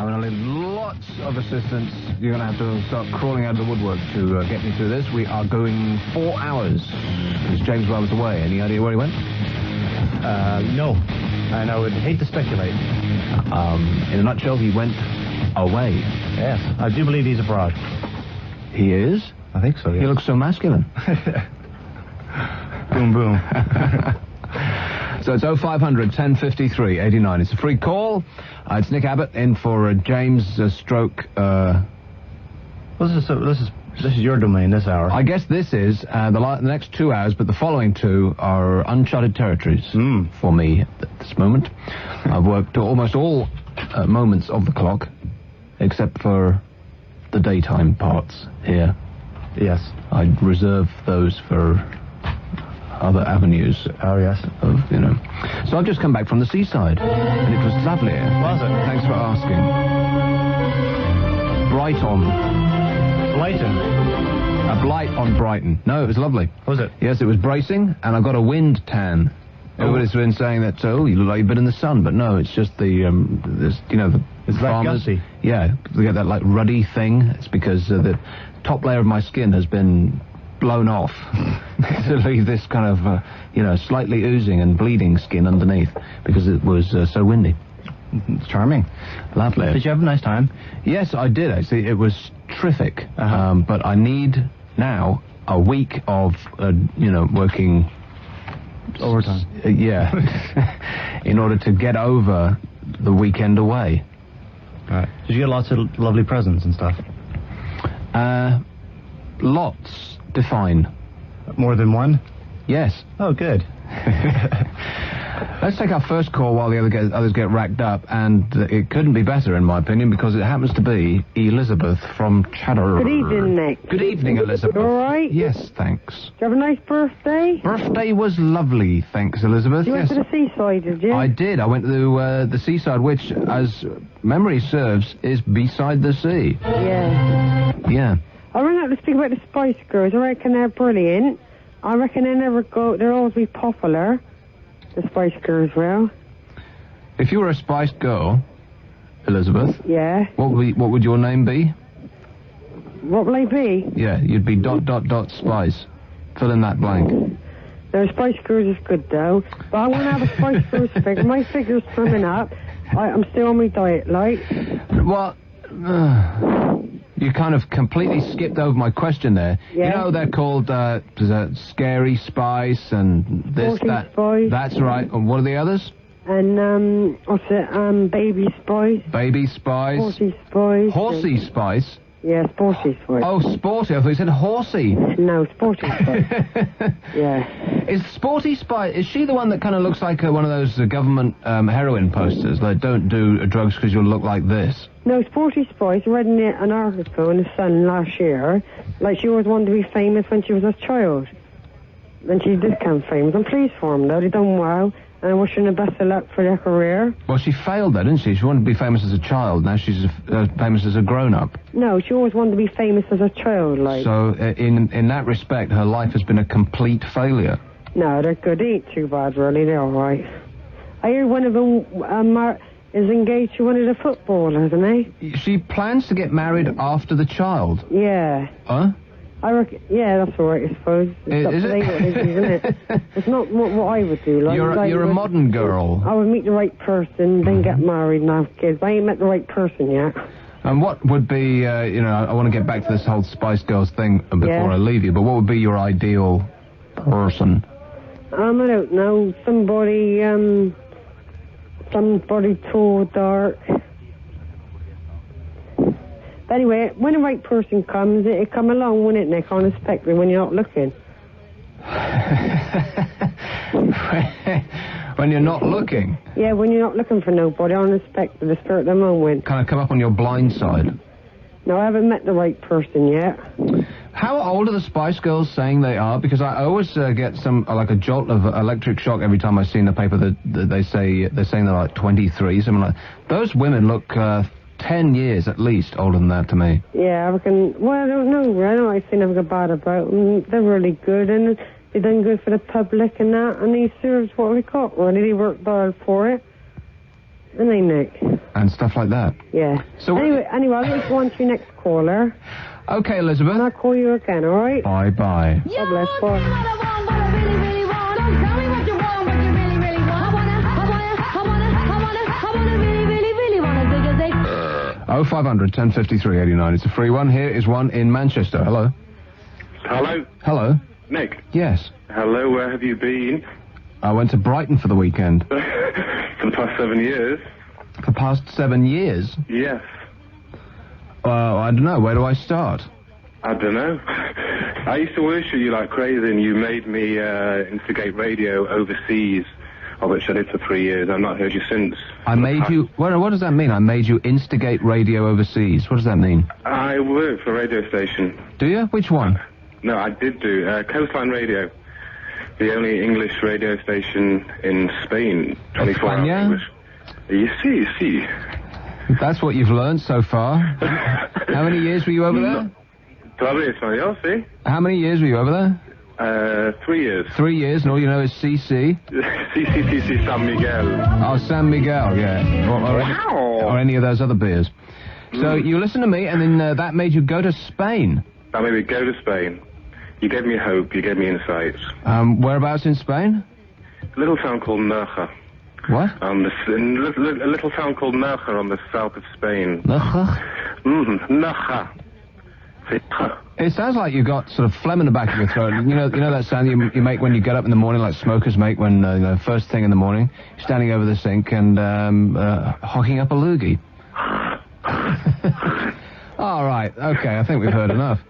I'm going to need lots of assistance. You're going to have to start crawling out of the woodwork to get me through this. We are going 4 hours because James Webb was away. Any idea where he went? No. And I would hate to speculate. In a nutshell, he went away. Yes. I do believe he's abroad. He is? I think so, yes. He looks so masculine. Boom, boom. So it's 0500 1053 89. It's a free call. It's Nick Abbott in for James Stroke. This is your domain this hour. I guess this is the next 2 hours, but the following two are uncharted territories for me at this moment. I've worked almost all moments of the clock, except for the daytime parts here. Yes. I reserve those for other avenues. Oh, yes. So I've just come back from the seaside, and it was lovely. Was it? Thanks for asking. Brighton. A blight on Brighton. No, it was lovely. Was it? Yes, it was bracing, and I got a wind tan. Everybody's been saying that, you look like you've been in the sun, but no, it's just the it's farmers. Gusty. Yeah, they get that, ruddy thing. It's because the top layer of my skin has been blown off to leave this kind of, slightly oozing and bleeding skin underneath because it was so windy. It's charming. Lovely. Did you have a nice time? Yes, I did, actually. It was terrific. But I need now a week of, working overtime. In order to get over the weekend away. Right. Did you get lots of lovely presents and stuff? Lots. Define. More than one? Yes. Oh, good. Let's take our first call while the others get racked up, and it couldn't be better, in my opinion, because it happens to be Elizabeth from Cheddar. Good evening, Nick. Good evening, Elizabeth. All right? Yes, thanks. Did you have a nice birthday? Birthday was lovely, thanks, Elizabeth. You went to the seaside, did you? I did. I went to the seaside, which, as memory serves, is beside the sea. Yeah. Yeah. I rang out to speak about the Spice Girls. I reckon they're brilliant. I reckon they'll always be popular. The Spice Girls will. If you were a Spice Girl, Elizabeth. Yeah. What would your name be? What will I be? Yeah, you'd be ... Spice. Fill in that blank. No, Spice Girls is good though. But I want to have a Spice Girls figure. My figure's coming up. I'm still on my diet, Well, you kind of completely skipped over my question there. Yeah. You know, they're called Scary Spice and this, Sporty that. Spice. That's right. And what are the others? And, what's it? Baby Spice. Baby Spice. Sporty Spice. Horsey Spice. Yeah, Sporty Spice. Oh, Sporty. I thought you said horsey. No, Sporty Spice. Yeah. Is Sporty Spice, is she the one that kind of looks like one of those government heroin posters? Like, don't do drugs because you'll look like this. No, Sporty Spice, I read in an article in The Sun last year, like she always wanted to be famous when she was a child. And she did become famous. I'm pleased for them, though. They've done well. And I wish her the best of luck for their career. Well, she failed that, didn't she? She wanted to be famous as a child. Now she's famous as a grown-up. No, she always wanted to be famous as a child, like. So, in that respect, her life has been a complete failure. No, they're good. They ain't too bad, really. They're all right. I hear one of them is engaged to one of the footballers, isn't he? She plans to get married after the child. Yeah. Huh? I reckon, yeah, that's all right, I suppose. Is it? Isn't it? It's not what I would do. Like, you're a modern girl. I would meet the right person, then get married and have kids. I ain't met the right person yet. And what would be, I want to get back to this whole Spice Girls thing before I leave you, but what would be your ideal person? I don't know. Somebody tall, dark. But anyway, when the right person comes, it'll come along, won't it, Nick, unexpectedly when you're not looking? When you're not looking? Yeah, when you're not looking for nobody, unexpected, the spirit of the moment. Kind of come up on your blind side? No, I haven't met the right person yet. How old are the Spice Girls saying they are? Because I always get a jolt of electric shock every time I see in the paper that they're saying they're like 23, something like that. Those women look 10 years at least older than that to me. Yeah, I reckon, well, I don't know. I don't think nothing bad about them. They're really good, and they've done good for the public and that, and they served what we got, really. They worked hard for it. isn't he, Nick? and stuff like that. Yeah. So anyway, I'll let you go on to your next caller. Okay, Elizabeth. And I'll call you again, all right? Bye-bye. God bless. Bye. Oh, 500 1053 89. It's a free one. Here is one in Manchester. Hello. Hello? Hello. Nick? Yes. Hello, where have you been? I went to Brighton for the weekend. For the past 7 years? For the past 7 years? Yes. I don't know. Where do I start? I don't know. I used to worship you like crazy, and you made me instigate radio overseas, of which I did for 3 years. I've not heard you since. I made you... What does that mean? I made you instigate radio overseas. What does that mean? I work for a radio station. Do you? Which one? No, I did do. Coastline Radio. The only English radio station in Spain. 24 hours English. You see. That's what you've learned so far. How many years were you over there? Probably español, see? How many years were you over there? 3 years. 3 years, and all you know is CC? CC, San Miguel. Oh, San Miguel, yeah. Or any of those other beers. So you listened to me, and then that made you go to Spain. That made me go to Spain. You gave me hope. You gave me insights. Whereabouts in Spain? A little town called Nerja. What? A little town called Nerja on the south of Spain. Nerja? Nerja. It sounds like you got sort of phlegm in the back of your throat. You know that sound you make when you get up in the morning, like smokers make when first thing in the morning, standing over the sink and hocking up a loogie. All right, okay, I think we've heard enough.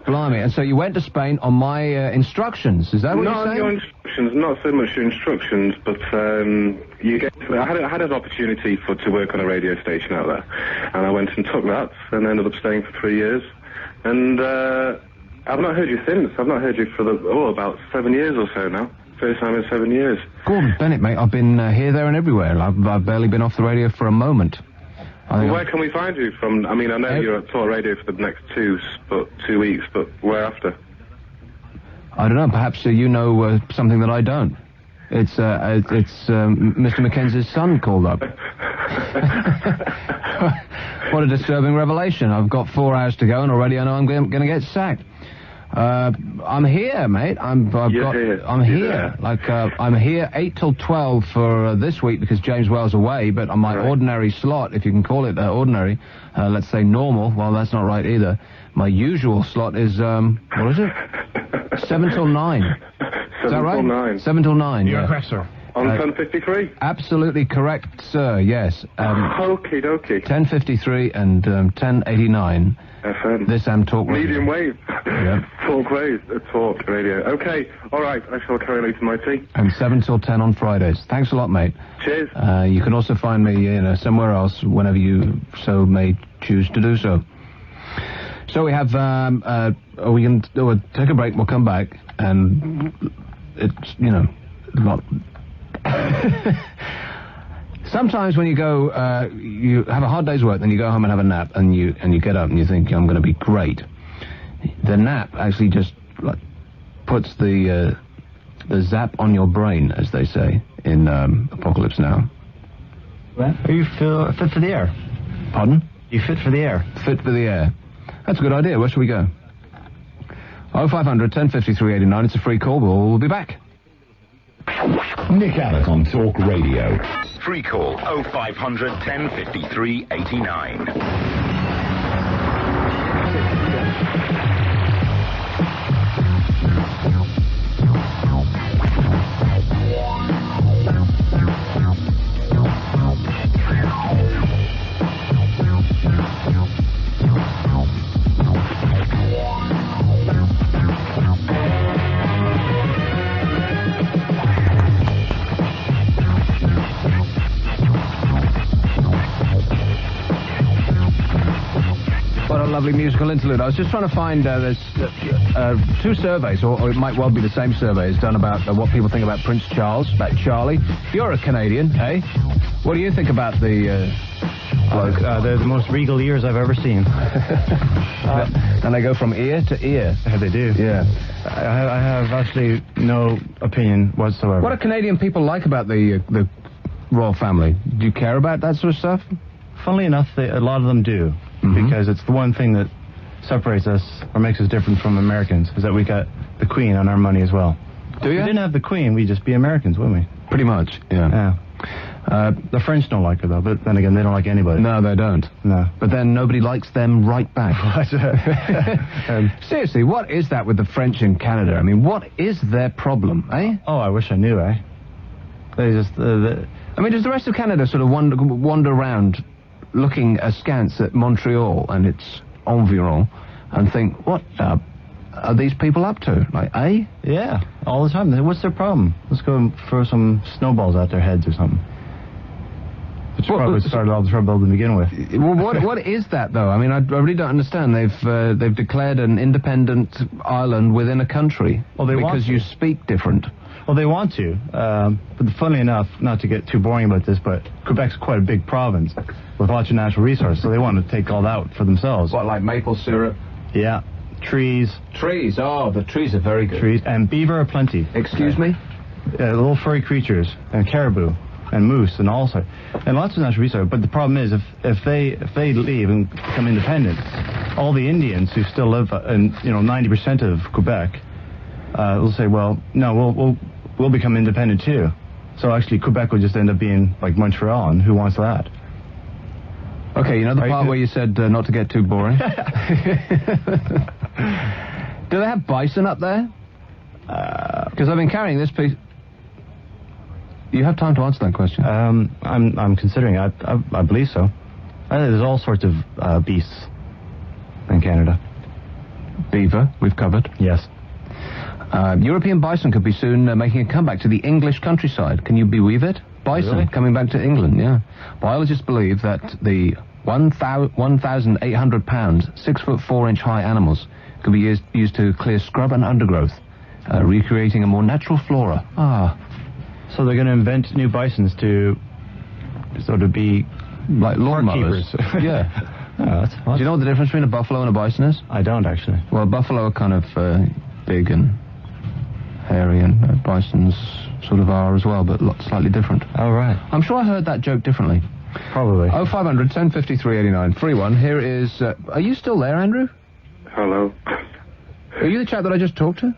Blimey, and so you went to Spain on my instructions, is that what you're saying? Not your instructions, not so much your instructions, but I had an opportunity to work on a radio station out there, and I went and took that, and ended up staying for 3 years, and I've not heard you since. I've not heard you for about 7 years or so now. First time in 7 years. Gordon Bennett, mate, I've been here, there, and everywhere. I've barely been off the radio for a moment. Where can we find you from? I mean, I know you're at Talk Radio for the next 2 weeks, but where after? I don't know. Perhaps you know something that I don't. It's Mr. Mackenzie's son called up. What a disturbing revelation. I've got 4 hours to go, and already I know I'm going to get sacked. I'm here, mate. I'm here. Like, I'm here 8 till 12 for this week because James Well's away, but on my ordinary slot, if you can call it ordinary, let's say normal, well, that's not right either. My usual slot is, what is it? 7 till 9. Is that right? 7 till 9. 7 till 9, You're yeah. a professor. On 1053? Absolutely correct, sir, yes. Okie dokie. 1053 and 1089. FM. This Talk Radio. Medium wave. Yeah. Talk Radio. Okay, all right, I shall carry on eating my tea. And 7 till 10 on Fridays. Thanks a lot, mate. Cheers. You can also find me, somewhere else whenever you so may choose to do so. So we have, we can take a break, we'll come back, and it's, not... Sometimes when you go, you have a hard day's work, then you go home and have a nap, and you get up and you think, I'm going to be great. The nap actually just puts the zap on your brain, as they say in Apocalypse Now. Are you fit for the air? Pardon? You fit for the air? Fit for the air. That's a good idea. Where should we go? 0500 1053 89. It's a free call. We'll be back. Nick Abbott on Talk Radio. Free call 0500 1053 89. Lovely musical interlude. I was just trying to find there's 2 surveys, or it might well be the same surveys done about what people think about Prince Charles, about Charlie. You're a Canadian, eh? What do you think about the bloke? They're the most regal ears I've ever seen. And they go from ear to ear. They do. Yeah. I have actually no opinion whatsoever. What do Canadian people like about the royal family? Do you care about that sort of stuff? Funnily enough, a lot of them do, because it's the one thing that separates us or makes us different from Americans, is that we got the Queen on our money as well. Do you? If we didn't have the Queen, we'd just be Americans, wouldn't we? Pretty much, yeah. The French don't like her, though, but then again, they don't like anybody. No, they don't. No. But then nobody likes them right back. Seriously, what is that with the French in Canada? I mean, what is their problem, eh? Oh, I wish I knew, eh? They just... I mean, does the rest of Canada sort of wander around looking askance at Montreal and its environ and think, what are these people up to? Like, eh? Yeah, all the time. What's their problem? Let's go throw some snowballs at their heads or something. Which probably started all the trouble to begin with. Well, what is that, though? I mean, I really don't understand. They've declared an independent island within a country because you speak different. Well, they want to, but funnily enough, not to get too boring about this, but Quebec's quite a big province with lots of natural resources, so they want to take all that out for themselves. What, like maple syrup? Yeah. Trees. Trees, oh, the trees are very good. Trees, and beaver are plenty. Excuse me? Little furry creatures, and caribou, and moose, and all sorts. And lots of natural resources, but the problem is, if they leave and become independent, all the Indians who still live in, 90% of Quebec, will say, well, no, we'll become independent too. So actually, Quebec would just end up being like Montreal, and who wants that? Okay, you know the part where you said not to get too boring? Do they have bison up there? Because I've been carrying this piece... You have time to answer that question. I'm considering. I believe so. There's all sorts of beasts in Canada. Beaver, we've covered. Yes. European bison could be soon making a comeback to the English countryside. Can you believe it? Bison really? Coming back to England, yeah. Biologists believe that the 1,800 pound, 6'4" high animals could be used to clear scrub and undergrowth, recreating a more natural flora. So they're going to invent new bisons to sort of be like lawnmowers. Yeah. Do you know what the difference between a buffalo and a bison is? I don't, actually. Well, a buffalo are kind of big and hairy, and bisons sort of are as well, but slightly different. Oh, right. I'm sure I heard that joke differently. Probably. 0500 1053 89. Free one. Here is... are you still there, Andrew? Hello. Are you the chap that I just talked to?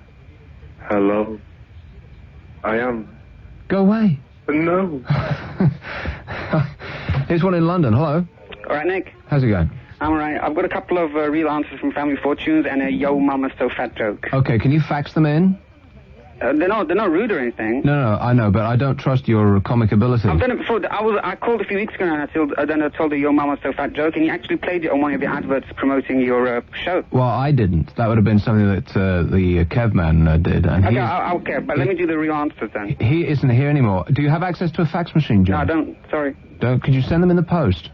Hello. I am. Go away. No. Here's one in London. Hello. All right, Nick. How's it going? I'm all right. I've got a couple of real answers from Family Fortunes and a Yo Mama So Fat joke. Okay, can you fax them in? They're not rude or anything. No, I know, but I don't trust your comic ability. I've done it before. I called a few weeks ago and I told a Yo Mama So Fat joke, and you actually played it on one of your adverts promoting your show. Well, I didn't. That would have been something that the Kev man did. And okay, but let me do the real answers then. He isn't here anymore. Do you have access to a fax machine, John? No, I don't. Sorry. Could you send them in the post?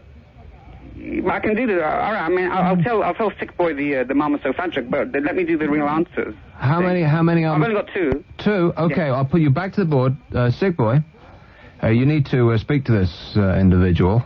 I can do the. All right. I mean, I'll tell Sick Boy the Mama So Fat joke, but let me do the real answers. How many? I've only got two. Two? Okay, yeah. I'll put you back to the board. Sick Boy, you need to speak to this individual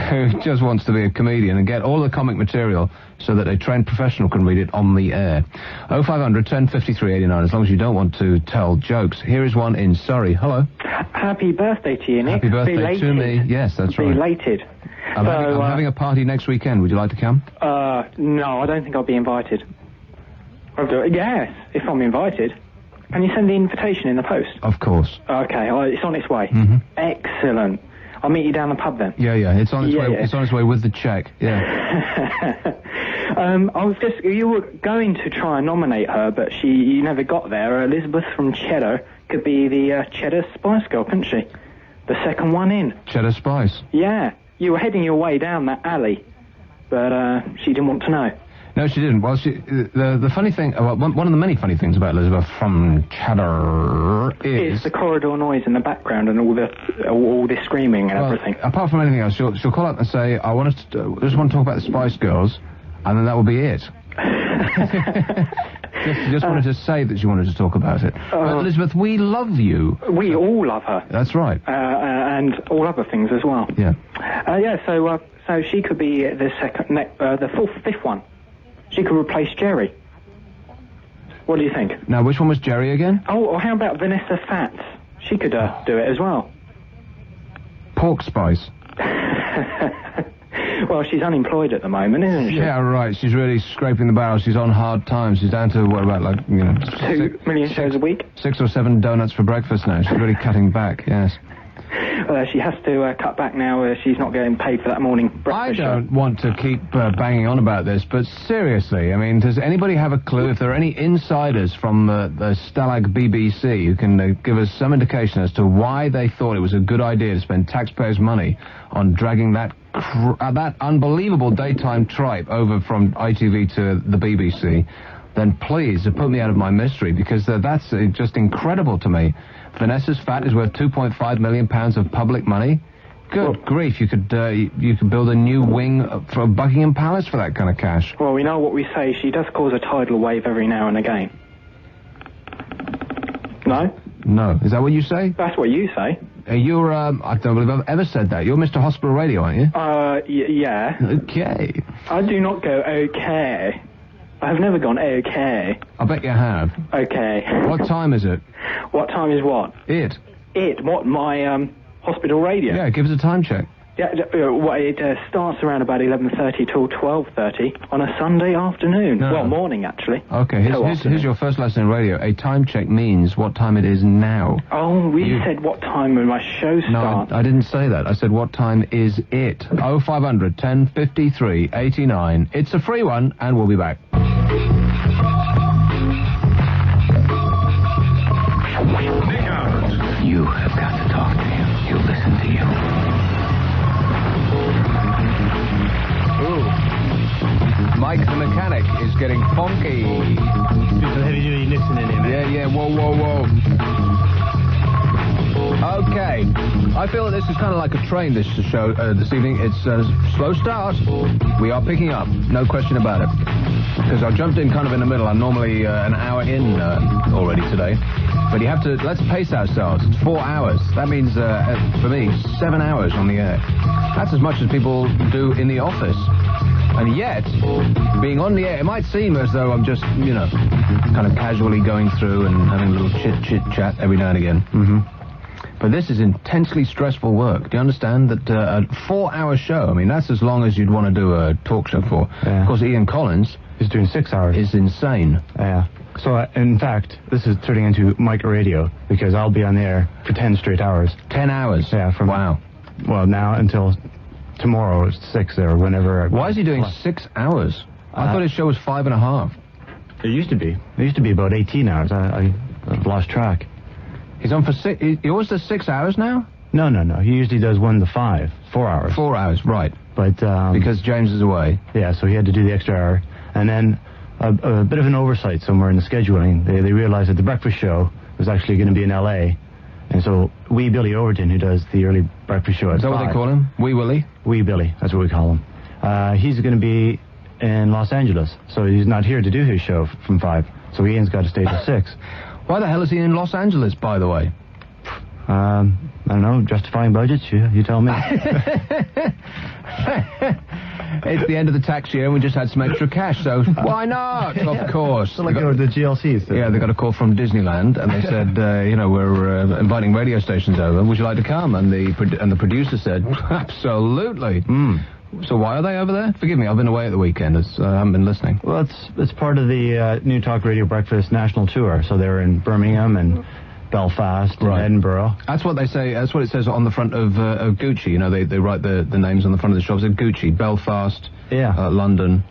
who just wants to be a comedian and get all the comic material so that a trained professional can read it on the air. 0500 1053 89, as long as you don't want to tell jokes. Here is one in Surrey. Hello. Happy birthday to you, Nick. Happy birthday Belated. To me. Yes, that's right. Belated. I'm having a party next weekend. Would you like to come? No, I don't think I'll be invited. Yes, if I'm invited. Can you send the invitation in the post? Of course. Okay, it's on its way. Mm-hmm. Excellent. I'll meet you down the pub then. Yeah, it's on its way. Yeah. It's on its way with the check. Yeah. You were going to try and nominate her, but you never got there. Elizabeth from Cheddar could be the Cheddar Spice Girl, couldn't she? The second one in. Cheddar Spice. Yeah. You were heading your way down that alley, but she didn't want to know. No, she didn't. Well, the funny thing, one of the many funny things about Elizabeth from Cheddar is... It's the corridor noise in the background and all this screaming and everything. Apart from anything else, she'll call up and say, I just want to talk about the Spice Girls, and then that will be it. just wanted to say that she wanted to talk about it. But Elizabeth, we love you. We all love her. That's right. And all other things as well. Yeah. So she could be the fifth one. She could replace Jerry. What do you think? Now, which one was Jerry again? Oh, or how about Vanessa Fats? She could do it as well. Pork spice. Well, she's unemployed at the moment, isn't she? Yeah, right. She's really scraping the barrel. She's on hard times. She's down to, what about, like, 2 million shows a week? 6 or 7 donuts for breakfast now. She's really cutting back, yes. She has to cut back now. She's not getting paid for that morning breakfast. I don't want to keep banging on about this, but seriously, I mean, does anybody have a clue if there are any insiders from the Stalag BBC who can give us some indication as to why they thought it was a good idea to spend taxpayers' money on dragging that unbelievable daytime tripe over from ITV to the BBC? Then please put me out of my mystery, because that's just incredible to me. Vanessa's fat is worth £2.5 million of public money. Good grief, you could build a new wing for Buckingham Palace for that kind of cash. Well, we know what we say. She does cause a tidal wave every now and again. No? No. Is that what you say? That's what you say. You're, I don't believe I've ever said that. You're Mr. Hospital Radio, aren't you? Yeah. Okay. I do not go okay. I've never gone okay. I bet you have. Okay. What time is it? What time is what? It. It? What, my, hospital radio? Yeah, give us a time check. Yeah, it starts around about 11:30 till 12:30 on a Sunday afternoon. No. Well, morning, actually. Okay, here's your first lesson in radio. A time check means what time it is now. Oh, you said what time when my show starts. No, I didn't say that. I said what time is it? 0500 1053 89. It's a free one, and we'll be back. Nick Abbott. You have got to talk to him. He'll listen to you. Mike the mechanic is getting funky. Do some heavy-duty listening in there. Yeah, whoa. Okay. I feel that this is kind of like a train, this show this evening. It's a slow start. We are picking up, no question about it. Because I jumped in kind of in the middle. I'm normally an hour in already today. But you have to, let's pace ourselves. It's 4 hours. That means, for me, 7 hours on the air. That's as much as people do in the office. And yet, being on the air, it might seem as though I'm just, kind of casually going through and having a little chit-chat every now and again. Mm-hmm. But this is intensely stressful work. Do you understand that a 4-hour show, I mean, that's as long as you'd want to do a talk show for. Yeah. Of course, Ian Collins is doing 6 hours. Is insane. Yeah. So, in fact, this is turning into micro radio, because I'll be on the air for 10 straight hours. 10 hours? Yeah, from... Wow. Well, now until tomorrow, 6 or whenever... Why is he doing 6 hours? I thought his show was 5.5. It used to be. It used to be about 18 hours. I've lost track. He's on for 6... He always does 6 hours now? No. He usually does 1 to 5. 4 hours. 4 hours, right. But, because James is away. Yeah, so he had to do the extra hour. And then a bit of an oversight somewhere in the scheduling. They realized that the breakfast show was actually going to be in L.A., and so Wee Billy Overton, who does the early breakfast show at 5. Is that what they call him? Wee Willie? Wee Billy, that's what we call him. He's going to be in Los Angeles, so he's not here to do his show from 5. So Ian's got to stay till 6. Why the hell is he in Los Angeles, by the way? I don't know, justifying budgets, you tell me. It's the end of the tax year and we just had some extra cash, so why not? Of course. So like the GLCs. Yeah, they got a call from Disneyland and they said, we're inviting radio stations over. Would you like to come? And the producer said, absolutely. So why are they over there? Forgive me, I've been away at the weekend. I haven't been listening. Well, it's part of the New Talk Radio Breakfast National Tour. So they're in Birmingham and Belfast and Edinburgh. That's what they say. That's what it says on the front of Gucci. They write the names on the front of the shops. It's Gucci, Belfast, London,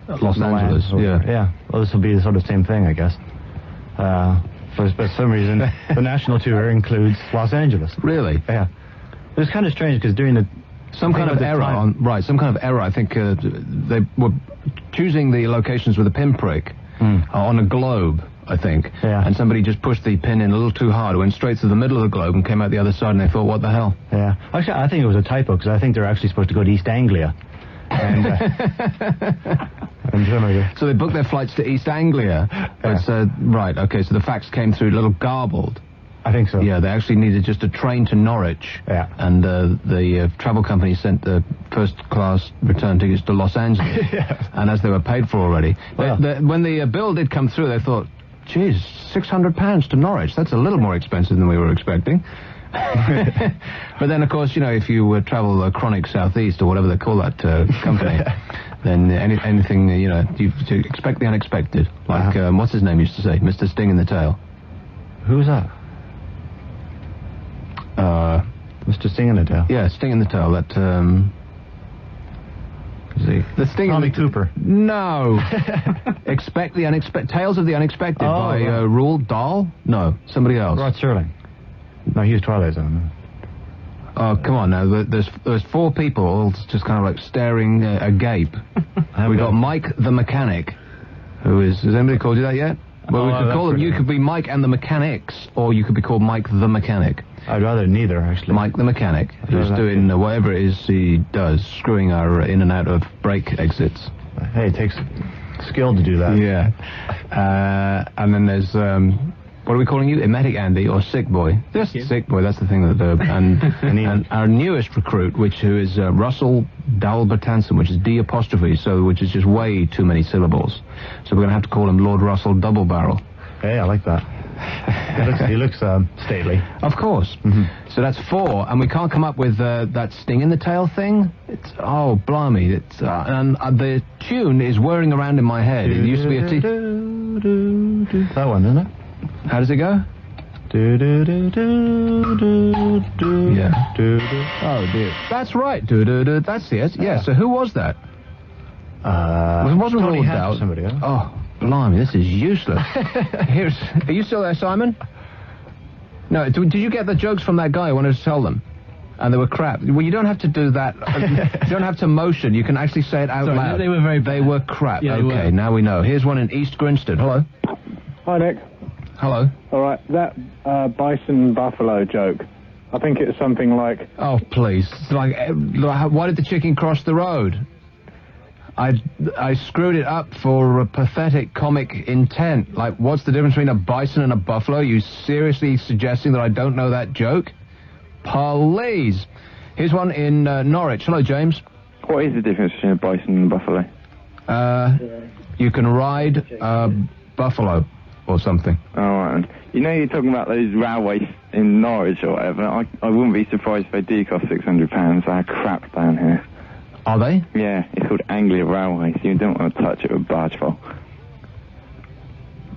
Los Angeles. Yeah. Well, this will be the sort of same thing, I guess. For some reason, the national tour includes Los Angeles. Really? Yeah. It was kind of strange because during the some kind of error. I think they were choosing the locations with a pinprick on a globe. I think. Yeah. And somebody just pushed the pin in a little too hard. It went straight through the middle of the globe and came out the other side, and they thought, what the hell? Yeah. Actually, I think it was a typo, because I think they're actually supposed to go to East Anglia. And so they booked their flights to East Anglia. But, right, okay, so the facts came through a little garbled. I think so. Yeah, they actually needed just a train to Norwich. Yeah. And the travel company sent the first-class return tickets to Los Angeles. Yeah. And as they were paid for already. Well, when the bill did come through, they thought, geez, £600 to Norwich. That's a little more expensive than we were expecting. But then, of course, you know, if you travel chronic southeast or whatever they call that company, then anything, you know, you expect the unexpected. Like, what's his name used to say? Mr. Sting in the Tail. Who's that? Mr. Sting in the Tail. Yeah, Sting in the Tail. That, the Sting Tommy Cooper. No. Expect the unexpected. Tales of the Unexpected by Roald Dahl? No, somebody else. Rod Serling. No, he was Twilight Zone. Oh, come on now. There's 4 people all just kind of like staring agape. We got Mike the Mechanic, who is... Has anybody called you that yet? Well, we could call him... You could be Mike and the Mechanics, or you could be called Mike the Mechanic. I'd rather neither, actually. Mike the Mechanic, who's doing whatever it is he does, screwing our in and out of brake exits. Hey, it takes skill to do that. Yeah. And then there's... what are we calling you? Emetic Andy or Sick Boy? Just Sick Boy, that's the thing that... and our newest recruit, who is Russell Dalbertanson, which is D', so which is just way too many syllables. So we're going to have to call him Lord Russell Double Barrel. Hey, I like that. He looks stately. Of course. Mm-hmm. So that's 4, and we can't come up with that Sting in the Tail thing. It's blimey! It's and the tune is whirring around in my head. It used to be a that one, isn't it? How does it go? Yeah. Oh dear. That's right. That's it. Yeah. So who was that? It wasn't Tony Roald Hatt Dahl. or somebody else. Oh, blimey! This is useless. Are you still there, Simon? No. Did you get the jokes from that guy who wanted to tell them? And they were crap. Well, you don't have to do that. You don't have to motion. You can actually say it out loud. They were very bad. They were crap. Yeah, okay, now we know. Here's one in East Grinstead. Hello. Hi, Nick. Hello. All right, that bison buffalo joke, I think it's something like... Oh, please. It's like, why did the chicken cross the road? I screwed it up for a pathetic comic intent. Like, what's the difference between a bison and a buffalo? You seriously suggesting that I don't know that joke? Please. Here's one in Norwich. Hello, James. What is the difference between a bison and a buffalo? You can ride a buffalo or something. Oh, right. You know, you're talking about those railways in Norwich or whatever. I wouldn't be surprised if they do cost £600. They're crap down here. Are they? Yeah, it's called Anglia Railway, so you don't want to touch it with a barge full.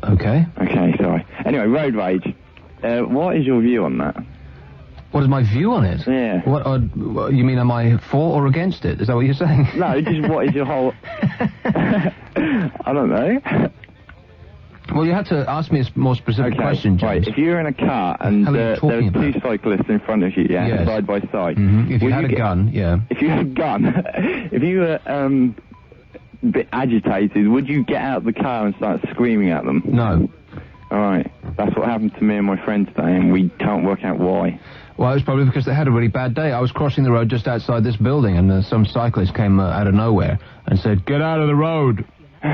Okay. Okay, sorry. Anyway, road rage. What is your view on that? What is my view on it? Yeah. What you mean, am I for or against it? Is that what you're saying? No, just what is your whole... I don't know. Well, you have to ask me a more specific question, James. Right, if you were in a car and there were 2 cyclists in front of you, yes. side by side... Mm-hmm. If you had a gun, yeah. If you had a gun, if you were a bit agitated, would you get out of the car and start screaming at them? No. All right. That's what happened to me and my friend today, and we can't work out why. Well, it was probably because they had a really bad day. I was crossing the road just outside this building, and some cyclist came out of nowhere and said, "Get out of the road!" Get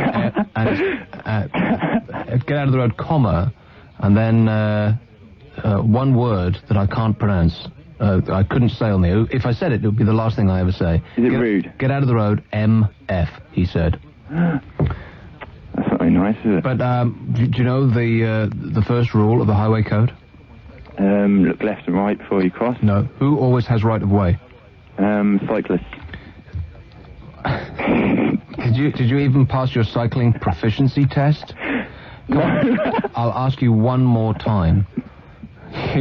out of the road, comma, and then one word that I can't pronounce. I couldn't say on the... If I said it, it would be the last thing I ever say. Is it rude? Get out of the road, MF, he said. That's not very nice, is it? But do you know the first rule of the highway code? Look left and right before you cross. No. Who always has right of way? Cyclists. Did you even pass your cycling proficiency test? No. I'll ask you one more time.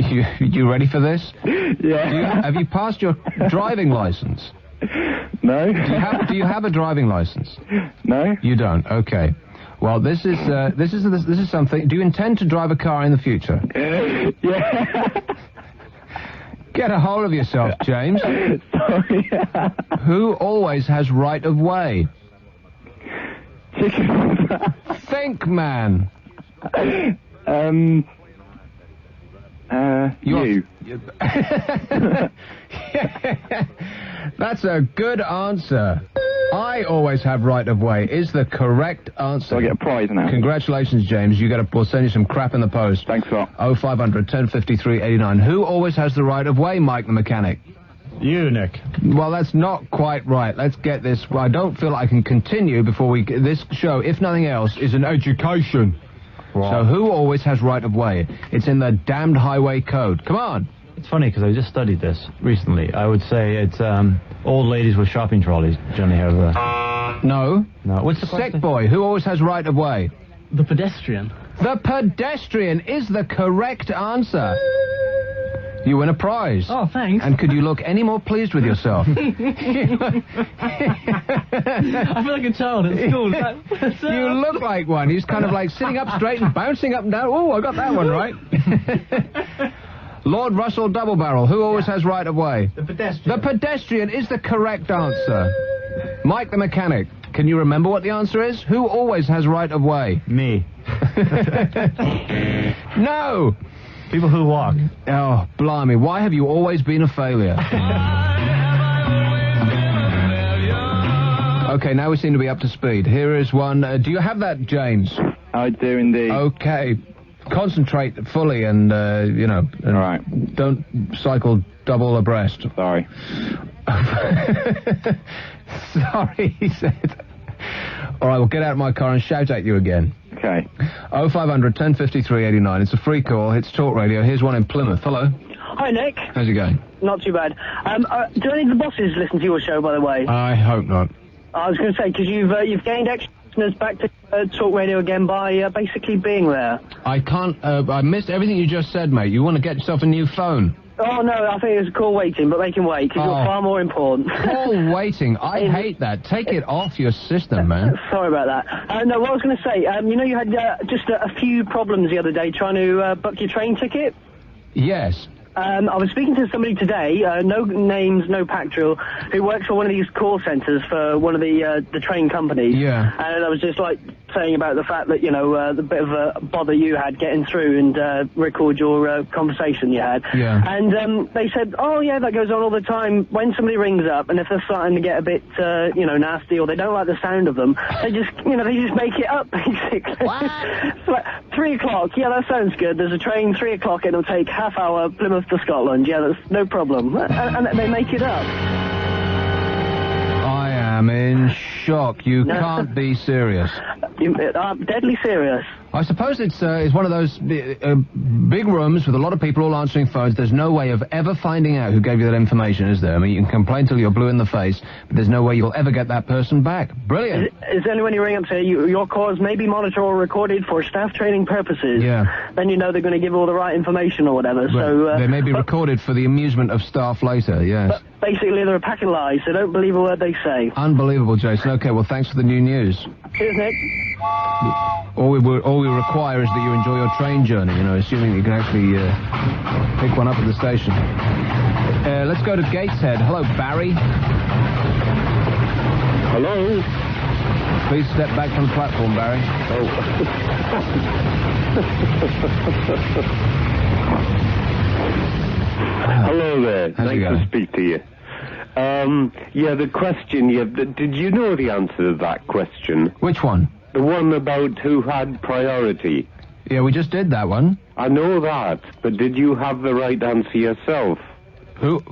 You ready for this? Yeah. Have you passed your driving license? No. Do you have a driving license? No. You don't. Okay. Well, this is something. Do you intend to drive a car in the future? Yeah. Get a hold of yourself, James. Sorry. Who always has right of way? Think, man. You. That's a good answer. I always have right of way is the correct answer. So I get a prize now. Congratulations, James. We'll send you some crap in the post. Thanks a lot. 0500 1053 89. Who always has the right of way, Mike the mechanic? You, Nick. Well, that's not quite right. Let's get this. I don't feel I can continue before we... This show, if nothing else, is an education. Right. So who always has right of way? It's in the damned highway code. Come on. It's funny because I just studied this recently. I would say it's old ladies with shopping trolleys generally have No. No. What's the Sick question? boy. Who always has right of way? The pedestrian. The pedestrian is the correct answer. You win a prize. Oh, thanks. And could you look any more pleased with yourself? I feel like a child at school. You look like one. He's kind of like sitting up straight and bouncing up and down. Oh, I got that one right. Lord Russell Double Barrel. Who always has right of way? The pedestrian. The pedestrian is the correct answer. Mike the mechanic. Can you remember what the answer is? Who always has right of way? Me. No! People who walk. Oh, blimey. Why have you always been a failure? Okay, now we seem to be up to speed. Here is one. Do you have that, James? I do indeed. Okay. Concentrate fully and, All right. don't cycle double abreast. Sorry. Sorry, he said. All right, well, get out of my car and shout at you again. Okay. 0500 1053 89. It's a free call. It's Talk Radio. Here's one in Plymouth. Hello. Hi, Nick. How's it going? Not too bad. Do any of the bosses listen to your show, by the way? I hope not. I was going to say, because you've gained extra listeners back to Talk Radio again by basically being there. I can't... I missed everything you just said, mate. You want to get yourself a new phone. Oh, no, I think it's a call waiting, but they can wait, because you're far more important. Call waiting. I hate that. Take it off your system, man. Sorry about that. No, what I was going to say, you know you had just a few problems the other day trying to book your train ticket? Yes. I was speaking to somebody today, no names, no pack drill, who works for one of these call centres for one of the train companies. Yeah. And I was just like saying about the fact that, you know, the bit of a bother you had getting through and record your conversation you had. Yeah. And they said, oh yeah, that goes on all the time. When somebody rings up and if they're starting to get a bit, you know, nasty or they don't like the sound of them, they just make it up basically. It's like 3 o'clock. Yeah, that sounds good. There's a train 3 o'clock. It'll take half hour Plymouth to Scotland. Yeah, that's no problem. And they make it up. I am in shock. You can't be serious. I'm deadly serious. I suppose it's one of those big rooms with a lot of people all answering phones. There's no way of ever finding out who gave you that information, is there? I mean, you can complain till you're blue in the face, but there's no way you'll ever get that person back. Brilliant. Is there anyone you ring up and say, your calls may be monitored or recorded for staff training purposes? Yeah. Then you know they're going to give all the right information or whatever. So they may be recorded for the amusement of staff later, yes. But basically, they're a pack of lies, so don't believe a word they say. Unbelievable, Jason. Okay, well, thanks for the new news. Cheers, Nick. All we require is that you enjoy your train journey, you know, assuming you can actually pick one up at the station. Let's go to Gateshead. Hello, Barry. Hello. Please step back from the platform, Barry. Oh. Hello there. Nice to speak to you. Yeah, the question, did you know the answer to that question? Which one? The one about who had priority. Yeah, we just did that one. I know that, but did you have the right answer yourself? Who?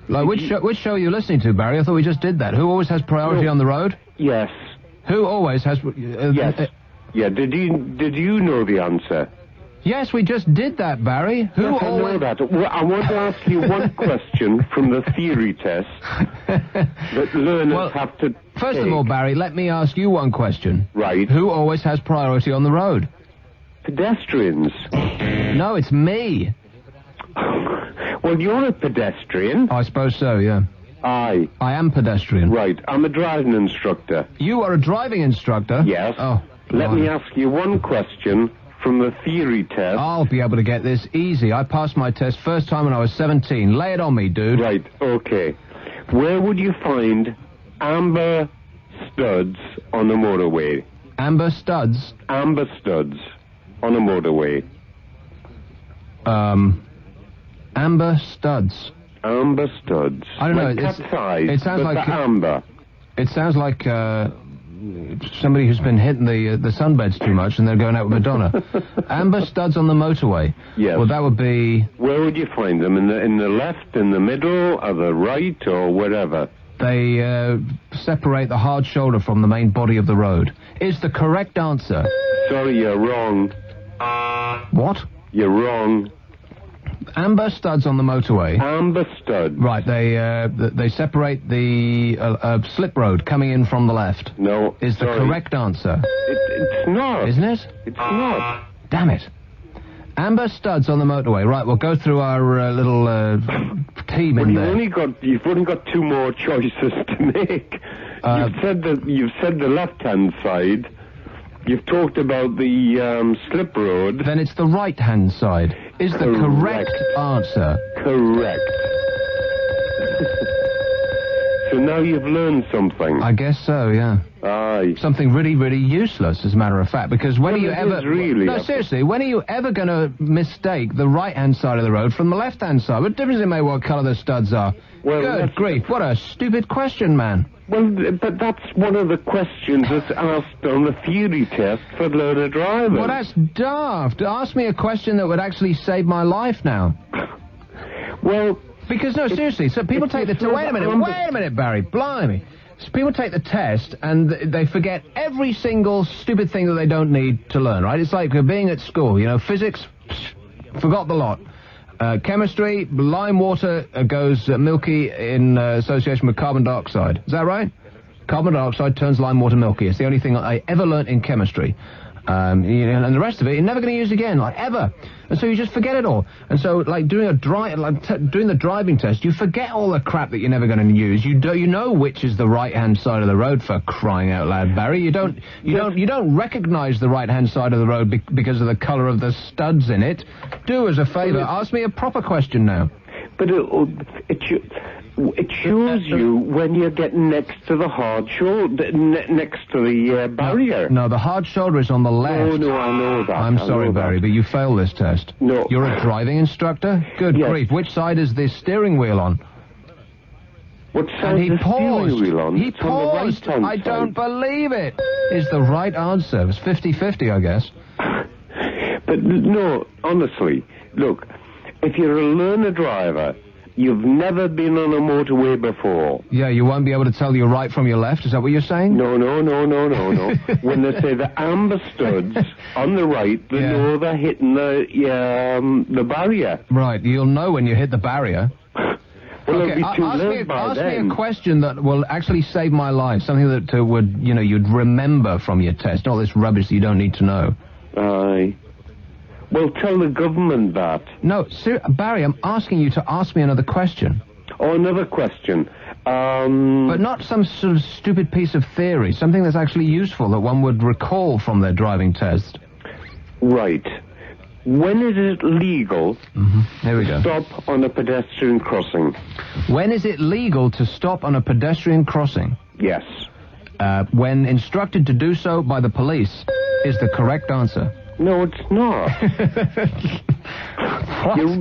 Like, which show are you listening to, Barry? I thought we just did that. Who always has priority on the road? Yes. Who always has... yes. Yeah, did you know the answer? Yes, we just did that, Barry. Who yes, always... I know that. Well, I want to ask you one question from the theory test that learners have to First of all, Barry, let me ask you one question. Right. Who always has priority on the road? Pedestrians. No, it's me. Well, you're a pedestrian. I suppose so, yeah. Aye. I am pedestrian. Right. I'm a driving instructor. You are a driving instructor? Yes. Oh. Let me ask you one question from the theory test. I'll be able to get this easy. I passed my test first time when I was 17. Lay it on me, dude. Right, okay. Where would you find amber studs on a motorway? Amber studs? Amber studs on a motorway. Amber studs. Amber studs. I don't know. It sounds like amber. It sounds like somebody who's been hitting the sunbeds too much and they're going out with Madonna. Amber studs on the motorway. Yes. Well, that would be... Where would you find them? In the left, in the middle, or the right, or wherever? They separate the hard shoulder from the main body of the road. Is the correct answer... Sorry, you're wrong. What? You're wrong. Amber studs on the motorway. Amber studs. Right, they separate the slip road coming in from the left. No. Is the correct answer. It's not. Isn't it? It's not. Damn it. Amber studs on the motorway. Right, we'll go through our little team in there. You've only got 2 more choices to make. You've said the left-hand side. You've talked about the slip road. Then it's the right-hand side. Is the correct answer. Correct. So now you've learned something. I guess so, yeah. Aye. Something really, really useless, as a matter of fact, because when are you ever... Really no, seriously, when are you ever going to mistake the right-hand side of the road from the left-hand side? What difference does it make what colour the studs are? Well, good grief, what a stupid question, man. Well, but that's one of the questions that's asked on the theory test for learner drivers. Well, that's daft. Ask me a question that would actually save my life now. Well... Because, no, seriously, so people take the... Wait a minute, Barry, blimey. So people take the test and they forget every single stupid thing that they don't need to learn, right? It's like being at school, you know, physics, forgot the lot. Chemistry, lime water goes milky in association with carbon dioxide. Is that right? Carbon dioxide turns lime water milky. It's the only thing I ever learnt in chemistry. And the rest of it, you're never going to use again, like, ever. And so you just forget it all. And so, like, doing the driving test, you forget all the crap that you're never going to use. You know which is the right-hand side of the road, for crying out loud, Barry. You don't recognise the right-hand side of the road because of the colour of the studs in it. Do us a favour, ask me a proper question now. But it shows you when you're getting next to the hard shoulder, next to the barrier. No, the hard shoulder is on the left. No, I know that. I'm sorry, Barry, but you failed this test. No. You're a driving instructor? Good grief. Which side is the steering wheel on? What side is the steering wheel on? He paused. I don't believe it. Is the right answer. It was 50-50, I guess. But no, honestly, look, if you're a learner driver, you've never been on a motorway before. Yeah, you won't be able to tell your right from your left, is that what you're saying? No. When they say the amber studs on the right, they know they're hitting the barrier. Right, you'll know when you hit the barrier. Well, it'll be too late by ask then. me a question that will actually save my life, something that would, you'd remember from your test, not this rubbish that you don't need to know. Aye. Well, tell the government that. No, Barry, I'm asking you to ask me another question. Oh, another question. But not some sort of stupid piece of theory, something that's actually useful that one would recall from their driving test. Right. When is it legal to stop on a pedestrian crossing? When is it legal to stop on a pedestrian crossing? Yes. When instructed to do so by the police is the correct answer. No, it's not.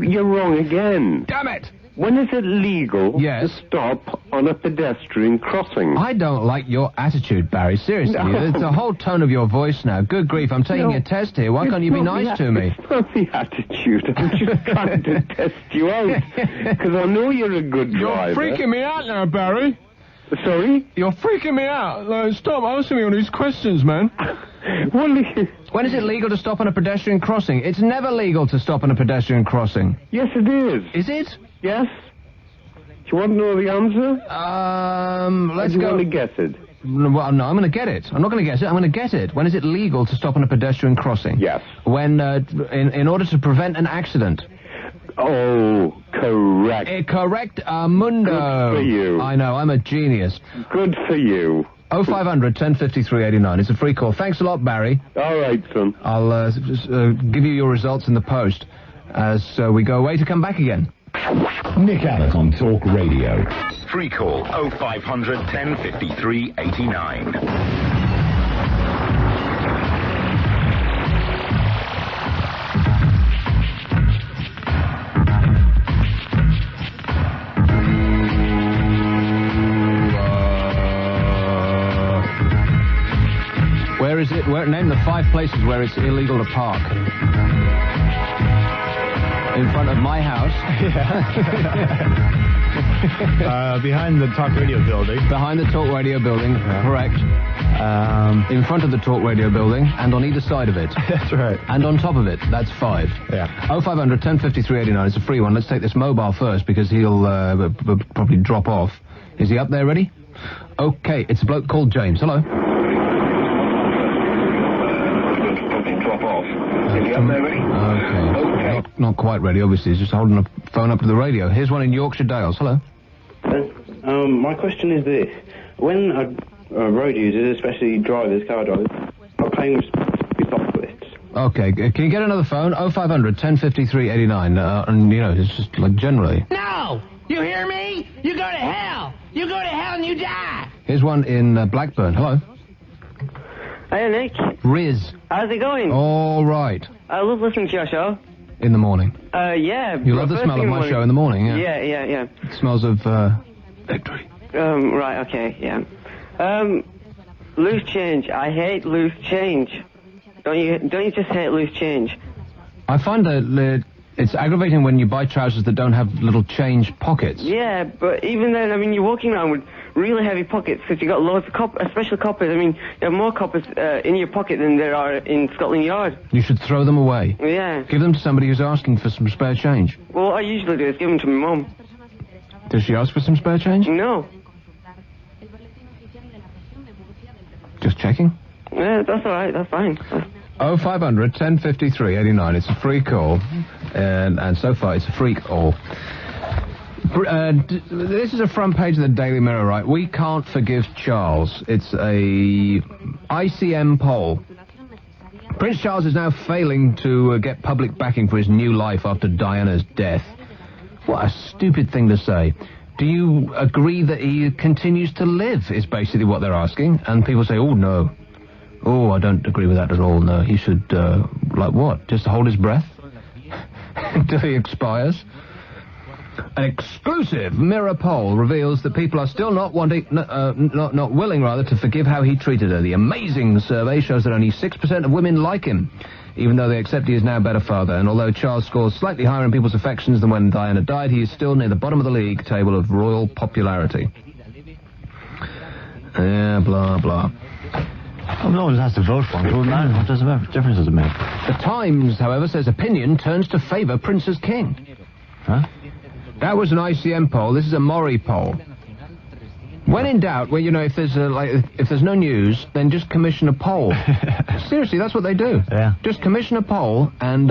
You're wrong again. Damn it! When is it legal to stop on a pedestrian crossing? I don't like your attitude, Barry. Seriously, it's the whole tone of your voice now. Good grief, I'm taking a test here. Why can't you be nice to me? It's not the attitude. I'm just trying to test you out. Because I know you're a good driver. You're freaking me out now, Barry. Sorry? You're freaking me out. Stop asking me all these questions, man. When is it legal to stop on a pedestrian crossing? It's never legal to stop on a pedestrian crossing. Yes, it is. Is it? Yes. Do you want to know the answer? Let's go. go. You want to guess it? Well, no, I'm going to get it. I'm not going to guess it. I'm going to get it. When is it legal to stop on a pedestrian crossing? Yes. When, in order to prevent an accident. Oh, correct. Correct, Mundo. Good for you. I know, I'm a genius. Good for you. 0500 1053 89. It's a free call. Thanks a lot, Barry. All right, son. I'll give you your results in the post as we go away to come back again. Nick Abbot on Talk Radio. Free call 0500 1053 89. Where is it? Name the 5 places where it's illegal to park. In front of my house. Behind the Talk Radio building. Behind the Talk Radio building, correct. In front of the Talk Radio building, and on either side of it. That's right. And on top of it, that's 5. Yeah. 0500 1053 89. It's a free one. Let's take this mobile first because he'll probably drop off. Is he up there ready? Okay, it's a bloke called James. Hello. Okay. Not quite ready, obviously. He's just holding a phone up to the radio. Here's one in Yorkshire Dales. Hello. My question is this. When road users, especially drivers, car drivers, are paying responsibilists. Okay, can you get another phone? 0500 1053 89. And, you know, it's just like generally. No! You hear me? You go to hell! You go to hell and you die! Here's one in Blackburn. Hello. Hey, Nick. Riz. How's it going? All right. I love listening to your show. In the morning. Yeah. You love the smell of my show in the morning, yeah? Yeah. It smells of, victory. Right, okay, yeah. Loose change. I hate loose change. Don't you just hate loose change? I find that it's aggravating when you buy trousers that don't have little change pockets. Yeah, but even then, I mean, you're walking around with really heavy pockets because you got loads of special coppers. I mean, you have more coppers in your pocket than there are in Scotland Yard. You should throw them away. Yeah. Give them to somebody who's asking for some spare change. Well, what I usually do is give them to my mum. Does she ask for some spare change? No. Just checking? Yeah, that's all right. That's fine. 0500 1053 89. It's a free call. And so far, it's a free call. This is a front page of the Daily Mirror, right? We can't forgive Charles. It's a ICM poll. Prince Charles is now failing to get public backing for his new life after Diana's death. What a stupid thing to say. Do you agree that he continues to live, is basically what they're asking. And people say, oh, no. Oh, I don't agree with that at all, no. He should, like what? Just hold his breath? Until he expires? An exclusive Mirror poll reveals that people are still not willing to forgive how he treated her. The amazing survey shows that only 6% of women like him, even though they accept he is now a better father. And although Charles scores slightly higher in people's affections than when Diana died, he is still near the bottom of the league table of royal popularity. Yeah, blah, blah. Well, no one has to vote for him. What difference does it make? The Times, however, says opinion turns to favour Prince as king. Huh? That was an ICM poll. This is a Maury poll. When in doubt, well, you know, if there's no news, then just commission a poll. Seriously, that's what they do. Yeah. Just commission a poll, and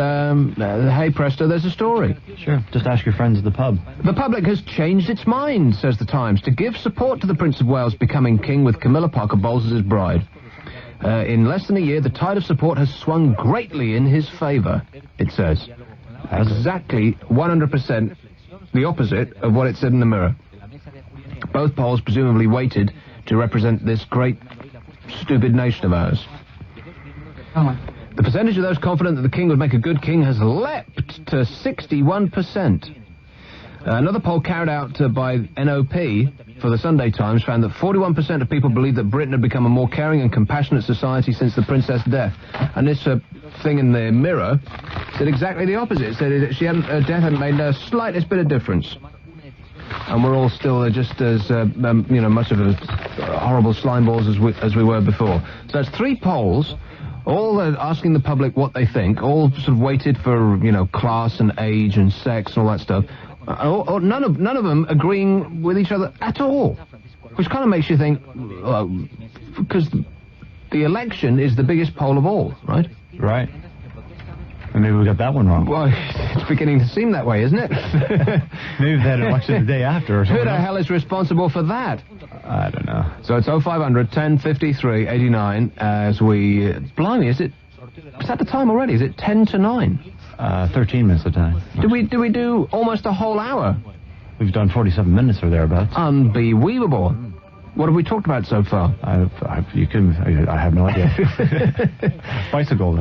hey presto, there's a story. Sure. Just ask your friends at the pub. The public has changed its mind, says the Times, to give support to the Prince of Wales becoming king with Camilla Parker Bowles as his bride. In less than a year, the tide of support has swung greatly in his favour, it says. Exactly 100% the opposite of what it said in the Mirror. Both polls presumably weighted to represent this great, stupid nation of ours. The percentage of those confident that the king would make a good king has leapt to 61%. Another poll carried out by NOP for the Sunday Times found that 41% of people believe that Britain had become a more caring and compassionate society since the princess' death. And this thing in the Mirror said exactly the opposite. It said that her death hadn't made the slightest bit of difference. And we're all still just as, much of a horrible slime balls as we were before. So that's 3 polls, all asking the public what they think, all sort of weighted for, class and age and sex and all that stuff. None of them agreeing with each other at all, which kind of makes you think, because the election is the biggest poll of all, right? Right. And maybe we got that one wrong. Well, it's beginning to seem that way, isn't it? Maybe they had an election the day after or something. Who the hell is responsible for that? I don't know. So it's 0500 1053 89 as we... Blimey, is that the time already? Is it 10 to 9? 13 minutes of time. Did we do almost a whole hour? We've done 47 minutes or thereabouts. Unbelievable. What have we talked about so far? I have no idea. Bicycle.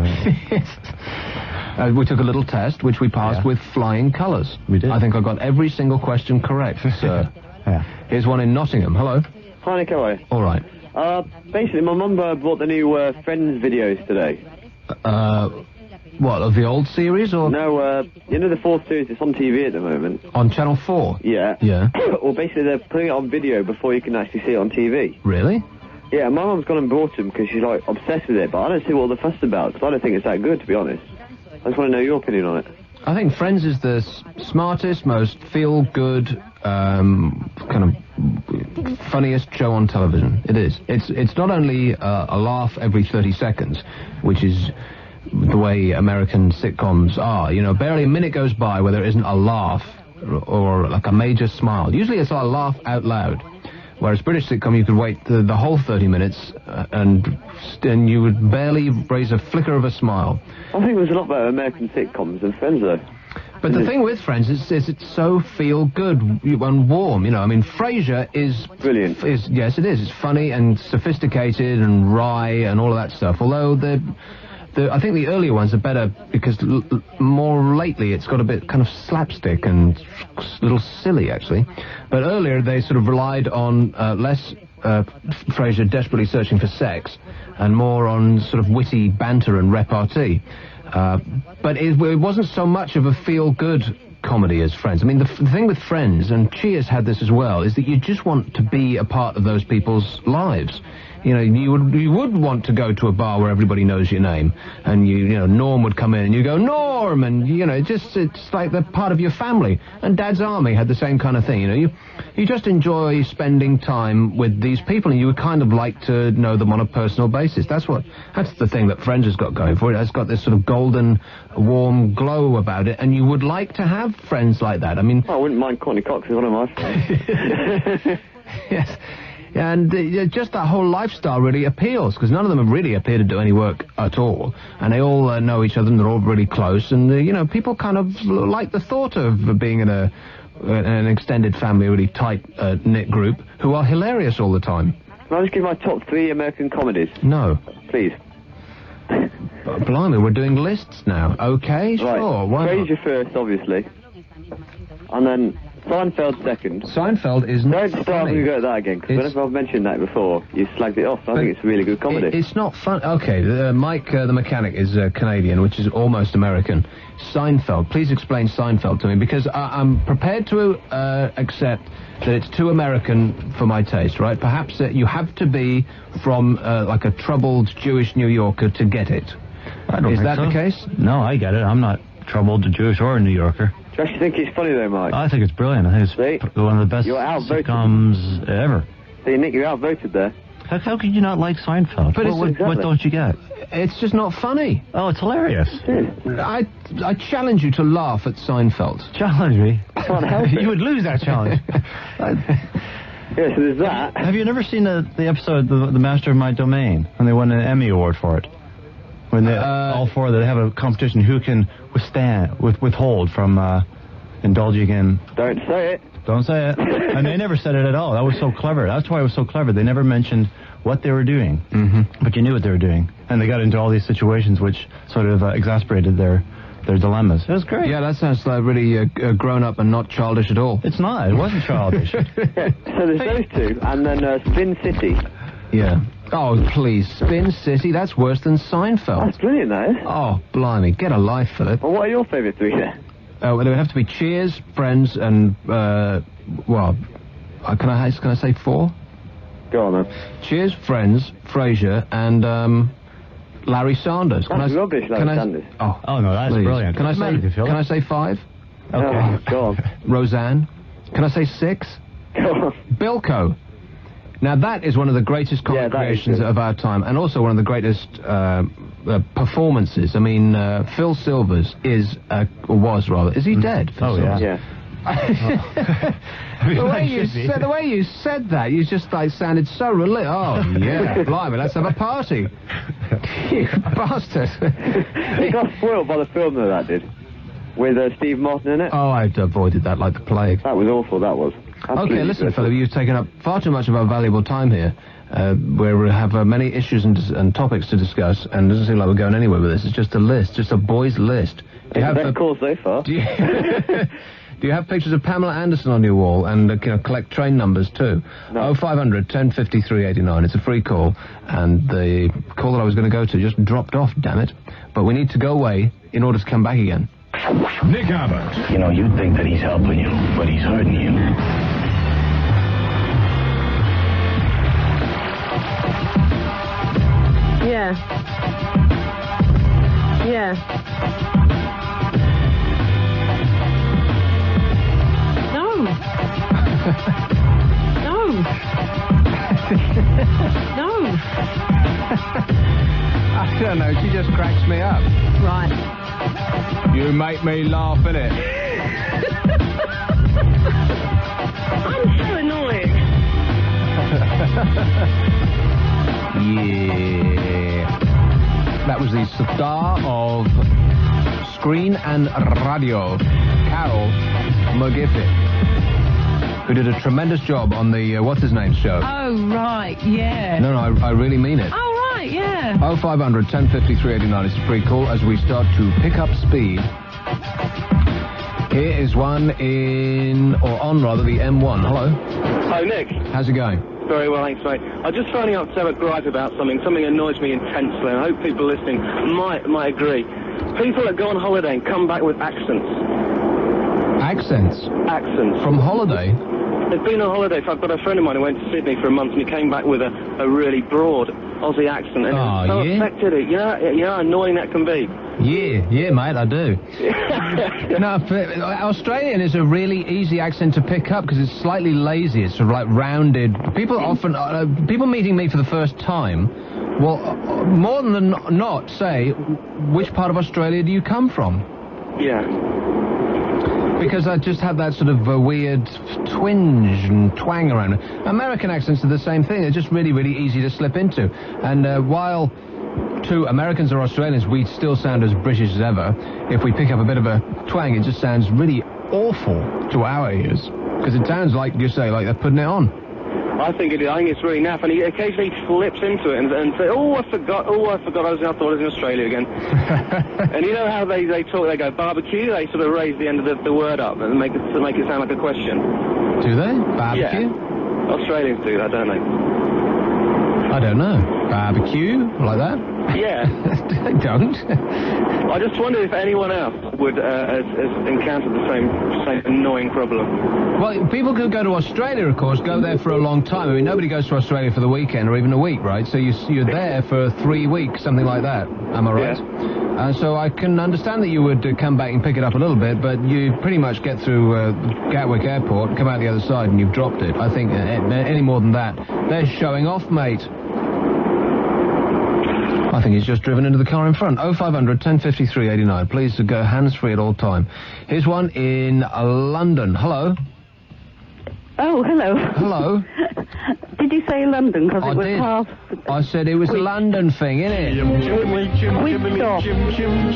We took a little test, which we passed with flying colours. We did. I think I got every single question correct, sir. Yeah. Here's one in Nottingham. Hello. Hi, Nick, how are you? All right. Basically, my mum bought the new Friends videos today. What, of the old series, or...? No, you know the fourth series that's on TV at the moment? On Channel 4? Yeah. Yeah. Well, basically they're putting it on video before you can actually see it on TV. Really? Yeah, my mum's gone and bought them because she's, like, obsessed with it, but I don't see what all the fuss about, because I don't think it's that good, to be honest. I just want to know your opinion on it. I think Friends is the smartest, most feel-good, kind of funniest show on television. It is. It's not only a laugh every 30 seconds, which is the way American sitcoms are. You know, barely a minute goes by where there isn't a laugh or like a major smile. Usually it's a laugh out loud. Whereas British sitcom, you could wait the whole 30 minutes and you would barely raise a flicker of a smile. I think there's a lot better American sitcoms than Friends, though. But the thing with Friends is it's so feel-good and warm, you know. I mean, Frasier is... Brilliant. Yes, it is. It's funny and sophisticated and wry and all of that stuff. Although I think the earlier ones are better because more lately it's got a bit kind of slapstick and a little silly, actually. But earlier they sort of relied on less Frasier desperately searching for sex and more on sort of witty banter and repartee. But it wasn't so much of a feel-good comedy as Friends. I mean, the thing with Friends, and Cheers had this as well, is that you just want to be a part of those people's lives. You know, you would want to go to a bar where everybody knows your name, and you know, Norm would come in and you go, Norm, and you know, it's like they're part of your family. And Dad's Army had the same kind of thing. You know, you just enjoy spending time with these people, and you would kind of like to know them on a personal basis. That's the thing that Friends has got going for it. It's got this sort of golden, warm glow about it, and you would like to have friends like that. I mean, I wouldn't mind Courtney Cox as one of my friends. Yes. And just that whole lifestyle really appeals, because none of them have really appeared to do any work at all. And they all know each other, and they're all really close. And, you know, people kind of like the thought of being in an extended family, a really tight-knit group, who are hilarious all the time. Can I just give my top 3 American comedies? No. Please. Blimey, we're doing lists now. Okay, sure. Right. Why not? Frasier first, obviously. And then... Seinfeld second. Seinfeld is not Don't start funny. when we go that again, because whenever I've mentioned that before, you slagged it off. I think it's a really good comedy. It's not fun. Okay, Mike, the mechanic, is Canadian, which is almost American. Seinfeld. Please explain Seinfeld to me, because I'm prepared to accept that it's too American for my taste, right? Perhaps you have to be from, like a troubled Jewish New Yorker to get it. I don't think so. Is that the case? No, I get it. I'm not troubled Jewish or a New Yorker. Do you actually think it's funny, though, Mike? I think it's brilliant. I think it's one of the best sitcoms ever. See, Nick, you're outvoted there. How could you not like Seinfeld? But what don't you get? It's just not funny. Oh, it's hilarious. I challenge you to laugh at Seinfeld. Challenge me? I can't help it. You would lose that challenge. Yeah, so there's that. Have you never seen the episode, the Master of My Domain, when they won an Emmy Award for it? When they, all four, they have a competition who can withhold from indulging in... Don't say it. Don't say it. And they never said it at all. That was so clever. That's why it was so clever. They never mentioned what they were doing. Mm-hmm. But you knew what they were doing. And they got into all these situations which sort of exasperated their dilemmas. It was great. Yeah, that sounds like really grown up and not childish at all. It's not. It wasn't childish. So there's those two, and then Spin City. Yeah. Oh, please. Spin City? That's worse than Seinfeld. That's brilliant, that is. Oh, blimey. Get a life, Philip. Well, what are your favourite 3 then? Oh, well, they would have to be Cheers, Friends, and, can I say 4? Go on, then. Cheers, Friends, Frasier, and, Larry Sanders. That's rubbish, Larry Sanders. Oh, no, that's please. brilliant. Can I say 5? Okay. Oh, go on. Roseanne. Can I say 6? Go on. Bilko. Now, that is one of the greatest comic creations of our time, and also one of the greatest performances. I mean, Phil Silvers is he dead? Oh, yeah. Yeah. The way you said that, you just sounded so relieved. Oh, yeah, blimey, let's have a party. You bastard. It got spoiled by the film, though, that did. With Steve Martin in it. Oh, I'd avoided that like the plague. That was awful, that was. Absolutely okay, listen, Philip, you've taken up far too much of our valuable time here, where we have many issues and topics to discuss, and it doesn't seem like we're going anywhere with this. It's just a list, just a boys' list. Do you have a call so far? Do Do you have pictures of Pamela Anderson on your wall and collect train numbers too? No. 0500 1053 89. It's a free call, and the call that I was going to go to just dropped off, damn it. But we need to go away in order to come back again. Nick Abbott. You know, you think that he's helping you, but he's hurting you. Yeah. Yeah. No. No. No. I don't know, she just cracks me up. Right. You make me laugh, innit? I'm so annoying. Yeah. That was the star of screen and radio, Carol McGiffin, who did a tremendous job on the what's-his-name show. Oh, right, yeah. No, I really mean it. Oh, right, yeah. 0500 1053 89 is a free call as we start to pick up speed. Here is one on the M1. Hello. Hi, Nick. How's it going? Very well, thanks, mate. I'm just phoning up to have a gripe about something. Something annoys me intensely, and I hope people listening might agree. People that go on holiday and come back with accents. Accents? Accents. From holiday? They've been on holiday. I've got a friend of mine who went to Sydney for a month, and he came back with a really broad Aussie accent, and it so affected it. You know how annoying that can be. Yeah, mate, I do. No, Australian is a really easy accent to pick up because it's slightly lazy. It's sort of like rounded. People often, people meeting me for the first time, will more than not say, which part of Australia do you come from? Yeah. Because I just have that sort of weird twinge and twang around it. American accents are the same thing. They're just really, really easy to slip into. And while to Americans or Australians, we still sound as British as ever, if we pick up a bit of a twang, it just sounds really awful to our ears. Because it sounds like, you say, like they're putting it on. I think it's really naff, and he occasionally slips into it and says, I forgot, I thought I was in Australia again. And you know how they talk, they go barbecue, they sort of raise the end of the word up and make it sound like a question. Do they? Barbecue? Yeah. Australians do that, don't they? I don't know. Barbecue? Like that? Yeah. They don't. I just wondered if anyone else would has encountered the same annoying problem. Well, people could go to Australia, of course, go there for a long time. I mean, nobody goes to Australia for the weekend or even a week, right? So you're there for 3 weeks, something like that. Am I right? Yeah. So I can understand that you would come back and pick it up a little bit, but you pretty much get through Gatwick Airport, come out the other side, and you've dropped it. I think any more than that, they're showing off, mate. I think he's just driven into the car in front. 0500 1053 89. Please go hands-free at all time. Here's one in London. Hello. Oh, hello. Hello. Did you say London? Because it was half... I said it was a London thing, innit?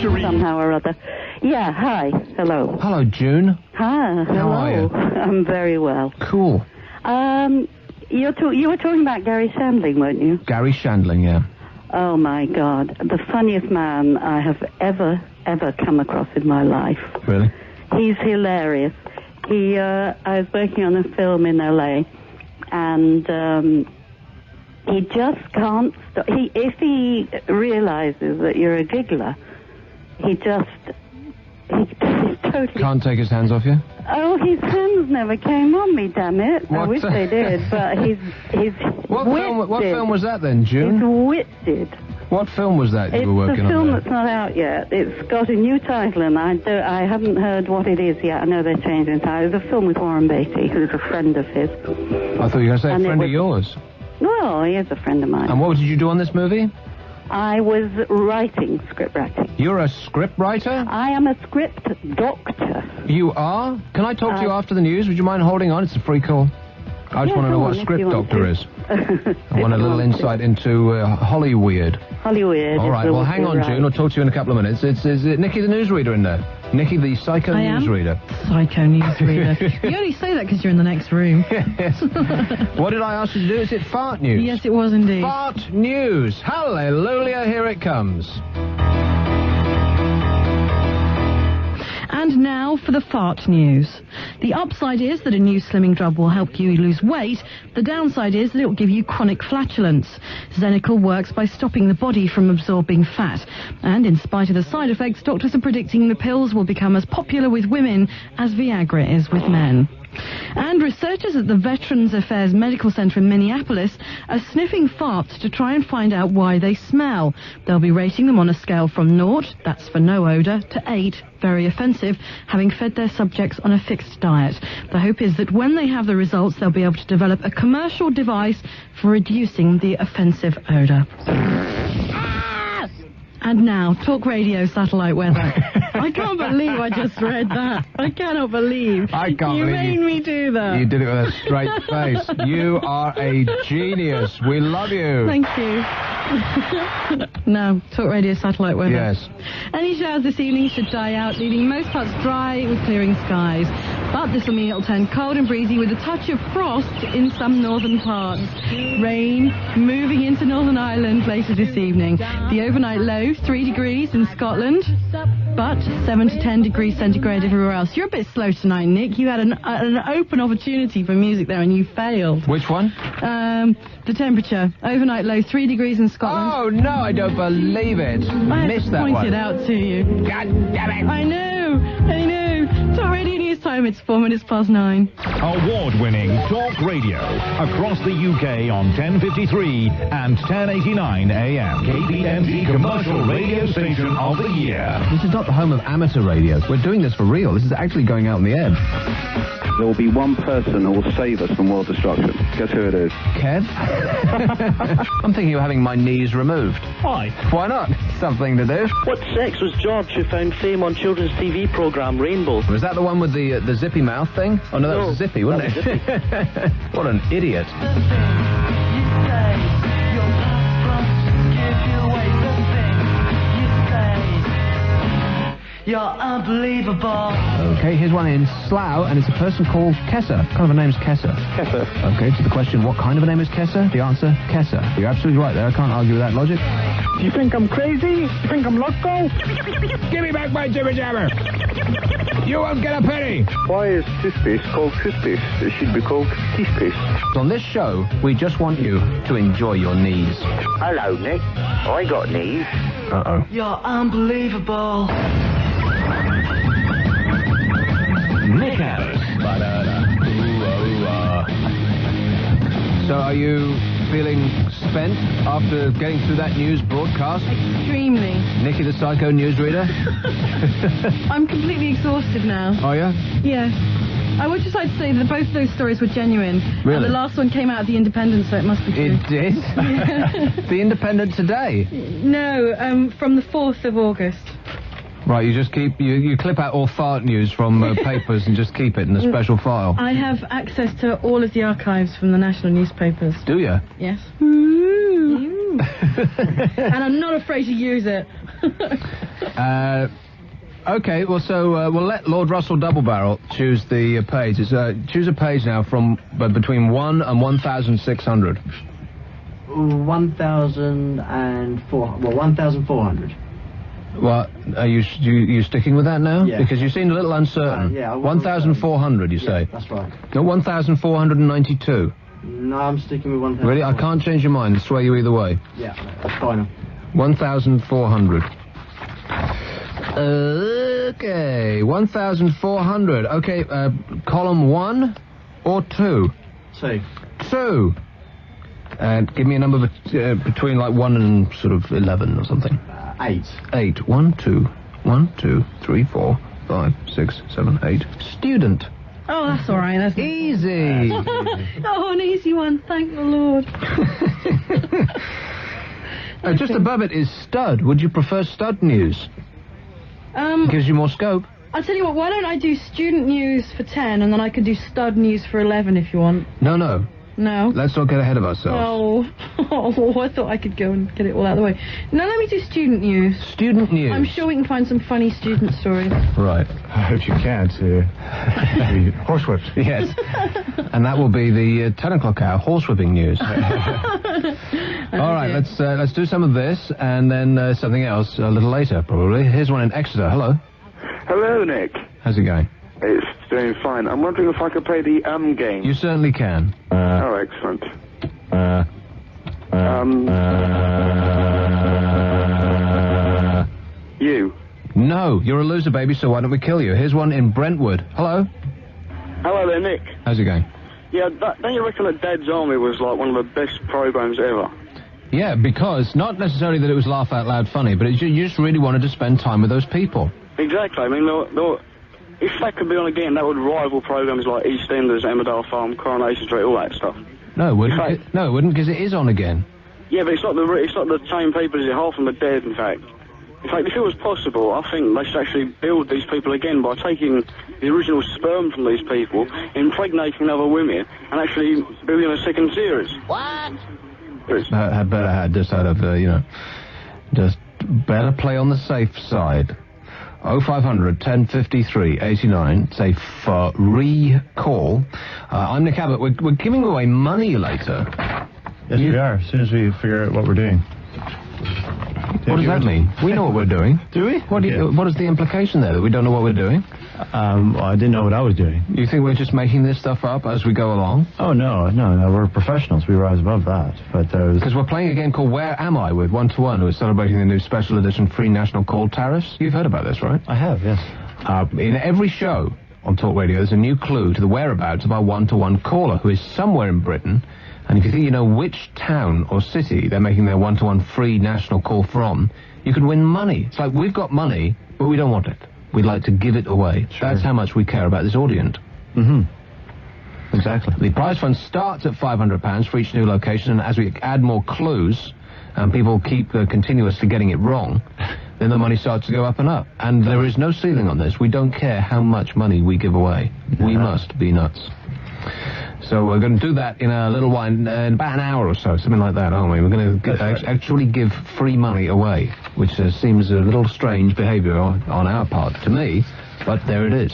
We somehow or other. Yeah, hi. Hello. Hello, June. Hi. Hello. How are you? I'm very well. Cool. You were talking about Gary Shandling, weren't you? Gary Shandling, yeah. Oh, my God. The funniest man I have ever come across in my life. Really? He's hilarious. I was working on a film in LA, and he just can't stop. If he realizes that you're a giggler, he totally... Can't take his hands off you? Oh, his hands never came on me, damn it. I wish they did, but he's What film was that then, June? He's witted. What film was that you were working on? It's a film that's not out yet. It's got a new title, and I haven't heard what it is yet. I know they're changing the title. It's a film with Warren Beatty, who's a friend of his. I thought you were going to say a friend of yours. Well, he is a friend of mine. And what did you do on this movie? I was script writing. You're a script writer? I am a script doctor. You are? Can I talk to you after the news? Would you mind holding on? It's a free call. I just want to know what a script doctor is. I want a little insight into Hollyweird. Hollyweird. All right, well, hang on, June. I'll talk to you in a couple of minutes. Is Nikki the newsreader in there? Nikki the psycho newsreader. Psycho newsreader. You only say that because you're in the next room. Yes. What did I ask you to do? Is it fart news? Yes, it was indeed. Fart news. Hallelujah, here it comes. And now for the fart news. The upside is that a new slimming drug will help you lose weight. The downside is that it will give you chronic flatulence. Xenical works by stopping the body from absorbing fat. And in spite of the side effects, doctors are predicting the pills will become as popular with women as Viagra is with men. And researchers at the Veterans Affairs Medical Center in Minneapolis are sniffing farts to try and find out why they smell. They'll be rating them on a scale from 0, that's for no odour, to 8, very offensive, having fed their subjects on a fixed diet. The hope is that when they have the results, they'll be able to develop a commercial device for reducing the offensive odour. And now, talk radio satellite weather. I can't believe I just read that. I cannot believe. I can't you believe made me do that. You did it with a straight face. You are a genius. We love you. Thank you. Now, talk radio satellite weather. Yes. Any showers this evening should die out, leaving most parts dry with clearing skies. But this will mean it'll turn cold and breezy with a touch of frost in some northern parts. Rain moving into Northern Ireland later this evening. The overnight low, 3 degrees in Scotland, but 7 to 10 degrees centigrade everywhere else. You're a bit slow tonight, Nick. You had an open opportunity for music there and you failed. Which one? The temperature. Overnight low, 3 degrees in Scotland. Oh, no, I don't believe it. I missed that pointed one. it out to you. God damn it. I know. Talk Radio News time, it's 4 minutes past 9. Award-winning talk radio across the UK on 1053 and 1089 AM. KPMG Commercial Radio Station of the Year. This is not the home of amateur radio. We're doing this for real. This is actually going out on the air. There will be one person who will save us from world destruction. Guess who it is? Kev? I'm thinking of having my knees removed. Why? Why not? Something to do. What sex was George who found fame on children's TV programme Rainbow? Was that the one with the zippy mouth thing? Oh, no, that was Zippy, wasn't it? What an idiot. You're unbelievable. Okay, here's one in Slough, and it's a person called Kessa. What kind of a name's Kessa? Kessa. Okay, to the question, what kind of a name is Kessa? The answer, Kessa. You're absolutely right there. I can't argue with that logic. You think I'm crazy? You think I'm loco? Give me back my jibber jabber. You won't get a penny. Why is toothpaste called toothpaste? It should be called toothpaste. On this show, we just want you to enjoy your knees. Hello, Nick. I got knees. Uh-oh. You're unbelievable. Nick Abbott. So are you feeling spent after getting through that news broadcast? Extremely. Nicky the Psycho newsreader? I'm completely exhausted now. Oh, yeah? Yes. I would just like to say that both of those stories were genuine. Really? And the last one came out of The Independent, so it must be true. It did? The Independent today? No, from the 4th of August. Right, you just keep, you clip out all fart news from papers and just keep it in a special file. I have access to all of the archives from the national newspapers. Do you? Yes. And I'm not afraid to use it. Okay, well, so we'll let Lord Russell Doublebarrel choose the page. Choose a page now from between 1 and 1,600. 1,400. Well, are you sticking with that now? Yeah. Because you seemed a little uncertain. Yeah. 1,400, you say? That's right. No, 1,492. No, I'm sticking with 1,000. Really? I can't change your mind. Sway you either way. Yeah, that's fine. 1,400. Okay, 1,400. Okay, column 1 or 2? 2. 2. And give me a number between like 1 and sort of 11 or something. 8. 8. 1, 2, 1, 2, 3, 4, 5, 6, 7, 8. Student. Oh, that's all right. That's easy. Oh, an easy one. Thank the Lord. Just above it is stud. Would you prefer stud news? Gives you more scope. I'll tell you what, why don't I do student news for 10 and then I could do stud news for 11 if you want. No. No? Let's not get ahead of ourselves. Oh, I thought I could go and get it all out of the way. No, let me do student news. Student news? I'm sure we can find some funny student stories. Right. I hope you can, to be horsewhipped. Yes. And that will be the 10 o'clock hour, horsewhipping news. All right, let's do some of this and then something else a little later, probably. Here's one in Exeter. Hello. Hello, Nick. How's it going? It's doing fine. I'm wondering if I could play the game. You certainly can. Oh, excellent. You. No, you're a loser, baby, so why don't we kill you? Here's one in Brentwood. Hello? Hello there, Nick. How's it going? Yeah, don't you reckon that Dad's Army was like one of the best programs ever? Yeah, because not necessarily that it was laugh out loud funny, but you just really wanted to spend time with those people. Exactly. I mean, if that could be on again, that would rival programs like EastEnders, Emmerdale Farm, Coronation Street, all that stuff. No, it wouldn't. No, it wouldn't, because it is on again. Yeah, but it's not the same people as it. Half of them are dead, in fact. In fact, if it was possible, I think they should actually build these people again by taking the original sperm from these people, impregnating other women, and actually building a second series. What? Had better had just out of, just better play on the safe side. 0500 1053 89. Say free call. I'm Nick Abbott. We're giving away money later. Yes, we are. As soon as we figure out what we're doing. What does that mean? We know what we're doing. Do we? What is the implication there, that we don't know what we're doing? Well, I didn't know what I was doing. You think we're just making this stuff up as we go along? Oh, no, we're professionals. We rise above that. But because we're playing a game called Where Am I with 1-to-1, who is celebrating the new special edition free national call tariffs. You've heard about this, right? I have, yes. In every show on Talk Radio, there's a new clue to the whereabouts of our 1-to-1 caller, who is somewhere in Britain. And if you think you know which town or city they're making their 1-to-1 free national call from, you can win money. It's like, we've got money, but we don't want it. We'd like to give it away. Sure. That's how much we care about this audience. Mm-hmm. Exactly. The prize fund starts at £500 for each new location, and as we add more clues, and people keep continuously getting it wrong, then the money starts to go up and up. And there is no ceiling on this. We don't care how much money we give away. We must be nuts. So we're going to do that in a little while, in about an hour or so, something like that, aren't we? We're going to actually give free money away, which seems a little strange behaviour on our part to me, but there it is.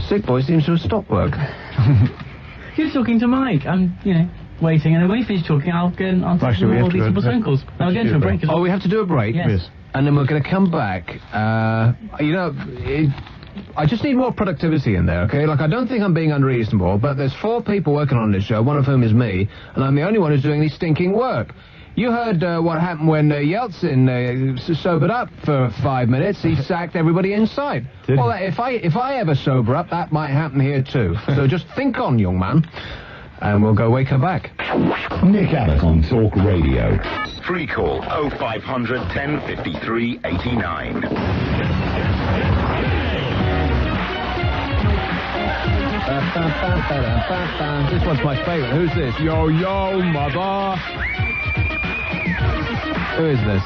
Sick Boy seems to have stopped work. You're talking to Mike. I'm, waiting, and when we finish talking, I'll go and answer all these people's phone calls. I'll go to a break as well. Oh, we have to do a break? Yes. And then we're going to come back. I just need more productivity in there, okay? Like, I don't think I'm being unreasonable, but there's 4 people working on this show, one of whom is me, and I'm the only one who's doing any stinking work. You heard what happened when Yeltsin sobered up for 5 minutes. He sacked everybody in sight. Well, if I ever sober up, that might happen here too. So just think on, young man, and we'll go wake her back. Nick Abbott on Talk Radio. Free call 0500 1053 89. This one's my favourite. Who's this? Yo, mother. Who is this?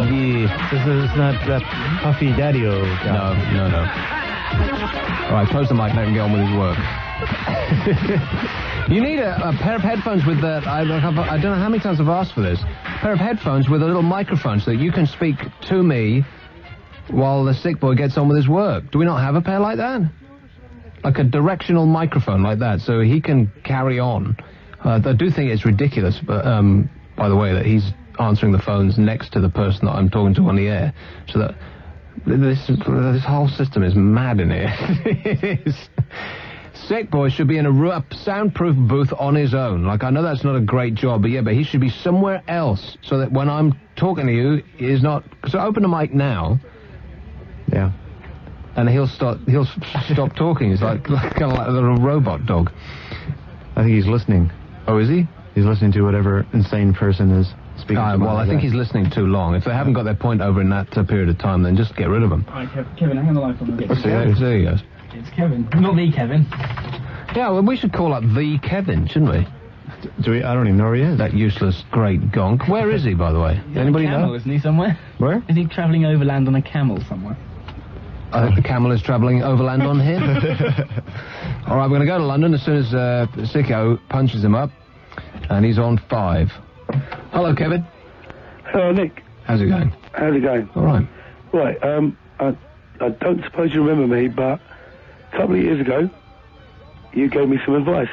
Yeah, this is not that Puffy Daddy-O guy. No. All right, close the mic and let him get on with his work. You need a pair of headphones with that. I don't know how many times I've asked for this. A pair of headphones with a little microphone so that you can speak to me while the sick boy gets on with his work. Do we not have a pair like that? Like a directional microphone like that, so he can carry on. I do think it's ridiculous, but by the way, that he's answering the phones next to the person that I'm talking to on the air, so that this whole system is mad in here. It is. Sick boy should be in a soundproof booth on his own. Like, I know that's not a great job, but he should be somewhere else, so that when I'm talking to you, he's not. So open the mic now. Yeah. And he'll stop talking. He's like kind of like a little robot dog. I think he's listening. Oh, is he? He's listening to whatever insane person is speaking to him. Well, I think he's listening too long. If they haven't got their point over in that period of time, then just get rid of them. All right, Kevin, hang on the line for a minute. There he goes. It's Kevin, not the Kevin. Yeah, well, we should call up the Kevin, shouldn't we? Do we? I don't even know where he is. That useless great gonk. Where is he, by the way? Anybody camel, know? Isn't he somewhere? Where? Is he travelling overland on a camel somewhere? I think the camel is travelling overland on him. All right, we're going to go to London as soon as Sicko punches him up, and he's on 5. Hello, Kevin. Hello, Nick. How's it going? How's it going? All right. Right, I don't suppose you remember me, but a couple of years ago, you gave me some advice.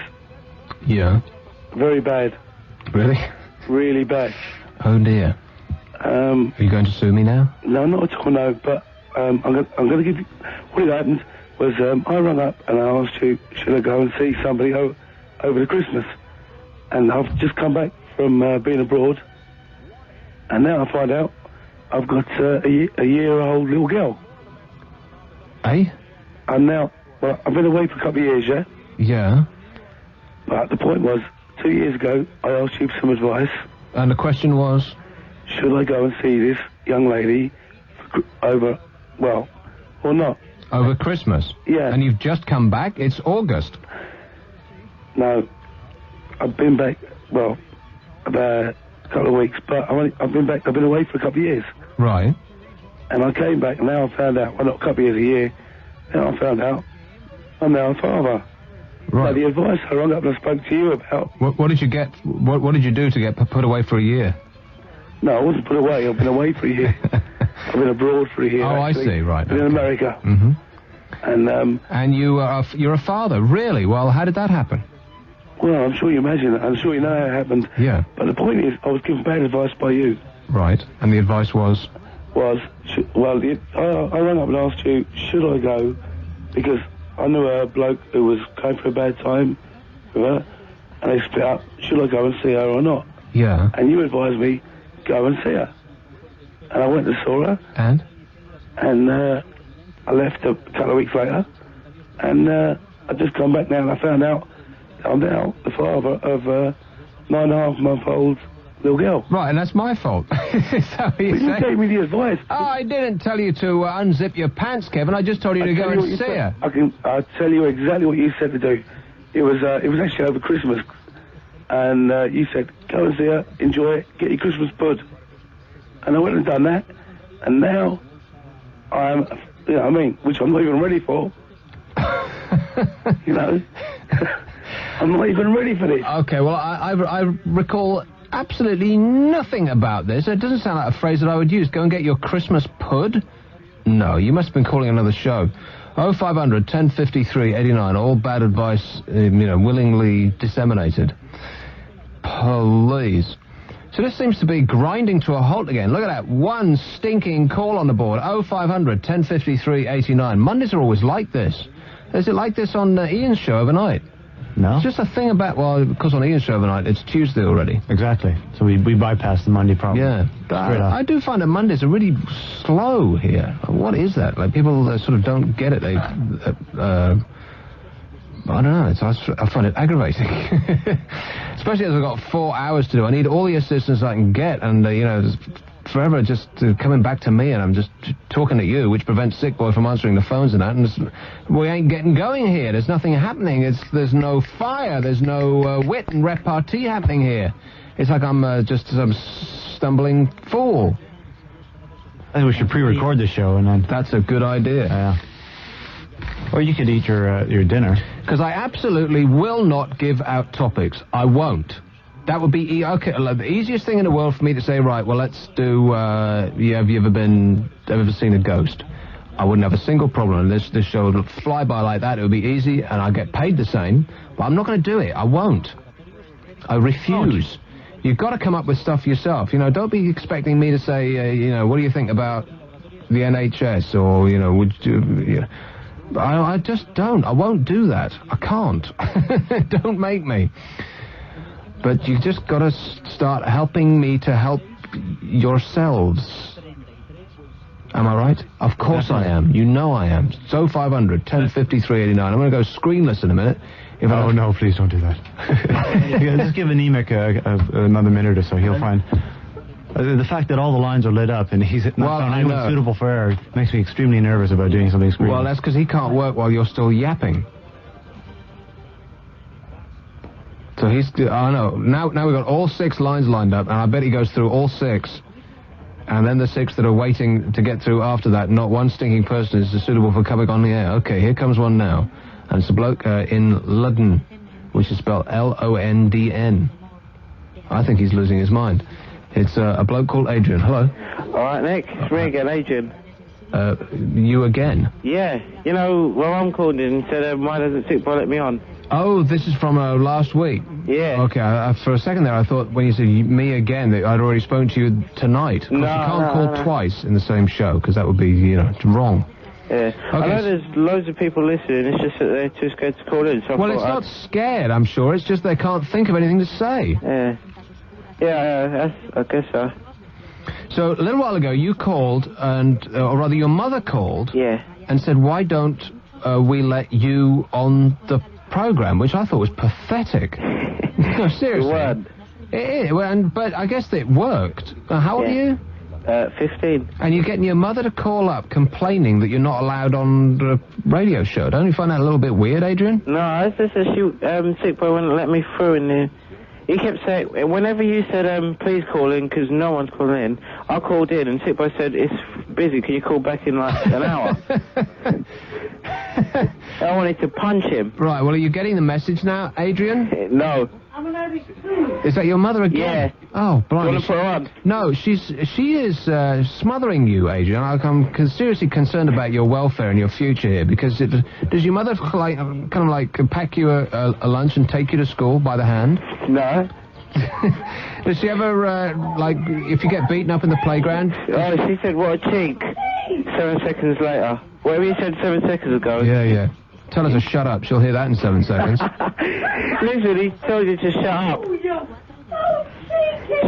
Yeah. Very bad. Really? Really bad. Oh, dear. Are you going to sue me now? No, not at all, no, but I'm going to give you... What had happened was I rang up and I asked you, should I go and see somebody over the Christmas? And I've just come back from being abroad, and now I find out I've got a year-old little girl. Eh? And now, well, I've been away for a couple of years, yeah? Yeah. But the point was, 2 years ago, I asked you for some advice. And the question was? Should I go and see this young lady over, well, or not? Over Christmas? Yeah. And you've just come back? It's August. No. I've been back, well, about a couple of weeks, but I've been back, I've been away for a couple of years. Right. And I came back, and now I found out, well, not a couple of years, a year, now I found out I'm now a father. Right. So the advice I rang up and I spoke to you about... What did you get, what did you do to get put away for a year? No, I wasn't put away, I've been away for a year. I've been abroad for a year, Oh, actually. I see, right. Been in America. Mm-hmm. And you're a father, really? Well, how did that happen? Well, I'm sure you imagine it. I'm sure you know how it happened. Yeah. But the point is, I was given bad advice by you. Right. And the advice was? I rang up and asked you, should I go? Because I knew a bloke who was going through a bad time with her, and they split up. Should I go and see her or not? Yeah. And you advised me, go and see her. And I went and saw her. And? And I left a couple of weeks later, and I've just come back now, and I found out I'm now the father of a 9.5-month-old little girl. Right, and that's my fault. Is that what you You gave me the advice. Oh, I didn't tell you to unzip your pants, Kevin. I just told you to go and see her. I'll tell you exactly what you said to do. It was actually over Christmas, and you said, go and see her, enjoy it, get your Christmas bud. And I went and done that, and now I'm, you know what I mean, which I'm not even ready for. You know? I'm not even ready for this. Okay, well, I recall absolutely nothing about this. It doesn't sound like a phrase that I would use. Go and get your Christmas pud? No, you must have been calling another show. 0500 1053 89. All bad advice, willingly disseminated. Please. So this seems to be grinding to a halt again. Look at that. One stinking call on the board. 0500 1053 89. Mondays are always like this. Is it like this on Ian's show overnight? No. It's just a thing about, well, because on Ian's show overnight, it's Tuesday already. Exactly. So we bypassed the Monday problem. Yeah. I do find that Mondays are really slow here. What is that? Like, people sort of don't get it. They, I don't know. I find it aggravating. Especially as I've got 4 hours to do. I need all the assistance I can get, and, forever just coming back to me, and I'm just talking to you, which prevents Sick Boy from answering the phones and that, and we ain't getting going here. There's nothing happening. There's no fire. There's no wit and repartee happening here. It's like I'm just some stumbling fool. I think we should pre-record the show, and then... That's a good idea. Yeah. Or you could eat your dinner. Because I absolutely will not give out topics. I won't. That would be okay. The easiest thing in the world for me to say, right, well, let's do, have you ever seen a ghost? I wouldn't have a single problem. This show would fly by like that. It would be easy, and I'd get paid the same. But I'm not going to do it. I won't. I refuse. You've got to come up with stuff yourself. Don't be expecting me to say, what do you think about the NHS? Or, would you... I just don't. I won't do that. I can't. Don't make me. But you've just got to start helping me to help yourselves. Am I right? Of course I am. You know I am. So 500 1053 89. I'm going to go screenless in a minute. No, please don't do that. Just give Anemic another minute or so. He'll find... the fact that all the lines are lit up and he's not found anyone suitable for air makes me extremely nervous about doing something screenless. Well, that's because he can't work while you're still yapping. So I know. Now we've got all 6 lines lined up, and I bet he goes through all 6. And then the 6 that are waiting to get through after that, not one stinking person is suitable for coming on the air. Okay, here comes one now. And it's a bloke in London, which is spelled Londn. I think he's losing his mind. It's a bloke called Adrian. Hello. All right, Nick. It's me again, Adrian. You again? Yeah. Well, I'm called in and said, why doesn't Sick Boy let me on? Oh, this is from last week? Yeah. Okay, for a second there I thought when you said me again that I'd already spoken to you tonight. No, you can't call no. twice in the same show, because that would be, you know, wrong. Yeah. I know there's loads of people listening, it's just that they're too scared to call in. So Well, it's not scared, I'm sure, it's just they can't think of anything to say. Yeah. Yeah, I guess so. So, a little while ago, you called, and, or rather, your mother called, and said, why don't we let you on the program, which I thought was pathetic. No, seriously. But I guess it worked. How old are you? 15. And you're getting your mother to call up complaining that you're not allowed on the radio show. Don't you find that a little bit weird, Adrian? No, it's just that Sick Boy wouldn't let me through in there. He kept saying, whenever you said, please call in, because no one's calling in, I called in, and Sick Boy said, it's busy, can you call back in like an hour? I wanted to punch him. Right, well, are you getting the message now, Adrian? No. Is that your mother again? Yeah. Oh, blimey. Do you want to put her on? No, she is smothering you, Adrian. I'm seriously concerned about your welfare and your future here, because does your mother kind of like pack you a lunch and take you to school by the hand? No. Does she ever, like, if you get beaten up in the playground? Oh, she said, what a cheek. 7 seconds later. Whatever you said 7 seconds ago. Yeah. Tell her to shut up. She'll hear that in 7 seconds. Listen, he told you to shut up.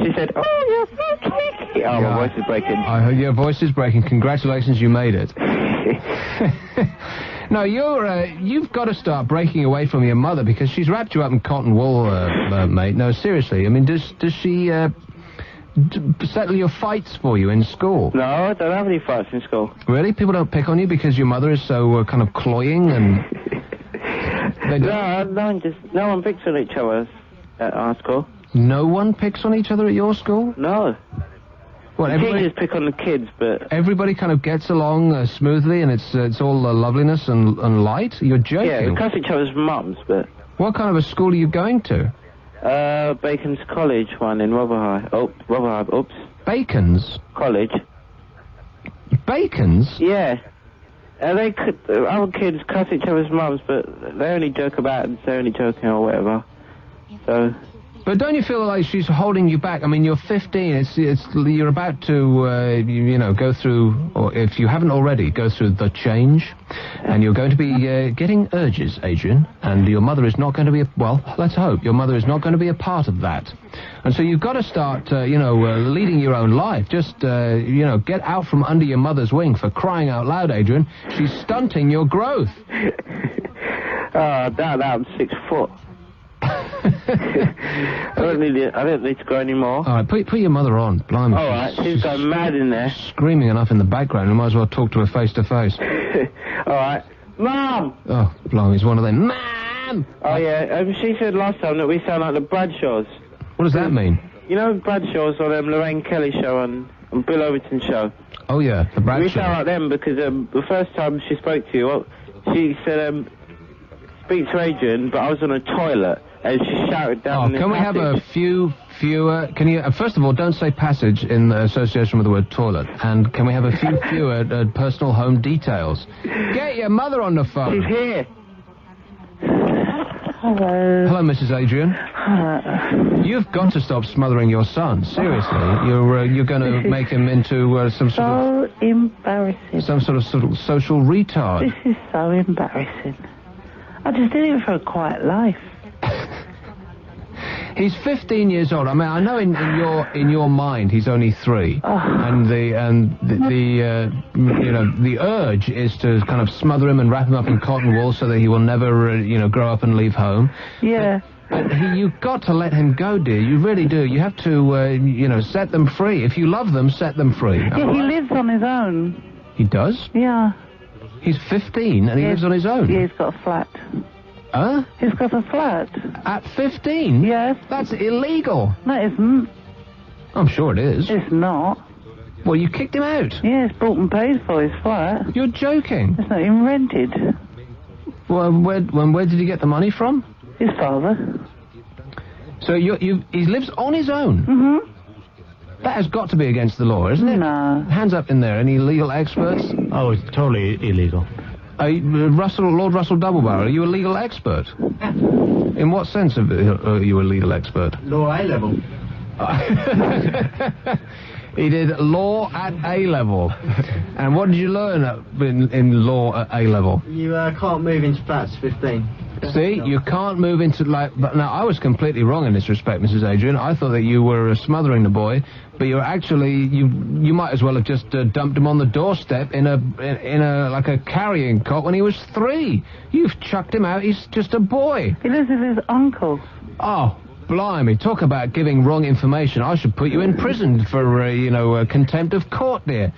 She said, oh, you're so cheeky. Oh, my voice is breaking. I heard your voice is breaking. Congratulations, you made it. No, you've got to start breaking away from your mother, because she's wrapped you up in cotton wool, mate. No, seriously. I mean, does she settle your fights for you in school? No, I don't have any fights in school. Really? People don't pick on you because your mother is so kind of cloying and... No one picks on each other at our school. No one picks on each other at your school? No. Well, the teachers pick on the kids, but... Everybody kind of gets along smoothly, and it's all loveliness and light? You're joking. Yeah, we cuss each other's mums, but... What kind of a school are you going to? Bacon's College, one in Rotherhithe. Rotherhithe, oops. Bacon's? College. Bacon's? Yeah. Our kids cuss each other's mums, but they only joke about it, they're only joking or whatever. So... But don't you feel like she's holding you back? I mean, you're 15. You're about to, go through, or if you haven't already, go through the change, and you're going to be getting urges, Adrian. And your mother is not going to be. Let's hope your mother is not going to be a part of that. And so you've got to start, leading your own life. Just, get out from under your mother's wing, for crying out loud, Adrian. She's stunting your growth. Damn, I'm 6 foot. I don't need to go anymore. All right, put your mother on. Blimey. All right, she's going mad in there. Screaming enough in the background. We might as well talk to her face to face. All right, Mum. Oh, blimey, it's one of them. Mum. Oh yeah, she said last time that we sound like the Bradshaws. What does that mean? You know Bradshaws on Lorraine Kelly show and Bill Overton show. Oh yeah, the Bradshaws. We sound like them because the first time she spoke to you, she said, "Speak to Adrian," but I was on a toilet. And she shouted down in the can we have a fewer... Can you... first of all, don't say passage in association with the word toilet. And can we have a few fewer personal home details? Get your mother on the phone. She's here. Hello. Hello, Mrs. Adrian. You've got to stop smothering your son. Seriously. You're going to make him into some sort of... So embarrassing. Some sort of social retard. This is so embarrassing. I just did it for a quiet life. He's 15 years old. I mean, I know in your mind he's only 3, and the urge is to kind of smother him and wrap him up in cotton wool so that he will never grow up and leave home. Yeah. But you've got to let him go, dear. You really do. You have to set them free. If you love them, set them free. Yeah, he lives on his own. He does? Yeah. He's 15 and he lives on his own. Yeah, he's got a flat. Huh? He's got a flat. At 15? Yes. That's illegal. No, it isn't. I'm sure it is. It's not. Well, you kicked him out. Yeah, it's bought and paid for his flat. You're joking. It's not even rented. Well, where did he get the money from? His father. So he lives on his own? Mm-hmm. That has got to be against the law, isn't it? No. Hands up in there. Any legal experts? Oh, it's totally illegal. Lord Russell Doublebarrel, are you a legal expert? In what sense are you a legal expert? Law A-level. He did law at A-level. And what did you learn in law at A-level? You can't move into flats 15. See, you can't move into, but now, I was completely wrong in this respect, Mrs. Adrian. I thought that you were smothering the boy, but you're actually, you might as well have just dumped him on the doorstep in a like a carrying cot when he was 3. You've chucked him out, he's just a boy. He lives with his uncle. Oh, blimey, talk about giving wrong information. I should put you in prison for, contempt of court, dear.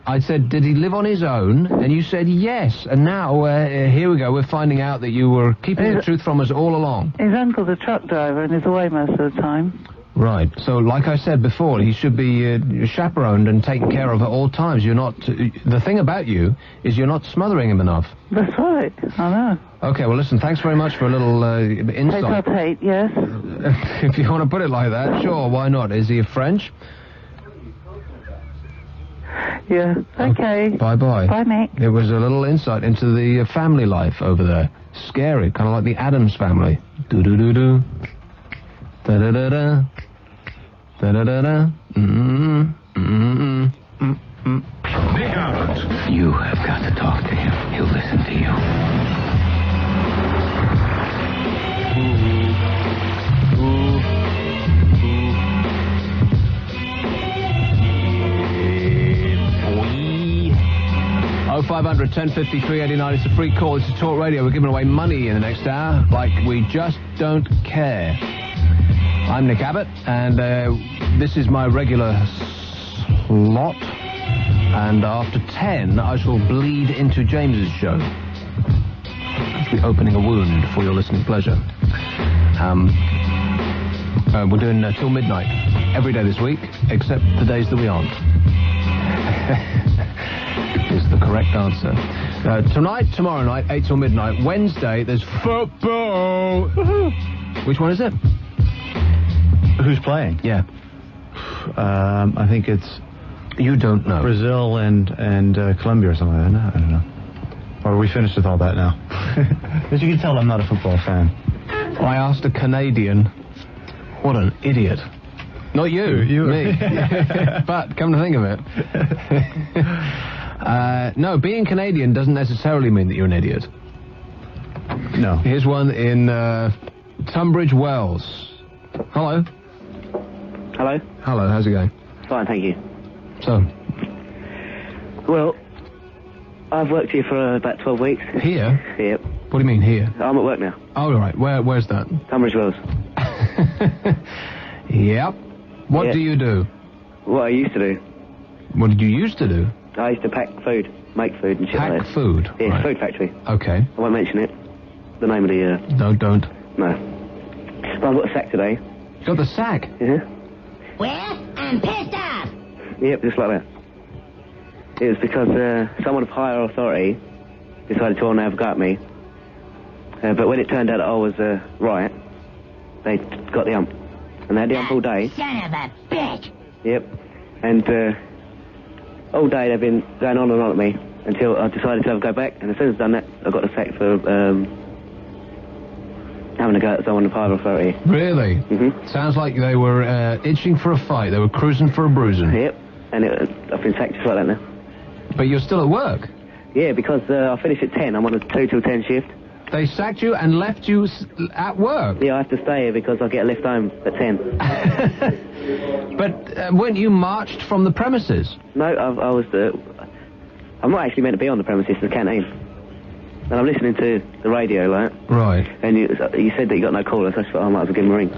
I said, did he live on his own? And you said yes. And now, here we go, we're finding out that you were keeping the truth from us all along. His uncle's a truck driver and is away most of the time. Right. So, like I said before, he should be chaperoned and taken care of at all times. You're not... the thing about you is you're not smothering him enough. That's right. I know. Okay, well, listen, thanks very much for a little insight. Take up hate, yes. If you want to put it like that, sure, why not? Is he French? Yeah, okay. Bye-bye. Bye, mate. It was a little insight into the family life over there. Scary, kind of like the Addams family. Do-do-do-do. Da-da-da-da. Da-da-da-da. Nick Abbott. You have got to talk to him. He'll listen to you. Oh, 500 1053 89. It's a free call. It's a Talk Radio. We're giving away money in the next hour, like we just don't care. I'm Nick Abbott, and this is my regular slot. And after 10, I shall bleed into James's show. I'll be opening a wound for your listening pleasure. We're doing till midnight every day this week, except the days that we aren't. Is the correct answer. Tonight, tomorrow night, 8 till midnight. Wednesday, there's football. Which one is it? Who's playing? Yeah. I think it's... You don't know. Brazil and Colombia or something like that. I don't know. Or are we finished with all that now? As you can tell, I'm not a football fan. I asked a Canadian. What an idiot. Not you. Me. But, come to think of it... no, being Canadian doesn't necessarily mean that you're an idiot. No. Here's one in Tunbridge Wells. Hello. Hello. Hello, how's it going? Fine, thank you. So? Well, I've worked here for about 12 weeks. Here? Yep. What do you mean, here? I'm at work now. Oh, right. Where's that? Tunbridge Wells. Yep. What do you do? What I used to do. What did you used to do? I used to pack food, make food and shit like that. Pack food? Yeah, right. Food factory. Okay. I won't mention it. The name of the... No, don't. No. But I've got a sack today. You got the sack? Yeah. Well, I'm pissed off. Yep, just like that. It was because someone of higher authority decided to all have a go at me. But when it turned out that I was right, they got the ump. And they had the ump all day. Son of a bitch. Yep. And all day they've been going on and on at me until I decided to have a go back. And as soon as I've done that, I got the sack for having a go at someone of higher authority. Really? Mm-hmm. Sounds like they were itching for a fight. They were cruising for a bruising. Yep. And I've been sacked just like that now. But you're still at work? Yeah, because I finish at 10. I'm on a 2 till 10 shift. They sacked you and left you at work? Yeah, I have to stay here because I get a lift home at 10. But weren't you marched from the premises? No, I was... I'm not actually meant to be on the premises, the canteen. And I'm listening to the radio, like... Right. And you said that you got no callers, so I thought I might as well give him a ring.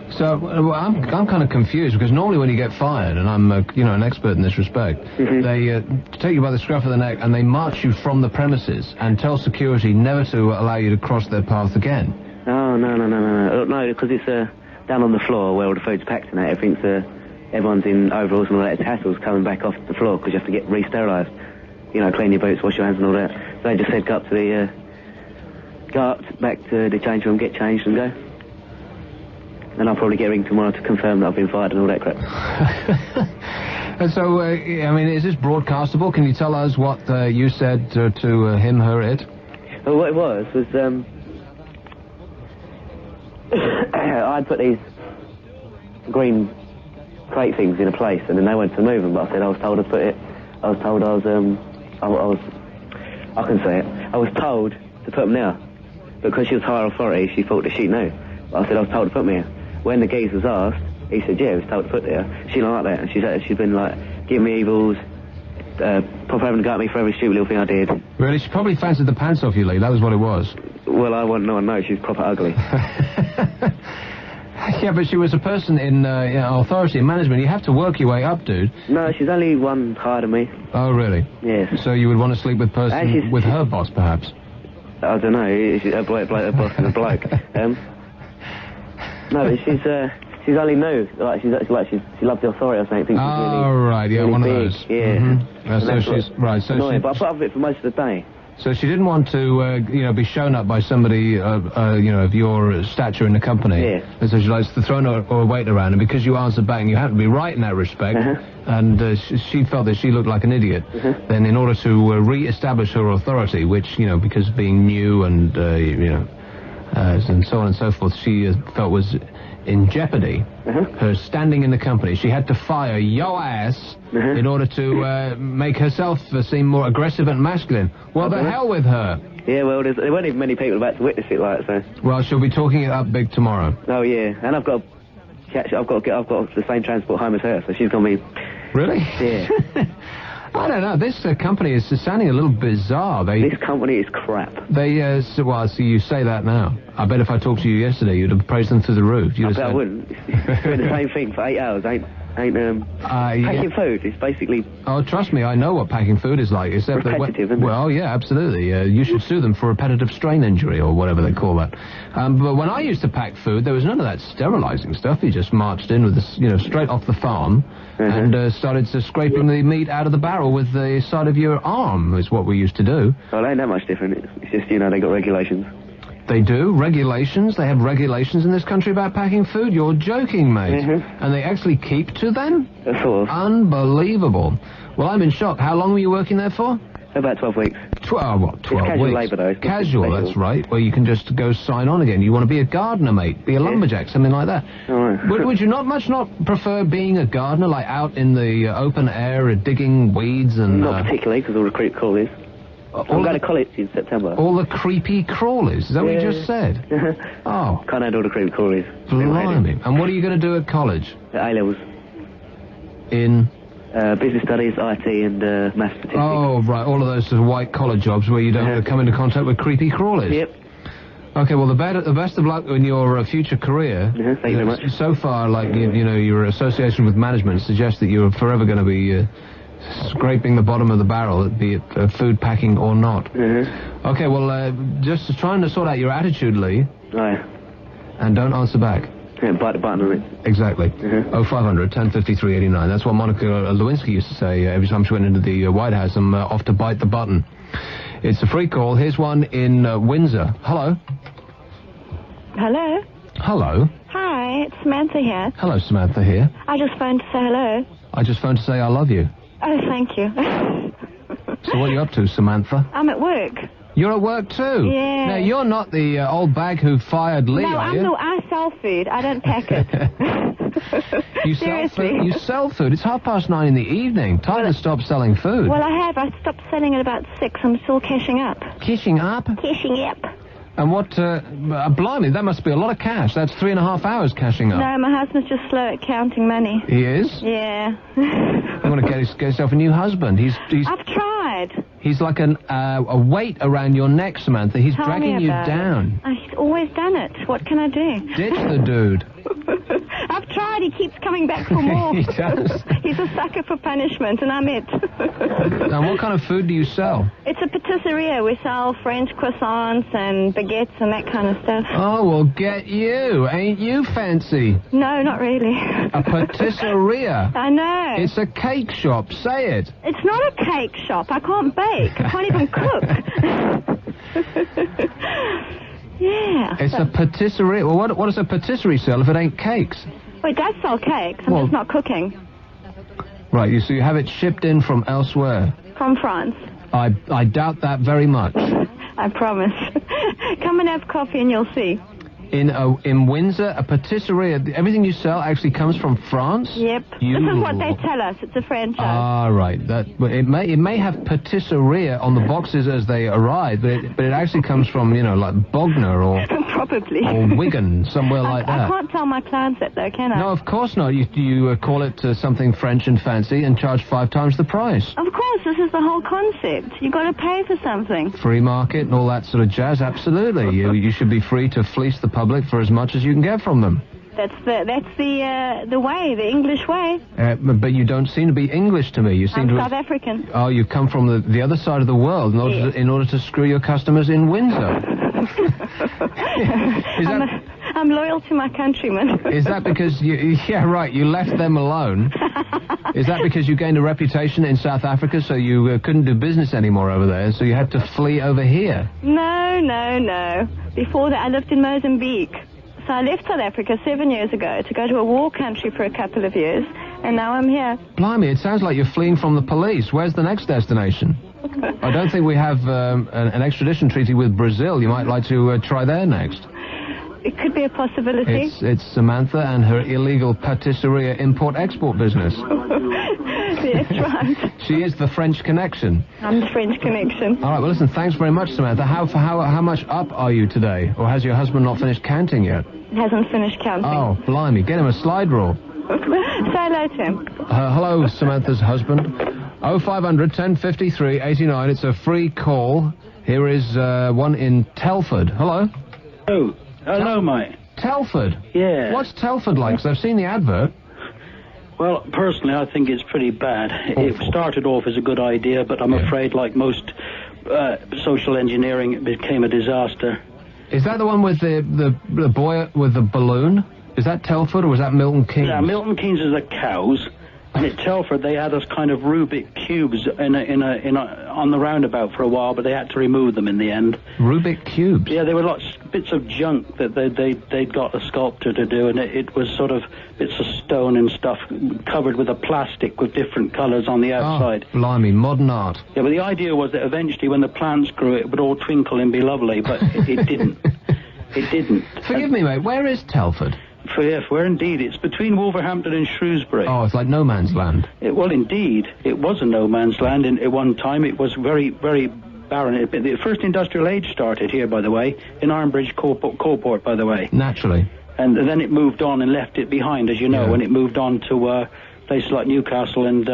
So, I'm kind of confused, because normally when you get fired, and I'm, an expert in this respect, they take you by the scruff of the neck and they march you from the premises and tell security never to allow you to cross their path again. Oh, no. No, because it's down on the floor where all the food's packed and that. Everyone's in overalls and all that. It's hassles coming back off the floor because you have to get re-sterilised. You know, clean your boots, wash your hands and all that. So they just said go up back to the change room, get changed and go. And I'll probably get a ring tomorrow to confirm that I've been fired and all that crap. And so, I mean, is this broadcastable? Can you tell us what you said to him, her, it? Well, what it was I'd put these green crate things in a place, and then they went to move them, but I said I was told to put it. I was told I can say it. I was told to put them there. Because she was higher authority, she thought that she knew. But I said I was told to put me here. When the geese was asked, he said, yeah, he was told to put there. She didn't like that, and she's been like, giving me evils, proper having to go at me for every stupid little thing I did. Really? She probably fancied the pants off you, Lee. That was what it was. Well, I want no one knows. She's proper ugly. Yeah, but she was a person in authority and management. You have to work your way up, dude. No, she's only one higher than me. Oh, really? Yes. So you would want to sleep with her boss, perhaps? I don't know. Her boss is a bloke. No, but she's only new. Like she loves the authority or something. Right, yeah, really one big. of those. Yeah. Mm-hmm. So she's right. So annoying, but I put up with it for most of the day. So she didn't want to, be shown up by somebody, of your stature in the company. Yeah. And so she likes to throw her weight around, and because you answered back, and you have to be right in that respect, and she felt that she looked like an idiot, then in order to re-establish her authority, which, because being new and, and so on and so forth, she felt was in jeopardy, her standing in the company. She had to fire your ass in order to make herself seem more aggressive and masculine. Well, the hell with her. Yeah, well, there weren't even many people about to witness it, like so. Well, she'll be talking it up big tomorrow. Oh yeah, and I've got the same transport home as her, so she's gonna be. Really? Yeah. I don't know. This company is sounding a little bizarre. This company is crap. Well, see, you say that now. I bet if I talked to you yesterday, you'd have praised them through the roof. I bet I wouldn't. Doing the same thing for 8 hours packing food. It's basically. Oh, trust me, I know what packing food is like. Except repetitive, isn't it? Well, yeah, absolutely. You should sue them for repetitive strain injury or whatever they call that. But when I used to pack food, there was none of that sterilizing stuff. You just marched in with this, straight off the farm. And started scraping the meat out of the barrel with the side of your arm, is what we used to do. Well, they ain't that much different. It's just, they got regulations. They do? Regulations? They have regulations in this country about packing food? You're joking, mate. And they actually keep to them? Of course. Unbelievable. Well, I'm in shock. How long were you working there for? About 12 weeks. 12 it's casual weeks? labour, though. Casual, that's right. Well, you can just go sign on again. You want to be a gardener, mate. Be a lumberjack, something like that. All right. Would you not prefer being a gardener, like out in the open air, digging weeds and... Not particularly, because all the creep crawlies. I'm going to college in September. All the creepy crawlies? Is that what you just said? Oh. Can't handle the creepy crawlies. Blimey. And what are you going to do at college? A-levels. In? Business studies, IT, and maths statistics. Oh, right. All of those sort of white-collar jobs where you don't come into contact with creepy crawlies. Yep. Okay, well, the best of luck in your future career. Thank you very much. So far, like, your association with management suggests that you're forever going to be scraping the bottom of the barrel, be it food packing or not. Okay, well, just trying to sort out your attitude, Lee. Right. And don't answer back. Yeah, bite the button on it. Exactly. 0500 1053 89. That's what Monica Lewinsky used to say every time she went into the White House. I'm off to bite the button. It's a free call. Here's one in Windsor. Hello. Hello. Hello. Hi, it's Samantha here. Hello, Samantha here. I just phoned to say hello. I just phoned to say I love you. Oh, thank you. So what are you up to, Samantha? I'm at work. You're at work too? Yeah. Now, you're not the old bag who fired Lee, are you? No, I sell food. I don't pack it. Seriously. You sell food? It's 9:30 in the evening. Time to stop selling food. Well, I have. I stopped selling at about 6. I'm still cashing up. Cashing up? Cashing up. And what, blimey, that must be a lot of cash. That's 3.5 hours cashing up. No, my husband's just slow at counting money. He is? Yeah. You want to get yourself a new husband. I've tried. He's like a weight around your neck, Samantha. He's dragging you down. He's always done it. What can I do? Ditch the dude. I've tried. He keeps coming back for more. He does. He's a sucker for punishment, and I'm it. Now, what kind of food do you sell? It's a patisserie. We sell French croissants and baguettes and that kind of stuff. Oh, well, get you. Ain't you fancy? No, not really. A patisserie. I know. It's a cake shop. Say it. It's not a cake shop. I can't bake. I can't even cook. Yeah. It's a patisserie. Well, what does a patisserie sell if it ain't cakes? Well, it does sell cakes. I'm just not cooking. Right, so you have it shipped in from elsewhere. From France. I doubt that very much. I promise. Come and have coffee and you'll see. In Windsor, a patisserie, everything you sell actually comes from France? Yep. This is what they tell us. It's a franchise. Ah, right. It may have patisserie on the boxes as they arrive, but it actually comes from, like Bognor or... Probably. Or Wigan, somewhere like that. I can't tell my clients that, though, can I? No, of course not. You call it something French and fancy and charge 5 times the price. Of course, this is the whole concept. You've got to pay for something. Free market and all that sort of jazz, absolutely. You should be free to fleece the public for as much as you can get from them. That's the way, the English way. But you don't seem to be English to me. You seem I'm South African. Oh, you've come from the other side of the world in order to screw your customers in Windsor. I'm loyal to my countrymen. Is that because you left them alone? Is that because you gained a reputation in South Africa, so you couldn't do business anymore over there, so you had to flee over here? No. Before that, I lived in Mozambique. So I left South Africa 7 years ago to go to a war country for a couple of years, and now I'm here. Blimey, it sounds like you're fleeing from the police. Where's the next destination? I don't think we have an extradition treaty with Brazil. You might like to try there next. It could be a possibility. It's Samantha and her illegal patisserie import-export business. That's right. She is the French connection. I'm the French connection. All right, well, listen, thanks very much, Samantha. How much up are you today? Or has your husband not finished counting yet? Hasn't finished counting. Oh, blimey. Get him a slide rule. Say hello to him. Hello, Samantha's husband. 0500 1053 89. It's a free call. Here is one in Telford. Hello. Oh, hello, mate. Telford? Yeah. What's Telford like? 'Cause I've seen the advert. Well, personally, I think it's pretty bad. It started off as a good idea, but I'm afraid, like most social engineering, it became a disaster. Is that the one with the boy with the balloon? Is that Telford or was that Milton Keynes? Yeah, Milton Keynes is the cows, and at Telford they had us kind of Rubik cubes on the roundabout for a while, but they had to remove them in the end. Rubik cubes? Yeah, they were bits of junk that they'd got a sculptor to do, and it was sort of bits of stone and stuff covered with a plastic with different colours on the outside. Oh, blimey, modern art. Yeah, but the idea was that eventually when the plants grew it would all twinkle and be lovely, but it didn't. It didn't. Forgive me, mate, where is Telford? Yes, where indeed. It's between Wolverhampton and Shrewsbury. Oh, it's like no man's land. Well, indeed. It was a no man's land at one time. It was very, very barren. The first industrial age started here, by the way, in Arnbridge Coalport, by the way. Naturally. And then it moved on and left it behind, as you know, and it moved on to places like Newcastle and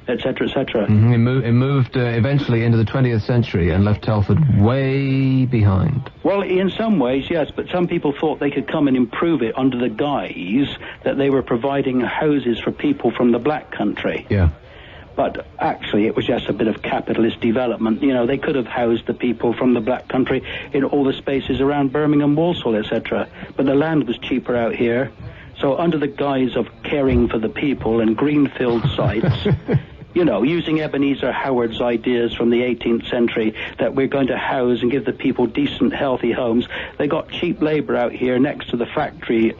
et cetera, et cetera. Mm-hmm. It moved eventually into the 20th century and left Telford way behind. Well, in some ways, yes, but some people thought they could come and improve it under the guise that they were providing houses for people from the black country. Yeah. But actually, it was just a bit of capitalist development. You know, they could have housed the people from the black country in all the spaces around Birmingham, Walsall, etc. But the land was cheaper out here. So under the guise of caring for the people and greenfield sites, you know, using Ebenezer Howard's ideas from the 18th century that we're going to house and give the people decent, healthy homes, they got cheap labour out here next to the factory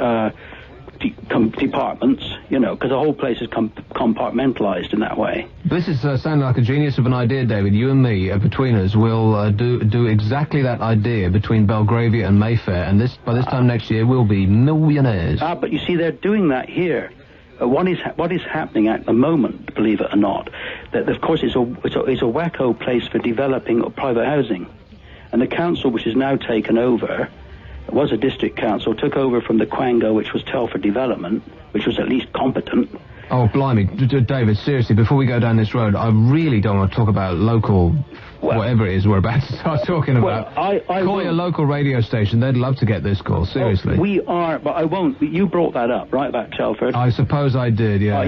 departments, you know, because the whole place is compartmentalised in that way. This is sounding like a genius of an idea, David. You and me, between us, will do exactly that idea between Belgravia and Mayfair, and by this time next year, we'll be millionaires. But you see, they're doing that here. What is happening at the moment, believe it or not, that of course it's a wacko place for developing private housing, and the council, which is now taken over, it was a district council, took over from the Quango, which was Telford Development, which was at least competent. Oh, blimey. David, seriously, before we go down this road, I really don't want to talk about local, whatever it is we're about to start talking about. Call your local radio station. They'd love to get this call, seriously. We are, but I won't. You brought that up, right, about Telford? I suppose I did, yeah.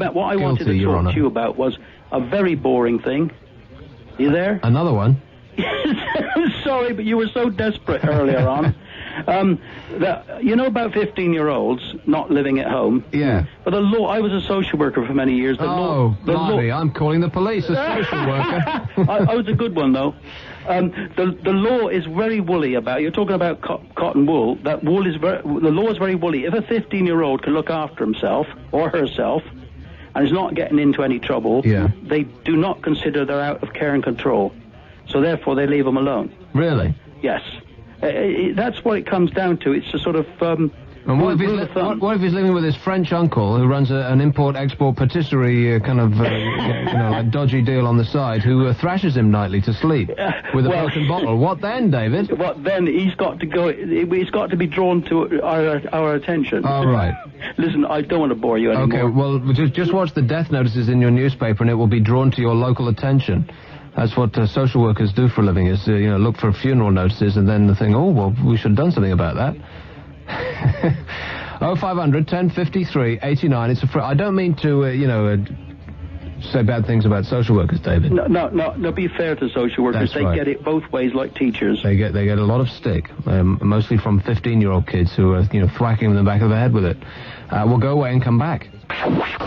What I wanted to talk to you about was a very boring thing. You there? Another one? Sorry, but you were so desperate earlier on. You know about 15-year-olds not living at home? Yeah. But the law, I was a social worker for many years. Blimey, I'm calling the police a social worker. I was a good one, though. The law is very woolly about, you're talking about cotton wool, that wool is the law is very woolly. If a 15-year-old can look after himself or herself, and is not getting into any trouble, Yeah. they do not consider they're out of care and control. So therefore, they leave them alone. Really? Yes. That's what it comes down to. It's a sort of... And what if, what if he's living with his French uncle, who runs an import-export patisserie kind of, like dodgy deal on the side, who thrashes him nightly to sleep with a broken bottle? What then, David? What then? He's got to go. He's got to be drawn to our attention. All right. Listen, I don't want to bore you anymore. Okay, well, just watch the death notices in your newspaper, and it will be drawn to your local attention. That's what social workers do for a living, is look for funeral notices and then think, oh, well, we should have done something about that. 0500 1053 89. It's I don't mean to, say bad things about social workers, David. No, be fair to social workers. That's right. They get it both ways like teachers. They get a lot of stick, mostly from 15-year-old kids who are, thwacking them in the back of the head with it. We'll go away and come back.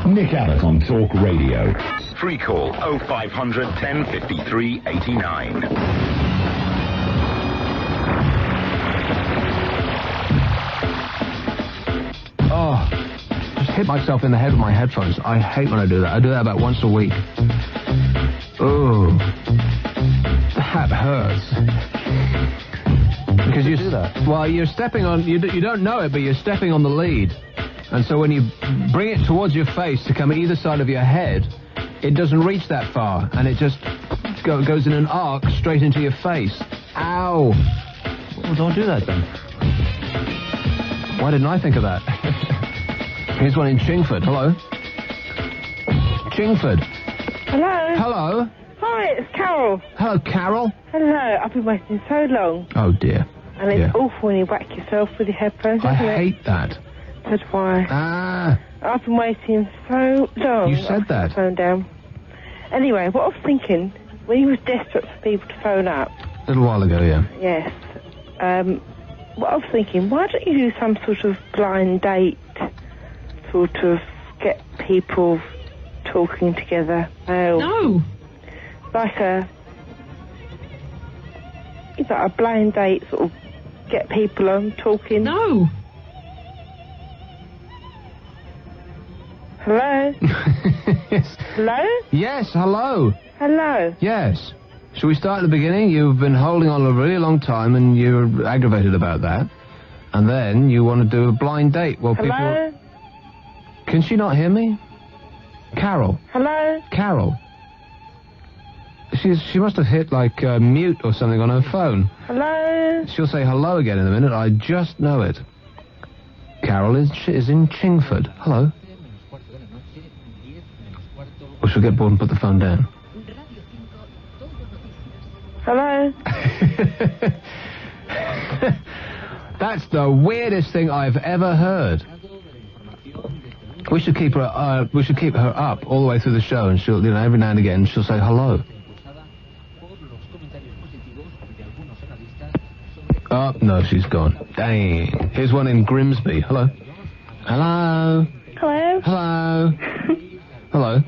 Nick Abbot on Talk Radio. Free call 0500 1053 89. Oh, just hit myself in the head with my headphones. I hate when I do that. I do that about once a week. Oh, that hurts. Because you do that. Well, you're stepping on. You don't know it, but you're stepping on the lead, and so when you bring it towards your face to come either side of your head, it doesn't reach that far, and it just goes in an arc straight into your face. Ow! Well, don't do that then. Why didn't I think of that? Here's one in Chingford. Hello? Chingford. Hello? Hello? Hi, it's Carol. Hello, Carol? Hello, I've been waiting so long. Oh, dear. And it's awful when you whack yourself with your headphones, I isn't it? hate that. That's why. Ah. I've been waiting so long. You said that. To phone down. Anyway, what I was thinking, when you was desperate for people to phone up. A little while ago, yeah. Yes. What I was thinking, why don't you do some sort of blind date, sort of get people talking together? No. Like a blind date, sort of get people on talking. No. Hello? Yes. Hello? Yes, hello. Hello? Yes. Shall we start at the beginning? You've been holding on a really long time and you're aggravated about that. And then you want to do a blind date. Well, Hello? people... Can she not hear me? Carol. Hello? Carol. She must have hit, like, mute or something on her phone. Hello? She'll say hello again in a minute. I just know it. Carol is in Chingford. Hello. Or she'll get bored and put the phone down. Hello? That's the weirdest thing I've ever heard. We should keep her. We should keep her up all the way through the show, and she'll, every now and again, she'll say hello. Oh no, she's gone. Dang. Here's one in Grimsby. Hello. Hello. Hello? Hello. Hello.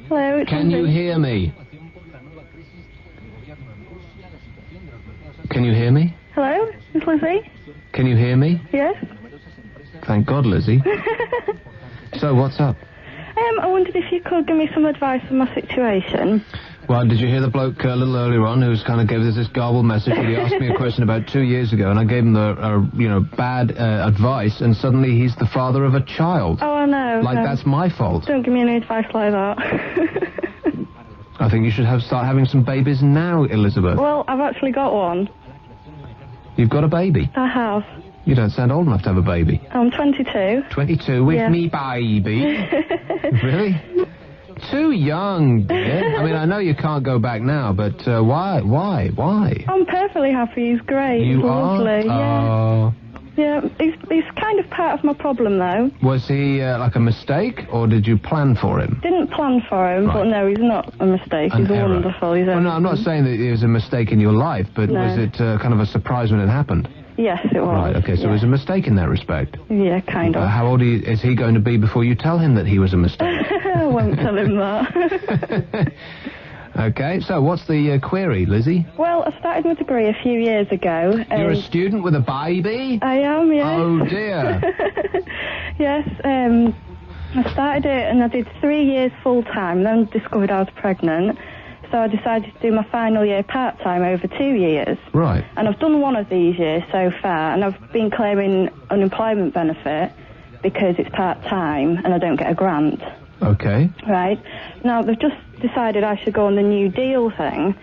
Hello. Can you hear me? Can you hear me? Hello? It's Lizzie? Can you hear me? Yes? Thank God, Lizzie. So, what's up? I wondered if you could give me some advice on my situation. Well, did you hear the bloke a little earlier on who's kind of gave us this garbled message? He asked me a question about 2 years ago, and I gave him bad advice, and suddenly he's the father of a child. Oh, I know. Like, that's my fault. Don't give me any advice like that. I think you should start having some babies now, Elizabeth. Well, I've actually got one. You've got a baby? I have. You don't sound old enough to have a baby. I'm 22. 22 with Yeah. me baby? Really? Too young, dear. I mean, I know you can't go back now, but why? I'm perfectly happy. He's great. You He's are? lovely. Oh. Yeah. He's kind of part of my problem, though. Was he like a mistake, or did you plan for him? Didn't plan for him, but no, he's not a mistake. An He's error. wonderful. He's Well, no, I'm not saying that it was a mistake in your life, but No. was it kind of a surprise when it happened? Yes, it was. Right, okay, so it was a mistake in that respect. Yeah, kind of. How old is he going to be before you tell him that he was a mistake? I won't tell him that. Okay, so what's the query, Lizzie? Well, I started my degree a few years ago. You're a student with a baby? I am, yes. Oh, dear. Yes, I started it and I did 3 years full-time, then discovered I was pregnant. So I decided to do my final year part-time over 2 years. Right. And I've done one of these years so far, and I've been claiming unemployment benefit because it's part-time and I don't get a grant. Okay. Right. Now, they've just decided I should go on the New Deal thing,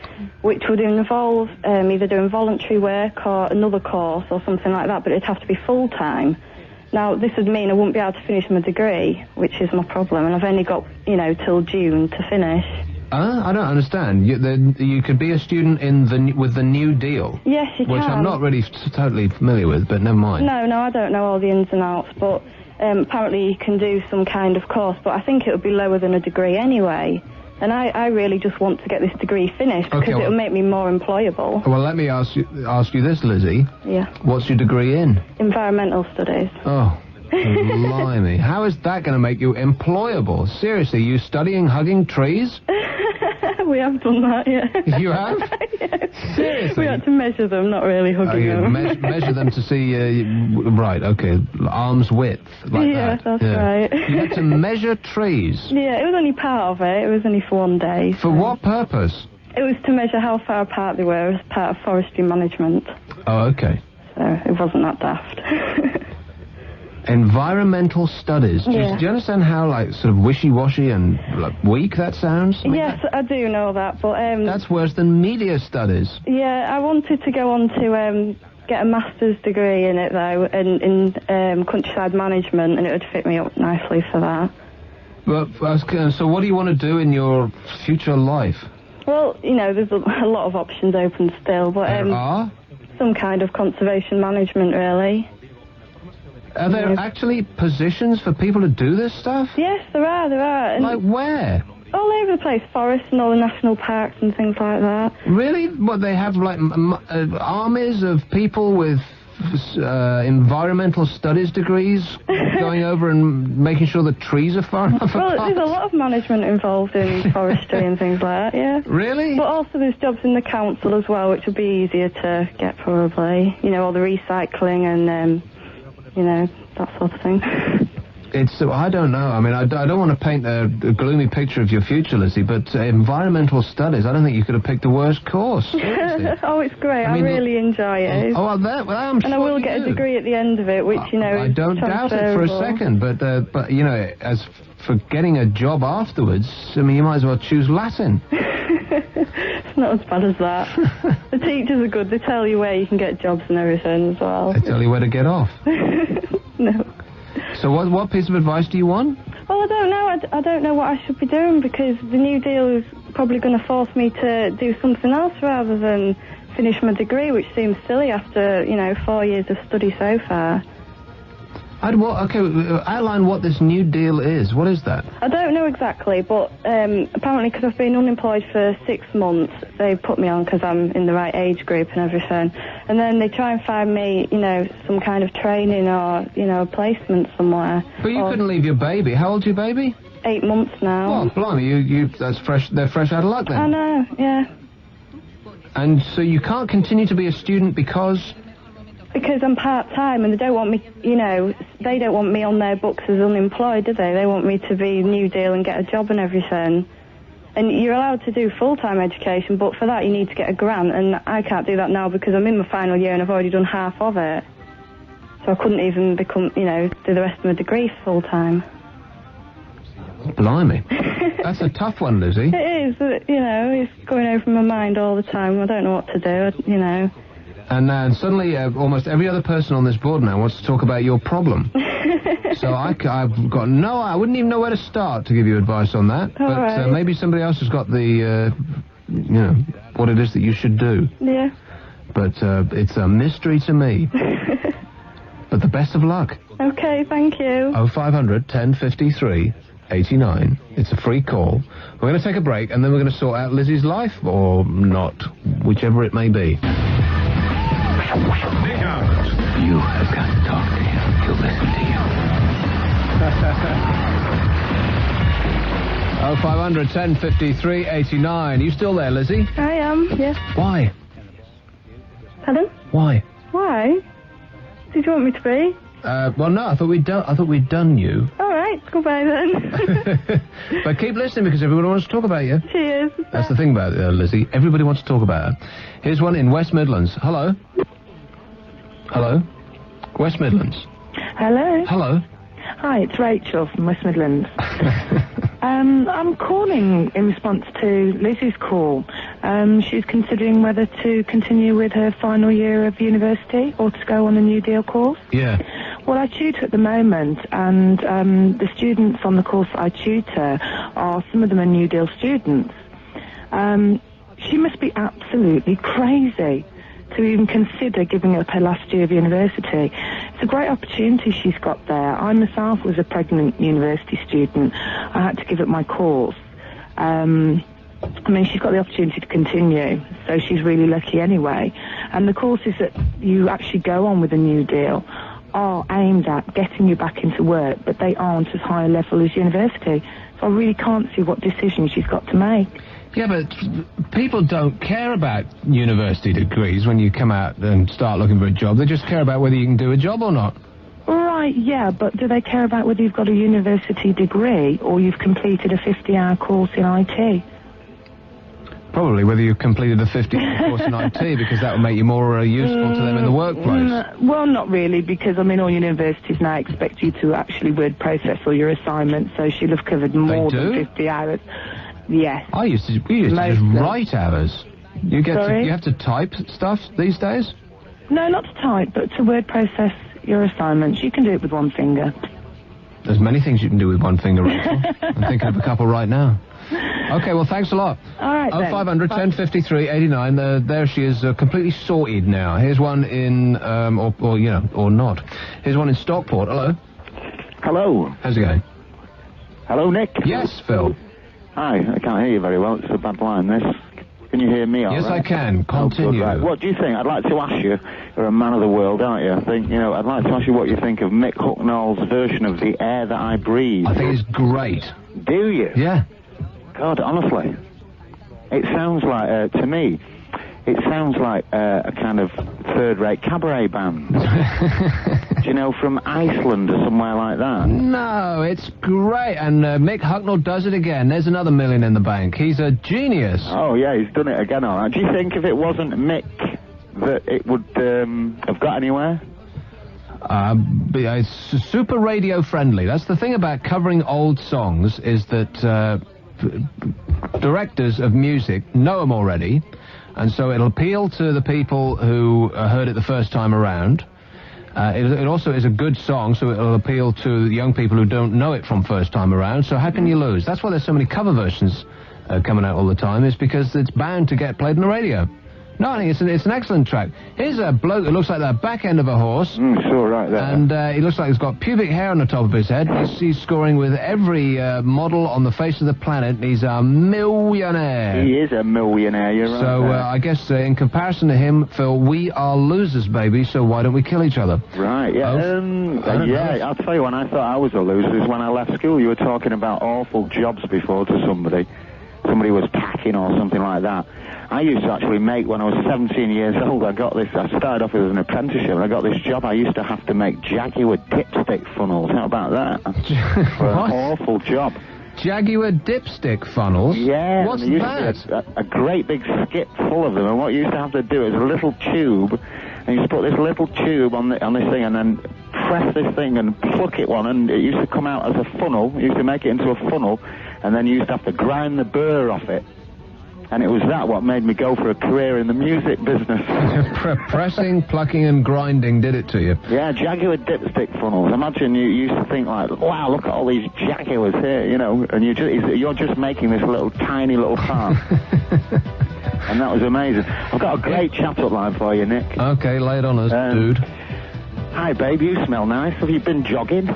which would involve either doing voluntary work or another course or something like that, but it'd have to be full-time. Now, this would mean I wouldn't be able to finish my degree, which is my problem, and I've only got, till June to finish. I don't understand. You could be a student with the New Deal. Yes, you can. Which I'm not really totally familiar with, but never mind. No, I don't know all the ins and outs, but apparently you can do some kind of course, but I think it would be lower than a degree anyway. And I really just want to get this degree finished because it'll make me more employable. Well, let me ask you this, Lizzie. Yeah. What's your degree in? Environmental studies. Oh, blimey. How is that going to make you employable? Seriously, you studying hugging trees? We have done that, yeah. You have? Yes. Seriously? We had to measure them, not really hugging them. Measure them to see, right, okay, arm's width, like that. That's right. You had to measure trees? Yeah, it was only part of it. It was only for one day. For what purpose? It was to measure how far apart they were as part of forestry management. Oh, okay. So it wasn't that daft. Environmental studies. Yeah. Do you understand how, sort of wishy-washy and weak that sounds? Yes, I do know that, but... That's worse than media studies. Yeah, I wanted to go on to get a master's degree in it, though, in countryside management, and it would fit me up nicely for that. But, so what do you want to do in your future life? Well, there's a lot of options open still, but... There are? Some kind of conservation management, really. Are there actually positions for people to do this stuff? Yes, there are. And like where? All over the place, forests and all the national parks and things like that. Really? What, they have armies of people with environmental studies degrees going over and making sure the trees are far enough apart? Well, there's a lot of management involved in forestry and things like that, yeah. Really? But also there's jobs in the council as well, which would be easier to get probably. All the recycling and... that sort of thing. I don't know. I mean, I don't want to paint a gloomy picture of your future, Lizzie, but environmental studies, I don't think you could have picked a worse course. Oh, it's great. I really enjoy it. I'm sure and I will get a degree at the end of it, which, I don't doubt it for a second, but as for getting a job afterwards, I mean, you might as well choose Latin. It's not as bad as that. The teachers are good. They tell you where you can get jobs and everything as well. They tell you where to get off. No. So what piece of advice do you want? Well, I don't know. I don't know what I should be doing because the New Deal is probably going to force me to do something else rather than finish my degree, which seems silly after, 4 years of study so far. Outline what this New Deal is. What is that? I don't know exactly, but apparently because I've been unemployed for 6 months, they put me on because I'm in the right age group and everything. And then they try and find me, some kind of training or, a placement somewhere. But you couldn't leave your baby. How old's your baby? 8 months now. Oh, blimey, that's fresh. They're fresh out of luck then. I know, yeah. And so you can't continue to be a student because... Because I'm part-time and they don't want me, they don't want me on their books as unemployed, do they? They want me to be New Deal and get a job and everything. And you're allowed to do full-time education, but for that you need to get a grant, and I can't do that now because I'm in my final year and I've already done half of it. So I couldn't even become, do the rest of my degree full-time. Blimey. That's a tough one, Lizzie. It is, it's going over my mind all the time. I don't know what to do, And suddenly, almost every other person on this board now wants to talk about your problem. So I wouldn't even know where to start to give you advice on that. All but right. Maybe somebody else has got the, what it is that you should do. Yeah. But it's a mystery to me. But the best of luck. Okay, thank you. 0500 1053 89. It's a free call. We're going to take a break, and then we're going to sort out Lizzie's life, or not, whichever it may be. Nick Abbott. You have got to talk to him. He'll listen to you. 0500 1053 89. You still there, Lizzie? I am, yes. Why? Pardon? Why? Why? Did you want me to be? Well, no. I thought we'd done you. All right, Goodbye then. But keep listening because everyone wants to talk about you. Cheers. That's the thing about Lizzie. Everybody wants to talk about her. Here's one in West Midlands. Hello? Hello? West Midlands. Hello. Hello. Hi, it's Rachel from West Midlands. I'm calling in response to Lizzie's call. She's considering whether to continue with her final year of university or to go on a New Deal course. Yeah. Well, I tutor at the moment, and the students on the course I tutor are, some of them are New Deal students. She must be absolutely crazy to even consider giving up her last year of university. It's a great opportunity she's got there. I myself was a pregnant university student. I had to give up my course. I mean, she's got the opportunity to continue, so she's really lucky anyway. And the courses that you actually go on with the New Deal are aimed at getting you back into work, but they aren't as high a level as university. So I really can't see what decision she's got to make. Yeah, but people don't care about university degrees when you come out and start looking for a job. They just care about whether you can do a job or not. Right, yeah, but do they care about whether you've got a university degree or you've completed a 50-hour course in IT? Probably whether you've completed a 50-hour course in IT, because that would make you more useful to them in the workplace. Well, not really, because, I mean, all universities now expect you to actually word process all your assignments, so she'll have covered more than 50 hours. Yes. We used to just write hours. You have to type stuff these days? No, not to type, but to word process your assignments. You can do it with one finger. There's many things you can do with one finger, Rachel. I'm thinking of a couple right now. Okay, well, thanks a lot. All right, then. 0500 1053 89. There she is, completely sorted now. Here's one in, or not. Here's one in Stockport. Hello. Hello. How's it going? Hello, Nick. Yes, Phil. Hi, I can't hear you very well. It's a bad line, this. Can you hear me all Yes, right? I can. Continue. Oh, good, right. What do you think? I'd like to ask you, you're a man of the world, aren't you? I think, I'd like to ask you what you think of Mick Hucknall's version of The Air That I Breathe. I think it's great. Do you? Yeah. God, honestly. It sounds like, to me, it sounds like a kind of third-rate cabaret band. From Iceland or somewhere like that. No, it's great. And Mick Hucknall does it again. There's another million in the bank. He's a genius. Oh, yeah, he's done it again, all right. Do you think if it wasn't Mick that it would have got anywhere? It's super radio friendly. That's the thing about covering old songs, is that directors of music know them already, and so it'll appeal to the people who heard it the first time around. It also is a good song, so it'll appeal to young people who don't know it from first time around. So how can you lose? That's why there's so many cover versions coming out all the time, is because it's bound to get played on the radio. No, I think it's an excellent track. Here's a bloke that looks like the back end of a horse. Sure, right there. And he looks like he's got pubic hair on the top of his head. He's scoring with every model on the face of the planet. He's a millionaire. He is a millionaire, you're right. So I guess in comparison to him, Phil, we are losers, baby, so why don't we kill each other? Right, yeah. I'll tell you, when I thought I was a loser is when I left school. You were talking about awful jobs before to somebody. Somebody was packing or something like that. I used to actually make, when I was 17 years old, I started off as an apprenticeship, and I got this job. I used to have to make Jaguar dipstick funnels. How about that? For an awful job. Jaguar dipstick funnels? Yeah. What's that? A great big skip full of them, and what you used to have to do is a little tube, and you just put this little tube on this thing, and then press this thing and pluck it one, and it used to come out as a funnel. You used to make it into a funnel, and then you used to have to grind the burr off it. And it was what made me go for a career in the music business. Pressing, plucking, and grinding did it to you. Yeah, Jaguar dipstick funnels. Imagine you used to think like, wow, look at all these Jaguars here, and you're just making this tiny little part. And that was amazing. I've got a great chat-up line for you, Nick. Okay, lay it on us, dude. Hi, babe, you smell nice. Have you been jogging?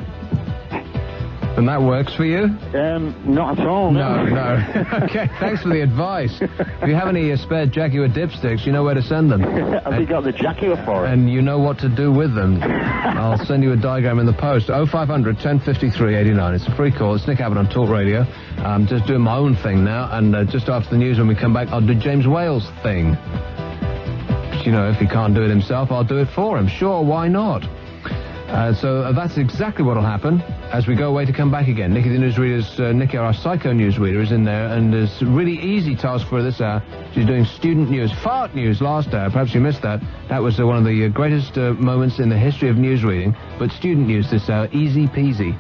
And that works for you? Not at all, no. No. Okay, thanks for the advice. If you have any spare Jaguar dipsticks, you know where to send them. Have you got the Jaguar for it? And you know what to do with them. I'll send you a diagram in the post. 0500 1053 89. It's a free call. It's Nick Abbot on Talk Radio. I'm just doing my own thing now, and just after the news when we come back, I'll do James Wales' thing. But, if he can't do it himself, I'll do it for him. Sure, why not? So that's exactly what will happen as we go away to come back again. Nikki, the newsreader's, Nikki, our psycho newsreader, is in there, and it's a really easy task for her this hour. She's doing student news, fart news last hour. Perhaps you missed that. That was one of the greatest moments in the history of news reading. But student news this hour, easy peasy.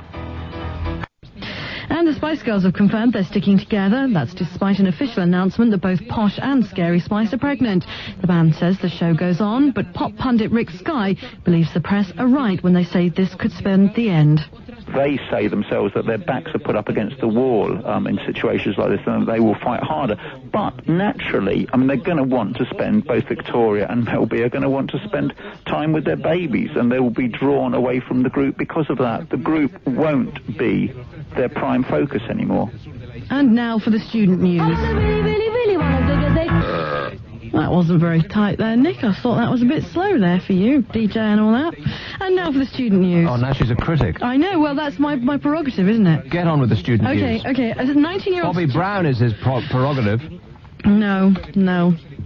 And the Spice Girls have confirmed they're sticking together. That's despite an official announcement that both Posh and Scary Spice are pregnant. The band says the show goes on, but pop pundit Rick Sky believes the press are right when they say this could spell the end. They say themselves that their backs are put up against the wall in situations like this, and they will fight harder. But naturally, I mean, they're going to want to spend, both Victoria and Mel B are going to want to spend time with their babies, and they will be drawn away from the group because of that. The group won't be their prime focus anymore. And now for the student news. That wasn't very tight there, Nick. I thought that was a bit slow there for you, DJ and all that. And now for the student news. Oh, now she's a critic. I know, well, that's my prerogative, isn't it? Get on with the student news. Okay. As a 19-year-old... Bobby Brown is his prerogative. No.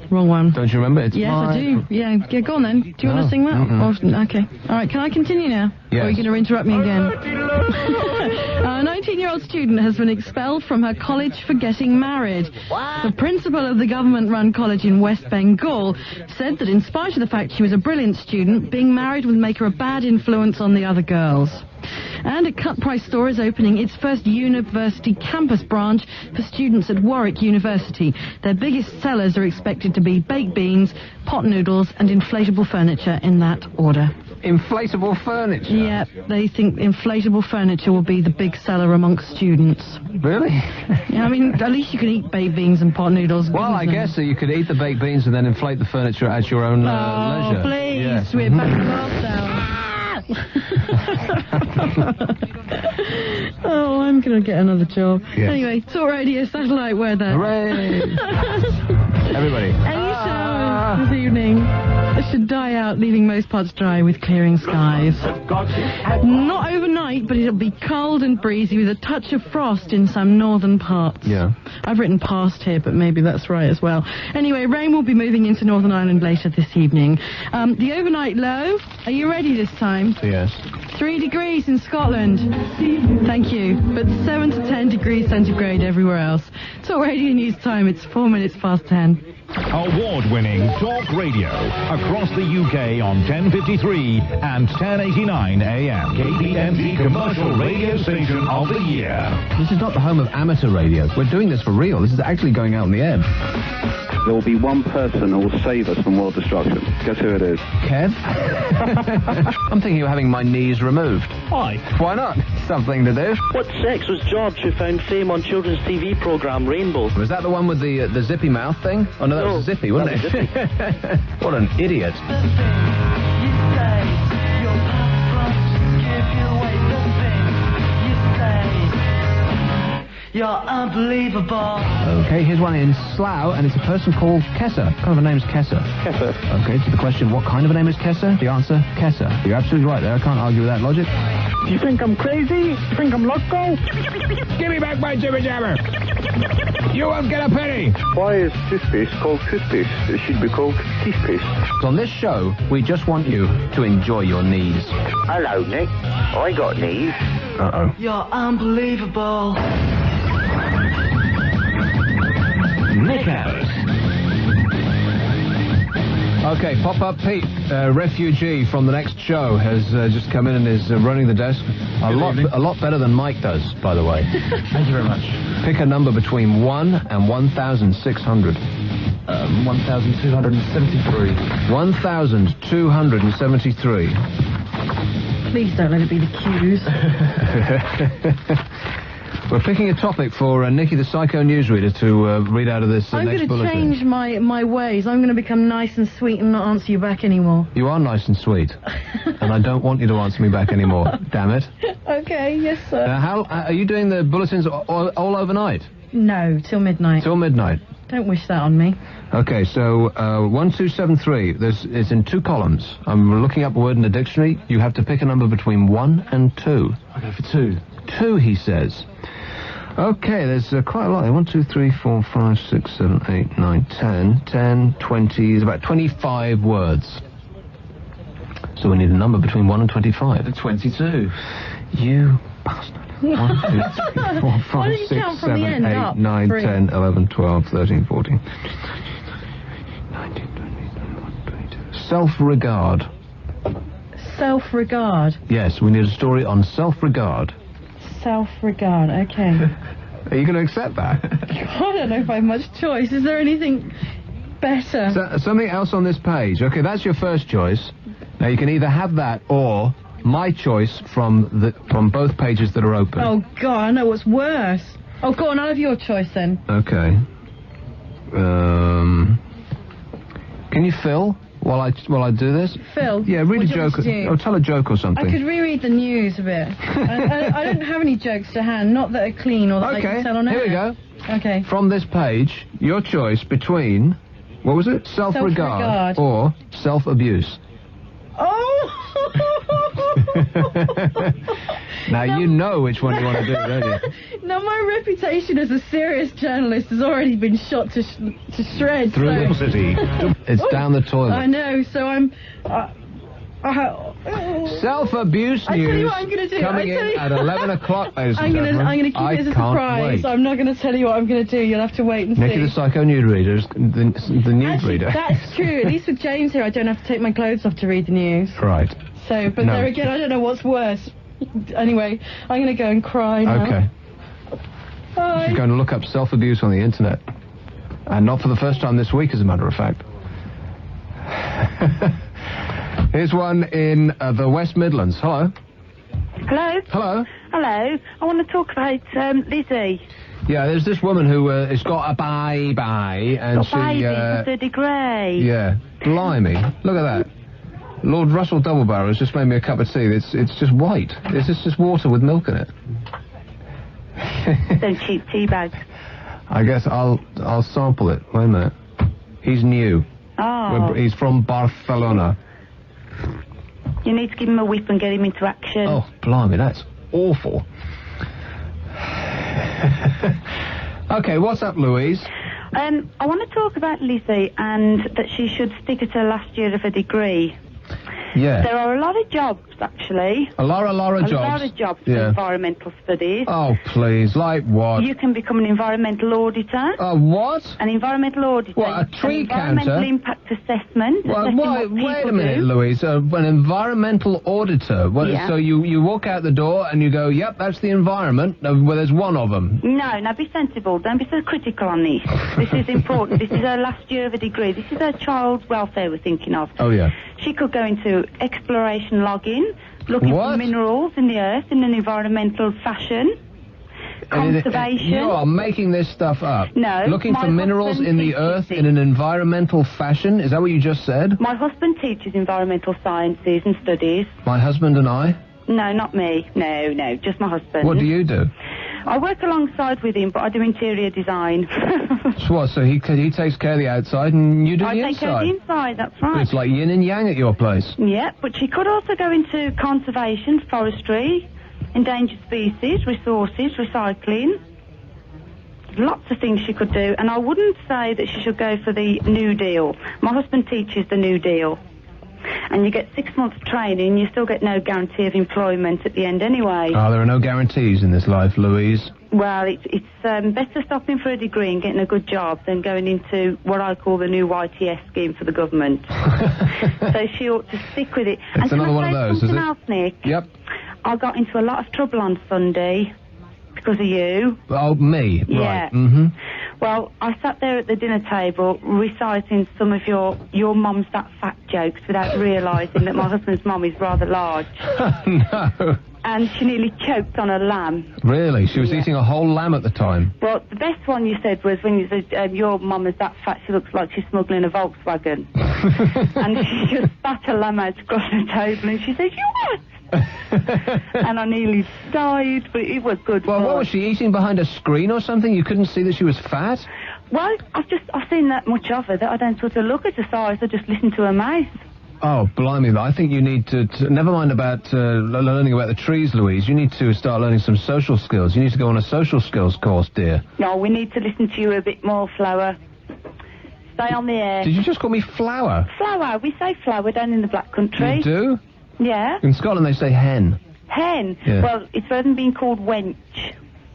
Wrong one. Don't you remember? Yes, I do. Yeah, go on then. Do you want to sing that? Or, okay. All right, can I continue now? Yes. Or are you going to interrupt me again? A 19-year-old student has been expelled from her college for getting married. What? The principal of the government-run college in West Bengal said that in spite of the fact she was a brilliant student, being married would make her a bad influence on the other girls. And a cut-price store is opening its first university campus branch for students at Warwick University. Their biggest sellers are expected to be baked beans, pot noodles and inflatable furniture in that order. Inflatable furniture? Yeah, they think inflatable furniture will be the big seller amongst students. Really? Yeah, I mean, at least you can eat baked beans and pot noodles. Well, I guess so. You could eat the baked beans and then inflate the furniture at your own leisure. Oh, please, yes. we're back to lockdown. Oh, I'm going to get another job. Yes. Anyway, Talk Radio Satellite Weather. Hooray! Everybody. Any showers this evening should die out, leaving most parts dry with clearing skies. Not overnight, but it'll be cold and breezy with a touch of frost in some northern parts. Yeah. I've written past here, but maybe that's right as well. Anyway, rain will be moving into Northern Ireland later this evening. The overnight low, are you ready this time? Yes. 3 degrees in Scotland. Thank you. But 7 to 10 degrees centigrade everywhere else. Talk Radio News time, it's 4 minutes past 10. Award-winning talk radio across the UK on 1053 and 1089 AM. KPMG Commercial Radio Station of the Year. This is not the home of amateur radio. We're doing this for real. This is actually going out on the air. There will be one person who will save us from world destruction. Guess who it is? Kev? I'm thinking of having my knees removed. Why? Why not? Something to do. What sex was George who found fame on children's TV programme Rainbow? Was that the one with the zippy mouth thing? Oh, no, that was Zippy, wasn't it? What an idiot. You're unbelievable. Okay, here's one in Slough, and it's a person called Kessa. What kind of a name is Kessa? Kessa. Okay, to the question, what kind of a name is Kessa? The answer, Kessa. You're absolutely right there. I can't argue with that logic. You think I'm crazy? You think I'm loco? Give me back my jibber jabber. You won't get a penny. Why is toothpaste called toothpaste? It should be called toothpaste. On this show, we just want you to enjoy your knees. Hello, Nick. I got knees. Uh-oh. You're unbelievable. Nick Abbot. Okay, Pop-Up Pete, refugee from the next show, has just come in and is running the desk. A lot better than Mike does, by the way. Thank you very much. Pick a number between 1 and 1,600. 1,273. 1,273. Please don't let it be the cues. We're picking a topic for Nikki, the psycho newsreader, to read out of this next bulletin. I'm going to change my ways. I'm going to become nice and sweet and not answer you back anymore. You are nice and sweet. And I don't want you to answer me back anymore. Damn it. Okay, yes, sir. How are you doing the bulletins all overnight? No, till midnight. Till midnight. Don't wish that on me. Okay, so 1273. It's in 2 columns. I'm looking up a word in the dictionary. You have to pick a number between 1 and 2. Okay, for 2. 2, he says. Okay, there's quite a lot. 1, 2, 3, 4, 5, 6, 7, 8, 9, 10, 20. There's about 25 words. So we need a number between 1 and 25. 22. You bastard. 1, 2, 3, 4, 5, 6, 7, 8, 9, 10, 11, 12, 13, 14. 19, 20, 21, 22. Self-regard. Self-regard. Yes, we need a story on self-regard. Self-regard, okay. Are you going to accept that? I don't know if I have much choice. Is there anything better? Something else on this page. Okay, that's your first choice. Now you can either have that or my choice from both pages that are open. Oh, God, I know what's worse. Oh, go on, I'll have your choice then. Okay. Can you fill while I do this? Phil? Yeah, read a joke. Or tell a joke or something. I could reread the news a bit. I don't have any jokes to hand, not that are clean or that I can tell on air. Here we go. Okay. From this page, your choice between, what was it? Self-regard or self-abuse. Oh! Now you know which one you want to do, don't you? Now my reputation as a serious journalist has already been shot to shreds. Through the city. It's down the toilet. I know, so I'm... Self-abuse news I tell you what I'm going to do. coming in at 11 o'clock, ladies and gentlemen. I'm going to keep it as a surprise. I'm not going to tell you what I'm going to do. You'll have to wait and see. Nicky the Psycho Nude Reader is the nude reader. That's true. At least with James here, I don't have to take my clothes off to read the news. Right. So, but there again, I don't know what's worse. Anyway, I'm going to go and cry now. Okay. Bye. She's going to look up self-abuse on the internet. And not for the first time this week, as a matter of fact. Here's one in the West Midlands. Hello. Hello. Hello. Hello. I want to talk about Lizzie. Yeah, there's this woman who has got a baby, and she... with a degree. Yeah. Blimey. Look at that. Lord Russell Doublebarrow has just made me a cup of tea. It's just white. It's just water with milk in it. Them cheap tea bags. I guess I'll sample it. Wait a minute. He's new. Oh. He's from Barcelona. You need to give him a whip and get him into action. Oh, blimey, that's awful. Okay, what's up, Louise? I want to talk about Lizzie and that she should stick at her last year of a degree. Yeah. There are a lot of jobs, actually. A lot of jobs. A lot of jobs for environmental studies. Oh, please, like what? You can become an environmental auditor. What? An environmental auditor. What, a tree counter? Environmental impact assessment. Wait a minute, Louise. An environmental auditor. So you walk out the door and you go, yep, that's the environment. Well, there's one of them. No, now be sensible. Don't be so critical on this. This is important. This is her last year of a degree. This is her child's welfare we're thinking of. Oh, yeah. She could go into exploration logging, looking for minerals in the earth in an environmental fashion. Conservation. You are making this stuff up. No. Looking for minerals in the earth in an environmental fashion? Is that what you just said? My husband teaches environmental sciences and studies. My husband and I? No, not me. No, just my husband. What do you do? I work alongside with him, but I do interior design. So what? So he takes care of the outside and you do the inside? I take care of the inside, that's right. It's like yin and yang at your place. Yeah, but she could also go into conservation, forestry, endangered species, resources, recycling. Lots of things she could do, and I wouldn't say that she should go for the New Deal. My husband teaches the New Deal. And you get 6 months training, you still get no guarantee of employment at the end anyway. Oh, there are no guarantees in this life, Louise. Well, it's better stopping for a degree and getting a good job than going into what I call the new YTS scheme for the government. So she ought to stick with it. It's another one of those, is it? Else, Nick? Yep. I got into a lot of trouble on Sunday because of you. Oh, me? Yeah. Right. Mm-hmm. Well, I sat there at the dinner table reciting some of your mum's that fat jokes without realising that my husband's mum is rather large. No. And she nearly choked on a lamb. Really? She was eating a whole lamb at the time? Well, the best one you said was when you said, your mum is that fat, she looks like she's smuggling a Volkswagen. And she just spat a lamb out across the table and she said, you what? And I nearly died, but it was good. Well, what was she eating behind a screen or something? You couldn't see that she was fat? Well, I've seen that much of her that I don't sort of look at her size, I just listen to her mouth. Oh, blimey, I think you need to never mind about learning about the trees, Louise. You need to start learning some social skills. You need to go on a social skills course, dear. No, we need to listen to you a bit more, Flower. stay on the air. Did you just call me Flower? Flower. We say flower down in the Black Country. You do? Yeah. In Scotland they say hen. Hen? Yeah. Well, it's better than being called wench.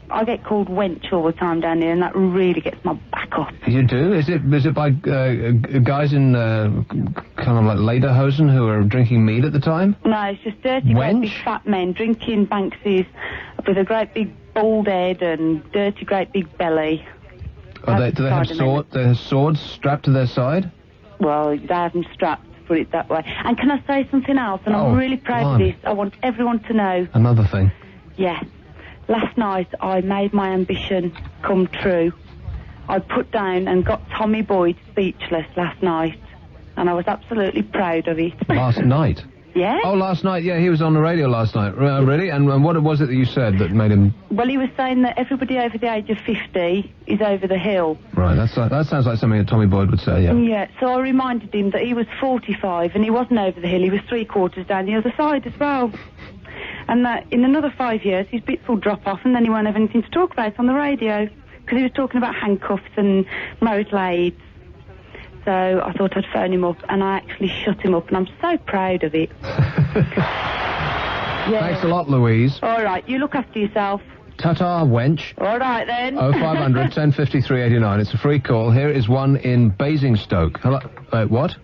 I get called wench all the time down here, and that really gets my back up. You do? Is it by guys in kind of like lederhosen who are drinking mead at the time? No, it's just dirty, great big fat men drinking Banksies with a great big bald head and dirty, great big belly. Do they have swords strapped to their side? Well, they have them strapped, put it that way. And can I say something else? And I'm really proud of this. I want everyone to know. Another thing. Yeah. Last night, I made my ambition come true. I put down and got Tommy Boyd speechless last night, and I was absolutely proud of it. Last night? Yeah? Oh, last night, yeah, he was on the radio last night. Really? And what was it that you said that made him... Well, he was saying that everybody over the age of 50 is over the hill. Right, that sounds like something that Tommy Boyd would say, yeah. Yeah, so I reminded him that he was 45 and he wasn't over the hill, he was 3/4 down the other side as well. And that in another 5 years, his bits will drop off and then he won't have anything to talk about on the radio. Because he was talking about handcuffs and marital aids. So I thought I'd phone him up, and I actually shut him up, and I'm so proud of it. Yeah. Thanks a lot, Louise. All right, you look after yourself. Ta-ta, wench. All right, then. 0500 1053 89. It's a free call. Here is one in Basingstoke. Hello. What?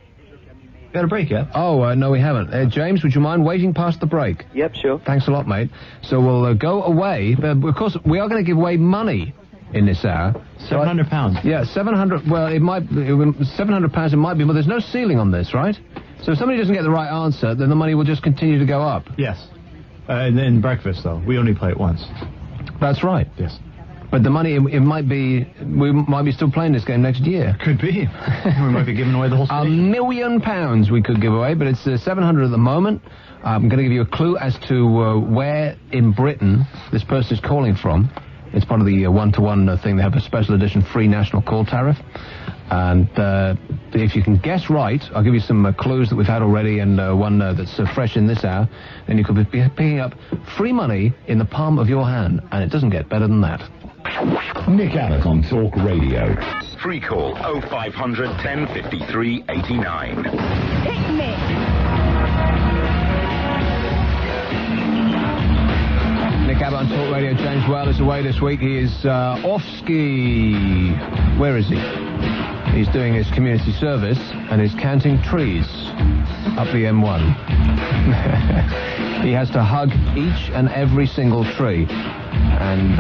Got a break yet? Oh, no, we haven't. James, would you mind waiting past the break? Yep, sure. Thanks a lot, mate. So we'll go away. Of course, we are going to give away money in this hour. £700. Yeah, 700. Well, it might be £700. It might be, but there's no ceiling on this, right? So if somebody doesn't get the right answer, then the money will just continue to go up. Yes. And then breakfast, though. We only play it once. That's right. Yes. But the money, it might be, we might be still playing this game next year. Could be. We might be giving away the whole station. £1 million we could give away, but it's 700 at the moment. I'm going to give you a clue as to where in Britain this person is calling from. It's part of the one-to-one thing. They have a special edition free national call tariff. And if you can guess right, I'll give you some clues that we've had already and one that's fresh in this hour. Then you could be picking up free money in the palm of your hand. And it doesn't get better than that. Nick Abbot on Talk Radio. Free call 0500 1053 89. Hit me! Nick Abbot on Talk Radio. James Well is away this week. He is off ski. Where is he? He's doing his community service and he's counting trees up the M1. He has to hug each and every single tree. And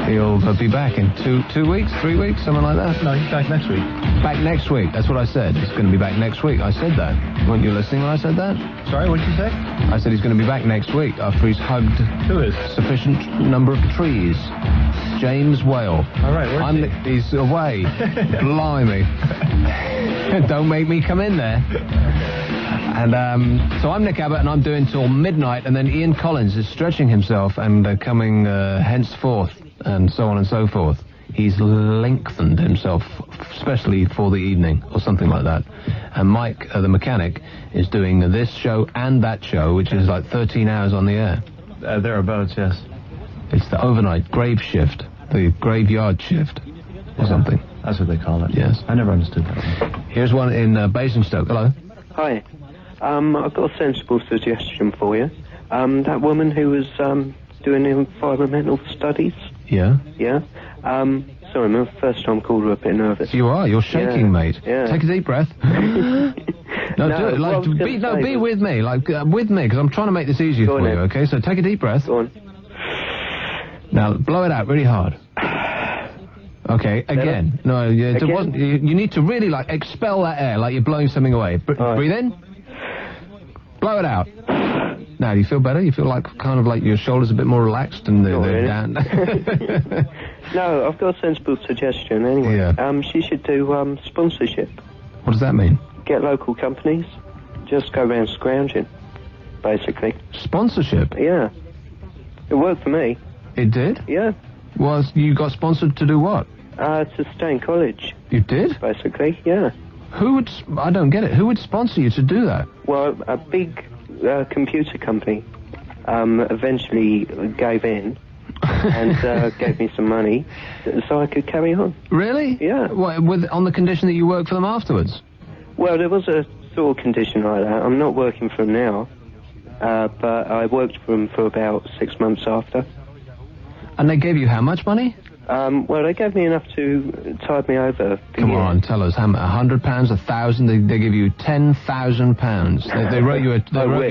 he'll be back in 2 weeks, 3 weeks, something like that. No, he's back next week. Back next week. That's what I said. He's going to be back next week. I said that. Weren't you listening when I said that? Sorry, what did you say? I said he's going to be back next week after he's hugged Who is? sufficient number of trees. James Whale. All right, where's he? He's away. Blimey. Don't make me come in there. And so I'm Nick Abbott, and I'm doing till midnight, and then Ian Collins is stretching himself and coming henceforth, and so on and so forth. He's lengthened himself, especially for the evening, or something like that. And Mike, the mechanic, is doing this show and that show, which is like 13 hours on the air. Thereabouts, yes. It's the overnight grave shift, the graveyard shift, or something. That's what they call it. Yes. I never understood that. Here's one in Basingstoke. Hello. Hi. I've got a sensible suggestion for you. That woman who was doing environmental studies. Yeah? Yeah? Sorry, my first time called her a bit nervous. You are. You're shaking, mate. Yeah. Take a deep breath. No, do it. Like, be with me. Like, with me, because I'm trying to make this easier for you, okay? So take a deep breath. Go on. Now, blow it out really hard. Okay, again. No, it wasn't. You need to really, like, expel that air, like you're blowing something away. Breathe in. Blow it out. Now, do you feel better? You feel like, kind of like your shoulders a bit more relaxed and they're down? No, I've got a sensible suggestion anyway. Yeah. She should do sponsorship. What does that mean? Get local companies. Just go around scrounging, basically. Sponsorship? Yeah. It worked for me. It did? Yeah. Well, you got sponsored to do what? To stay in college. You did? Basically, yeah. Who would... I don't get it. Who would sponsor you to do that? Well, a big computer company eventually gave in. and gave me some money so I could carry on. Really? Yeah. What, on the condition that you work for them afterwards? Well, there was a sort of condition like that. I'm not working for them now, but I worked for them for about 6 months after. And they gave you how much money? Well, they gave me enough to tide me over. Come on, tell us. £100, £1,000? They give you £10,000. They wrote you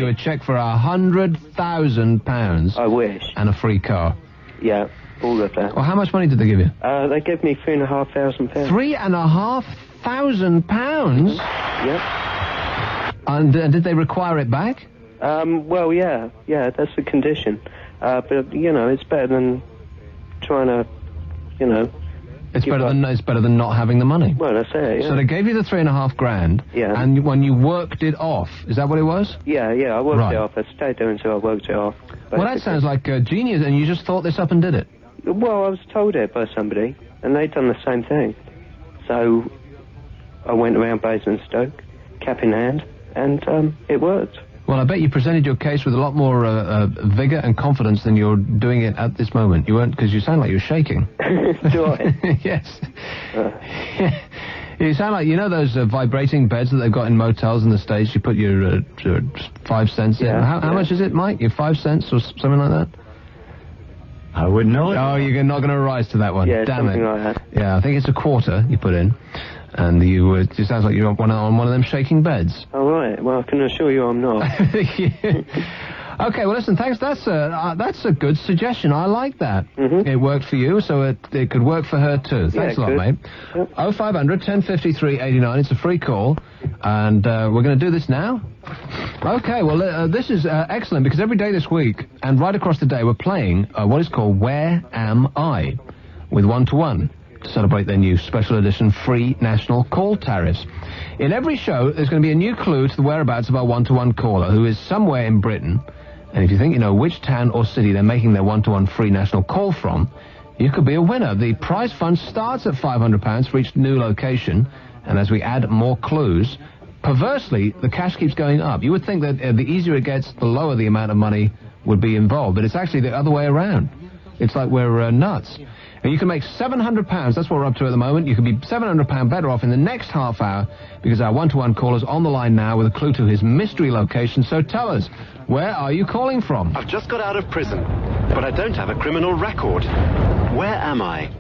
a cheque for £100,000. I wish. And a free car. Yeah, all of that. Well, how much money did they give you? They gave me £3,500. £3,500? Yep. And did they require it back? Well, yeah, that's the condition. But it's better than trying to. It's better than not having the money. Well, that's it, yeah. So they gave you the $3,500. Yeah. And when you worked it off, is that what it was? Yeah, I worked it off. I stayed there until I worked it off. Basically. Well, that sounds like genius, and you just thought this up and did it. Well, I was told it by somebody, and they'd done the same thing. So I went around Basingstoke, cap in hand, and it worked. Well, I bet you presented your case with a lot more vigour and confidence than you're doing it at this moment. You weren't, because you sound like you're shaking. Do I? Yes. You sound like, those vibrating beds that they've got in motels in the States? You put your 5 cents in. How much is it, Mike? Your 5 cents or something like that? I wouldn't know it. Oh, you're not going to rise to that one. Yeah, damn something it. like that. Yeah, I think it's a quarter you put in. And it sounds like you're on one of them shaking beds. All right. Well, I can assure you I'm not. Okay, well, listen, thanks. That's a good suggestion. I like that. Mm-hmm. It worked for you, so it could work for her, too. Thanks a lot, mate. Yep. 0500 1053 89. It's a free call. And we're going to do this now. Okay, well, this is excellent, because every day this week, and right across the day, we're playing what is called Where Am I? With 1-to-1. To celebrate their new special edition free national call tariffs. In every show, there's going to be a new clue to the whereabouts of our 1-to-1 caller, who is somewhere in Britain. And if you think you know which town or city they're making their 1-to-1 free national call from, you could be a winner. The prize fund starts at £500 for each new location, and as we add more clues, perversely, the cash keeps going up. You would think that the easier it gets, the lower the amount of money would be involved, but it's actually the other way around. It's like we're nuts. And you can make £700, that's what we're up to at the moment. You could be £700 better off in the next half hour, because our 1-to-1 caller's on the line now with a clue to his mystery location. So tell us, where are you calling from? I've just got out of prison, but I don't have a criminal record. Where am I?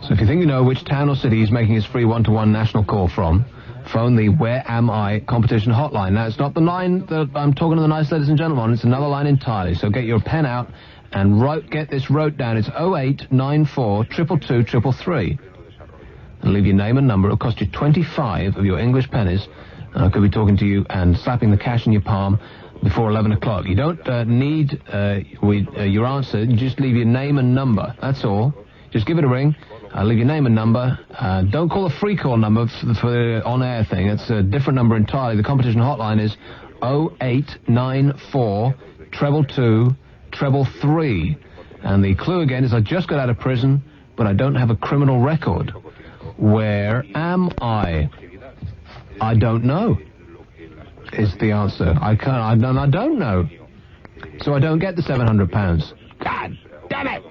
So if you think you know which town or city he's making his free 1-to-1 national call from, phone the Where Am I competition hotline. Now, it's not the line that I'm talking to the nice ladies and gentlemen on, it's another line entirely. So get your pen out and get this wrote down. It's 0894 222 333. And leave your name and number. It'll cost you 25 of your English pennies. I could be talking to you and slapping the cash in your palm before 11 o'clock. You don't need your answer. You just leave your name and number. That's all. Just give it a ring. Leave your name and number. Don't call a free call number for the on-air thing. It's a different number entirely. The competition hotline is 0894 222 333. And the clue again is I just got out of prison, but I don't have a criminal record. Where am I? I don't know, is the answer. I don't know. So I don't get the £700. God damn it!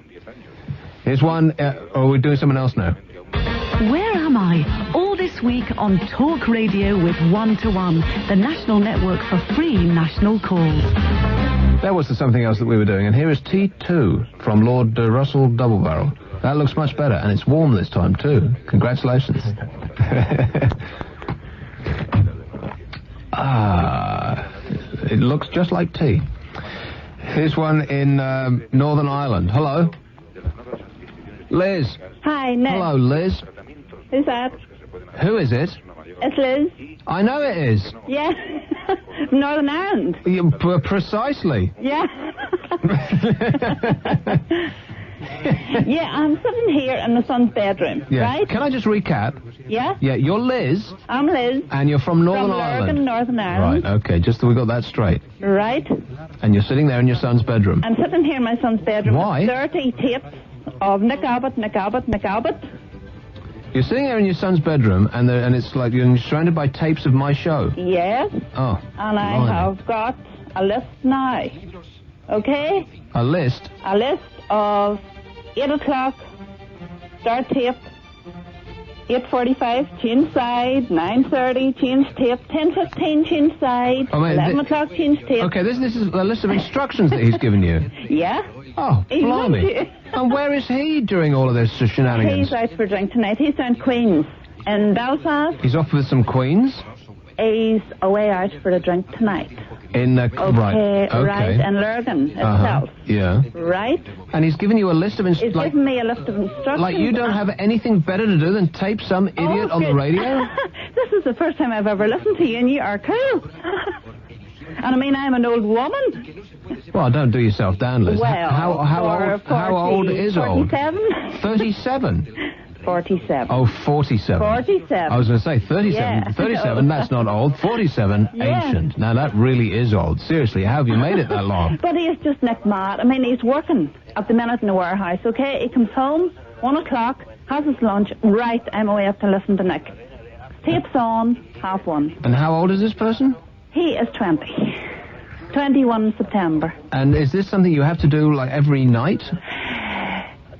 Here's one, or we're doing someone else now. Where am I? All this week on Talk Radio with 1-to-1, the national network for free national calls. That was something else that we were doing, and here is T2 from Lord Russell Double Barrel. That looks much better, and it's warm this time too. Congratulations. It looks just like tea. Here's one in Northern Ireland. Hello. Liz. Hi, Nick. Hello, Liz. Who's that? Who is it? It's Liz. I know it is. Yeah. Northern Ireland. Precisely. Yeah. Yeah, I'm sitting here in the son's bedroom, right? Can I just recap? Yeah? Yeah, you're Liz. I'm Liz. And you're from Northern Ireland. From Northern Ireland. Right, okay, just so we got that straight. Right. And you're sitting there in your son's bedroom. I'm sitting here in my son's bedroom. Why? With 30 tapes of Nick Abbott, Nick Abbott, Nick Abbott. You're sitting there in your son's bedroom, and it's like you're surrounded by tapes of my show. Yes. Oh. And I have got a list now. Okay? A list? A list of 8 o'clock, start tape. 8:45, change side. 9:30, change tape. 10:15, change side. 11 o'clock, change tape. Okay, this is a list of instructions that he's given you. Yeah. Oh, He loves blimey. you. And where is he during all of this shenanigans? He's out for a drink tonight. He's down Queens in Belfast. He's off with some queens? He's away out for a drink tonight. In Okay, right, in Lurgan itself. Yeah. Right? And he's given you a list of He's instructions. given me a list of instructions. Like you don't have anything better to do than tape some idiot on the good. radio? This is the first time I've ever listened to you, and you are cool. And I mean, I'm an old woman. Well, don't do yourself down, Liz. Well, how old is old? 47? 37? 47. Oh, 47. 47. I was going to say 37. Yeah. 37, that's not old. 47, Yeah. ancient. Now, that really is old. Seriously, how have you made it that long? But he's just Nick mad. I mean, he's working at the minute in the warehouse, okay? He comes home, 1 o'clock, has his lunch. Right, I'm away up to listen to Nick. Tape's on, 1:30. And how old is this person? He is 20. 21 September. And is this something you have to do, like, every night?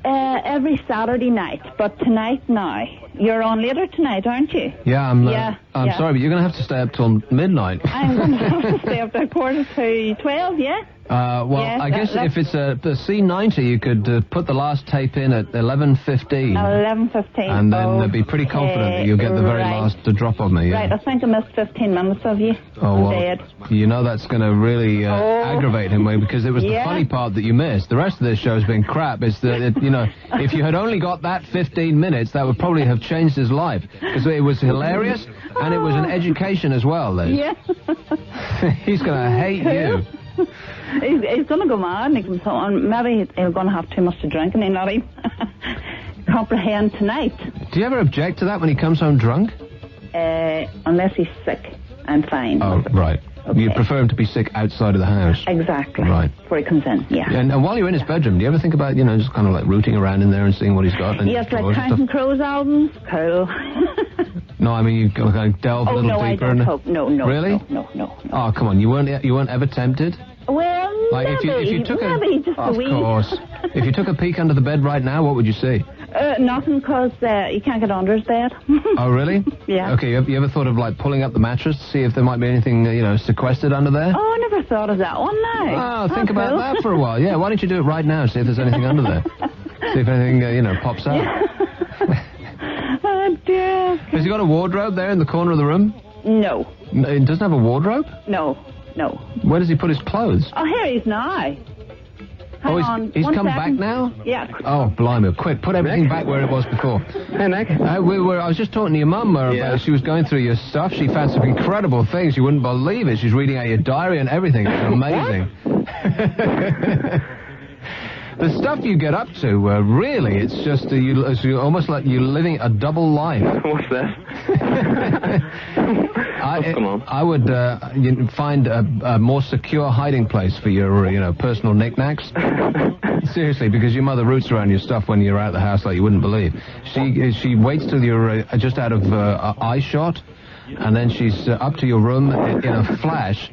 Every Saturday night, but tonight now. You're on later tonight, aren't you? Yeah, I'm yeah. sorry, but you're going to have to stay up till midnight. I'm going to have to stay up to 11:45, yeah? Well, Yes, I guess that's- if it's a C90, you could put the last tape in at 11:15. 11:15. And then be pretty confident that you'll get the very right. last drop of me. Yeah. Right, I think I missed 15 minutes of you. Oh, I'm well, dead. you know that's going to really aggravate him, because it was the Yeah. funny part that you missed. The rest of this show's been crap. It's that, if you had only got that 15 minutes, that would probably have changed his life. Because it was hilarious, and it was an education as well, Liz. Yeah. He's going to hate you. He's going to go mad and he comes home. Maybe he's going to have too much to drink and he'll not even comprehend tonight. Do you ever object to that when he comes home drunk? Unless he's sick, I'm fine. Oh, right. You prefer him to be sick outside of the house? Exactly. Right. Before he comes in, yeah. And while you're in his bedroom, do you ever think about, just kind of like rooting around in there and seeing what he's got? And Yes, like drawers and Counting Crows albums. Cool. No, I mean, you kind of delve a little no, deeper. I don't hope. No. Really? No. Oh, come on. You weren't ever tempted? Well, Like maybe, if you took maybe just a Of wee. course. If you took a peek under the bed right now, what would you see? Nothing, because you can't get under his bed. Oh, really? Yeah. Okay, you ever thought of, like, pulling up the mattress to see if there might be anything, sequestered under there? Oh, I never thought of that one now. Oh, think about that for a while. Yeah, why don't you do it right now, see if there's anything under there? See if anything, pops out. Oh, dear. Has he got a wardrobe there in the corner of the room? No. He doesn't have a wardrobe? No. Where does he put his clothes? Oh, here he is now. Hang on, he's one come second. back now? Yeah. Oh, blimey, quick, put everything back where it was before. Hey, Nick. I was just talking to your mum about she was going through your stuff. She found some incredible things. You wouldn't believe it. She's reading out your diary and everything. It's amazing. The stuff you get up to, really, it's just it's almost like you're living a double life. What's that? Come on. I would find a more secure hiding place for your, personal knickknacks. Seriously, because your mother roots around your stuff when you're out of the house like you wouldn't believe. She waits till you're just out of eye shot, and then she's up to your room in a flash.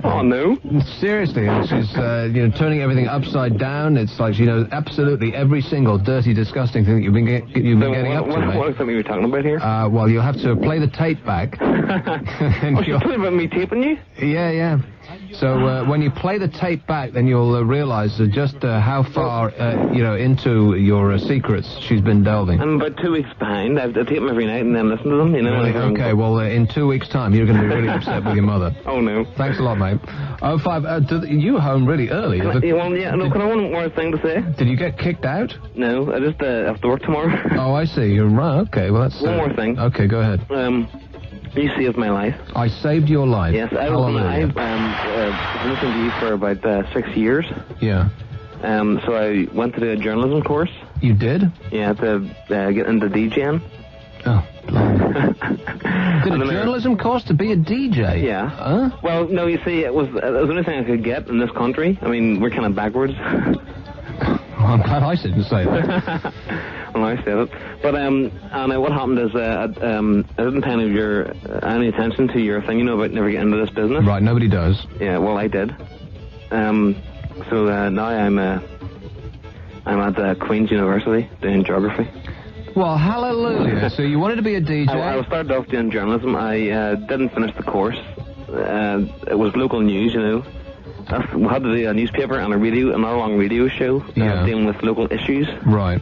Oh, no. Seriously, and she's turning everything upside down. It's like she knows absolutely every single dirty, disgusting thing that you've been getting up to. What is something you're talking about here? Well, you'll have to play the tape back. You're talking about me taping you? Yeah. So when you play the tape back, then you'll realize just how far into your secrets she's been delving. I'm about 2 weeks behind. I tape them every night and then listen to them. Really? Okay. Well, in 2 weeks' time, you're going to be really upset with your mother. Oh no. Thanks a lot, mate. 05. You were home really early. Can I one more thing to say? Did you get kicked out? No, I just have to work tomorrow. Oh, I see. You're right. Okay. Well, that's one more thing. Okay, go ahead. You saved my life. I saved your life. Yes, I've listened to you for about 6 years. Yeah. So I went to do a journalism course. You did? Yeah, to get into DJing. Oh, did a journalism course to be a DJ? Yeah. Huh? Well, no, you see, it was the only thing I could get in this country. I mean, we're kind of backwards. Well, I'm glad I didn't say that. Well, I said it. But and what happened is I didn't pay any attention to your thing, about never getting into this business. Right, nobody does. Yeah, well, I did. So now I'm I'm at Queen's University doing geography. Well, hallelujah. So you wanted to be a DJ? I started off doing journalism. I didn't finish the course. It was local news, you know. We had to do a newspaper and an hour-long radio show dealing with local issues. Right.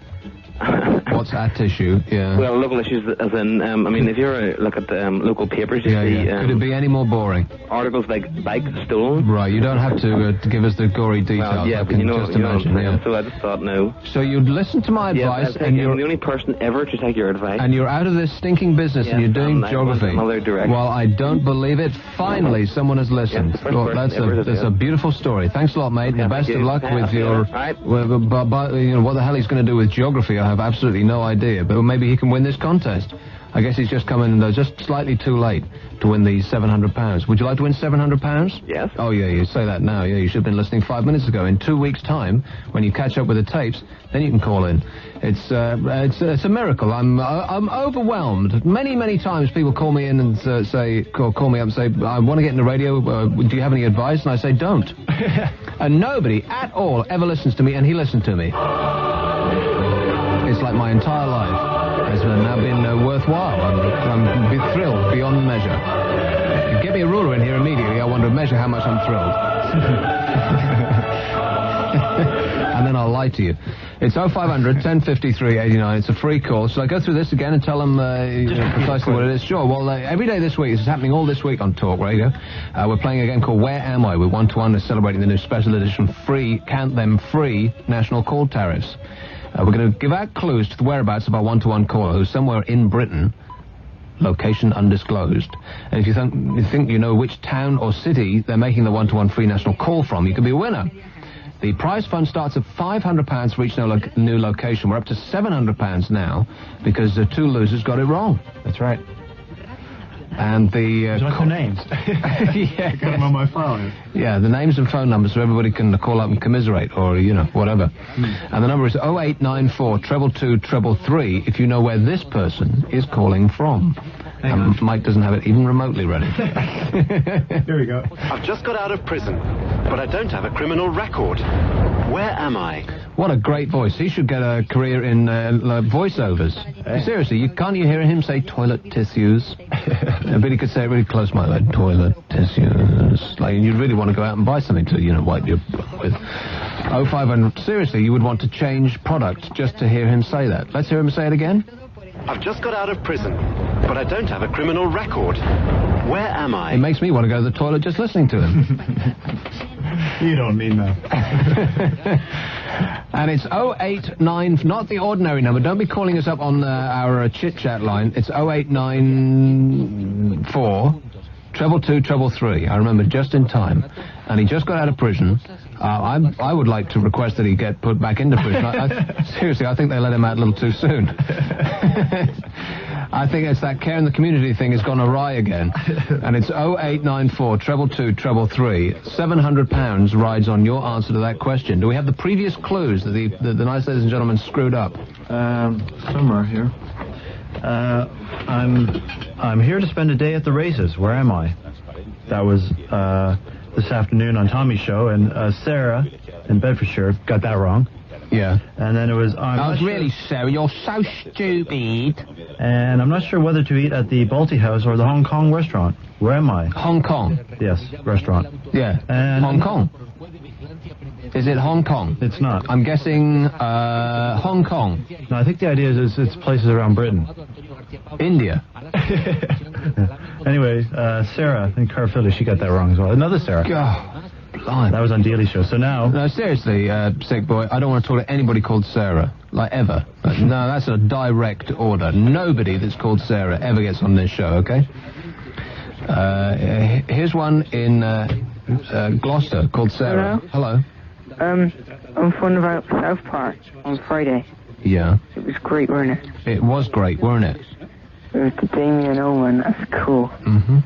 What's that issue? Yeah. Well, local issues as in, I mean, if you look at local papers, you see... Could it be any more boring? Articles like bike stolen. Right, you don't have to give us the gory details. Well, yeah, I but can just imagine. So I just thought, no. So you'd listen to my advice, and you're the only person ever to take your advice. And you're out of this stinking business, and you're doing geography. Well, I don't believe it. Finally, someone has listened. That's a beautiful story. Thanks a lot, mate. The best of luck with your... you know, what the hell he's going to do with geography, I have absolutely no idea. But maybe he can win this contest. I guess he's just coming just slightly too late to win the £700. Would you like to win £700? Yes. Oh, yeah, you say that now. Yeah, you should have been listening 5 minutes ago. In 2 weeks' time, when you catch up with the tapes, then you can call in. It's a miracle. I'm overwhelmed. Many times people call me in and call me up and say, I want to get in the radio. Do you have any advice? And I say, don't. And nobody at all ever listens to me, and he listened to me. It's like my entire life has now been worthwhile. I'm thrilled beyond measure. Get me a ruler in here immediately. I want to measure how much I'm thrilled. And then I'll lie to you. It's 0500 1053 89. It's a free call. Shall I go through this again and tell them precisely what it is? Sure. Well, every day this week, this is happening all this week on Talk Radio. We're playing a game called Where Am I? With 1-to-1 is celebrating the new special edition free national call tariffs. We're going to give out clues to the whereabouts of our 1-to-1 caller who's somewhere in Britain, location undisclosed. And if you think you know which town or city they're making the 1-to-1 free national call from, you could be a winner. The prize fund starts at £500 for each new location. We're up to £700 now because 2 losers got it wrong. That's right. And the... the names? Yeah. I got them on my phone. Yeah, the names and phone numbers so everybody can call up and commiserate or, whatever. And the number is 0894 222 333 if you know where this person is calling from. And Mike doesn't have it even remotely ready. Here we go. I've just got out of prison, but I don't have a criminal record. Where am I? What a great voice. He should get a career in voiceovers. Seriously, can't you hear him say toilet tissues? But he could say it really close, Mike, like toilet tissues. Like, you'd really want to go out and buy something to, wipe your butt with. 0500. Seriously, you would want to change product just to hear him say that. Let's hear him say it again. I've just got out of prison, but I don't have a criminal record. Where am I? It makes me want to go to the toilet just listening to him. You don't mean that. And it's 089, not the ordinary number. Don't be calling us up on our chit-chat line. It's 0894 222 333. I remember just in time. And he just got out of prison. I would like to request that he get put back into prison. Seriously, I think they let him out a little too soon. I think it's that care in the community thing has gone awry again. And it's 0894 222 333. £700 rides on your answer to that question. Do we have the previous clues that the nice ladies and gentlemen screwed up? Somewhere here. I'm here to spend a day at the races. Where am I? That was this afternoon on Tommy's show, and Sarah in Bedfordshire got that wrong. Yeah. And then it was... Sarah, you're so stupid. And I'm not sure whether to eat at the Balti House or the Hong Kong restaurant. Where am I? Hong Kong? Yes, restaurant. Yeah. And Hong Kong? Is it Hong Kong? It's not. I'm guessing Hong Kong. No, I think the idea is it's places around Britain. India. Anyway, Sarah in Carfilly, she got that wrong as well. Another Sarah. God, blind. That was on Daily Show. So now... No, seriously, sick boy, I don't want to talk to anybody called Sarah. Like, ever. No, that's a direct order. Nobody that's called Sarah ever gets on this show, okay? Here's one in Gloucester called Sarah. Hello. Hello. I'm phoned about South Park on Friday. Yeah. It was great, wasn't it? It was great, weren't it? With Damien Owen, that's cool. Mm-hmm.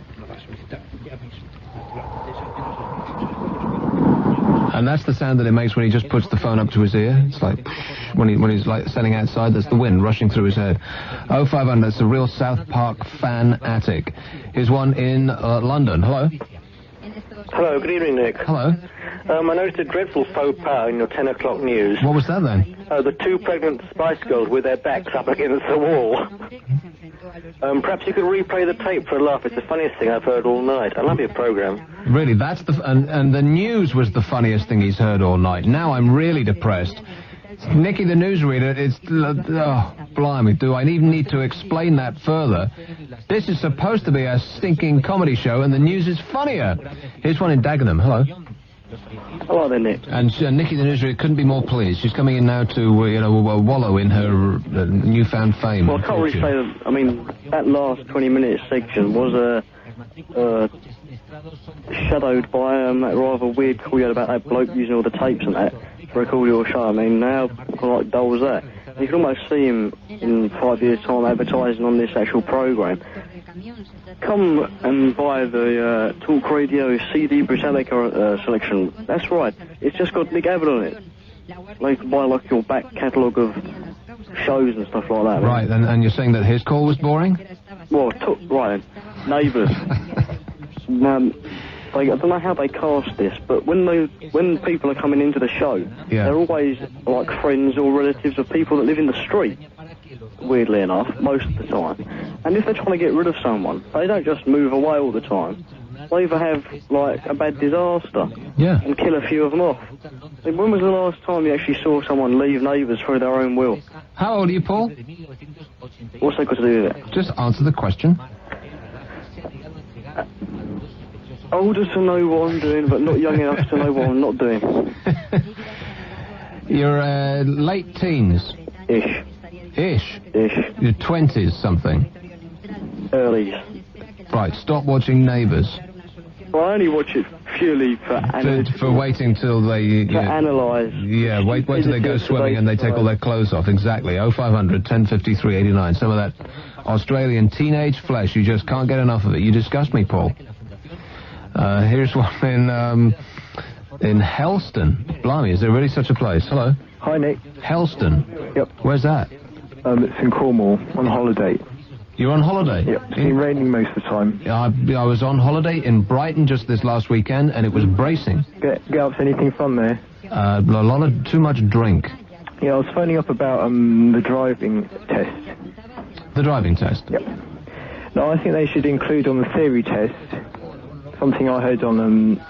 And that's the sound that it makes when he just puts the phone up to his ear. It's like, when he's like standing outside, that's the wind rushing through his head. 0500, that's a real South Park fan-atic. Here's one in London. Hello. Hello, good evening, Nick. Hello. I noticed a dreadful faux pas in your 10 o'clock news. What was that then? The 2 pregnant Spice Girls with their backs up against the wall. Perhaps you could replay the tape for a laugh. It's the funniest thing I've heard all night. I love your programme. Really, that's and the news was the funniest thing he's heard all night. Now I'm really depressed. Nicky the newsreader, it's... oh, blimey, do I even need to explain that further? This is supposed to be a stinking comedy show, and the news is funnier. Here's one in Dagenham. Hello. Hello there, Nick. And Nicky the newsreader couldn't be more pleased. She's coming in now to, wallow in her newfound fame. Well, I can't really say that... I mean, that last 20-minute section was shadowed by that rather weird call you had about that bloke using all the tapes and that to record your show. I mean, how like dull was that? You can almost see him in 5 years' time advertising on this actual programme. Come and buy the Talk Radio CD Britannica selection. That's right. It's just got Nick Abbot on it. Like, buy like your back catalogue of shows and stuff like that. Right, and you're saying that his call was boring? Well, right then. Neighbours. I don't know how they cast this, but when people are coming into the show, they're always like friends or relatives of people that live in the street, weirdly enough, most of the time. And if they're trying to get rid of someone, they don't just move away all the time. They either have, like, a bad disaster and kill a few of them off. I mean, when was the last time you actually saw someone leave Neighbours through their own will? How old are you, Paul? What's that got to do with it? Just answer the question. Older to know what I'm doing, but not young enough to know what I'm not doing. You're late teens? Ish. Ish? Ish. Your 20s something? Early. Right, stop watching Neighbours. Well, I only watch it purely for waiting till they... To analyse. Yeah, wait till they go swimming and they take all their clothes off. Exactly. 0500 1053 89. Some of that Australian teenage flesh, you just can't get enough of it. You disgust me, Paul. Here's one in Helston. Blimey, is there really such a place? Hello. Hi, Nick. Helston? Yep. Where's that? It's in Cornwall, on holiday. You're on holiday? Yep. It's been raining most of the time. I was on holiday in Brighton just this last weekend, and it was bracing. Get up to anything fun there? A lot of too much drink. Yeah, I was phoning up about the driving test. The driving test? Yep. No, I think they should include on the theory test something I heard on